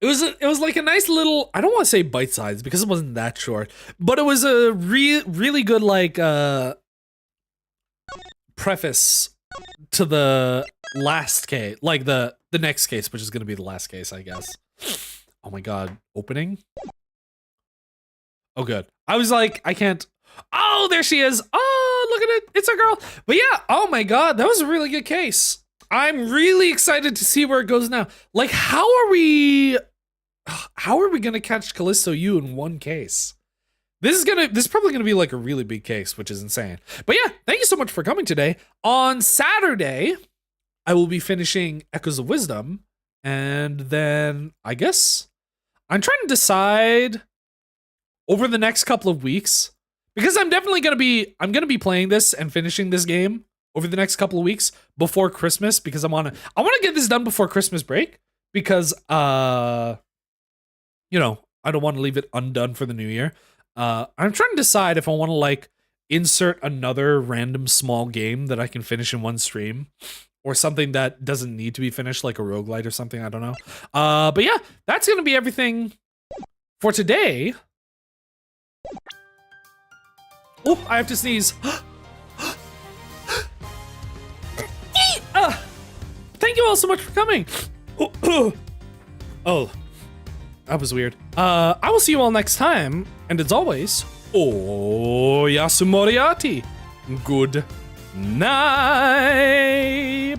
It was like a nice little, I don't want to say bite size because it wasn't that short, but it was a really good like preface to the last case, like the next case, which is going to be the last case, I guess. Oh my god, opening? Oh, good. I was like, I can't. Oh, there she is. Oh, look at it. It's a girl. But yeah, oh my god, that was a really good case. I'm really excited to see where it goes now. Like, how are we gonna catch Callisto Yu in one case? This is probably gonna be like a really big case, which is insane. But yeah, thank you so much for coming today. On Saturday, I will be finishing Echoes of Wisdom, and then I guess I'm trying to decide over the next couple of weeks, because I'm definitely gonna be playing this and finishing this game over the next couple of weeks before Christmas, because I want to get this done before Christmas break, because I don't want to leave it undone for the new year. I'm trying to decide if I want to like insert another random small game that I can finish in one stream, or something that doesn't need to be finished, like a roguelite or something, I don't know. But yeah, that's gonna be everything for today. Oh, I have to sneeze. Thank you all so much for coming. Oh, that was weird. I will see you all next time, and as always, Oyasu Moriarty. Good night.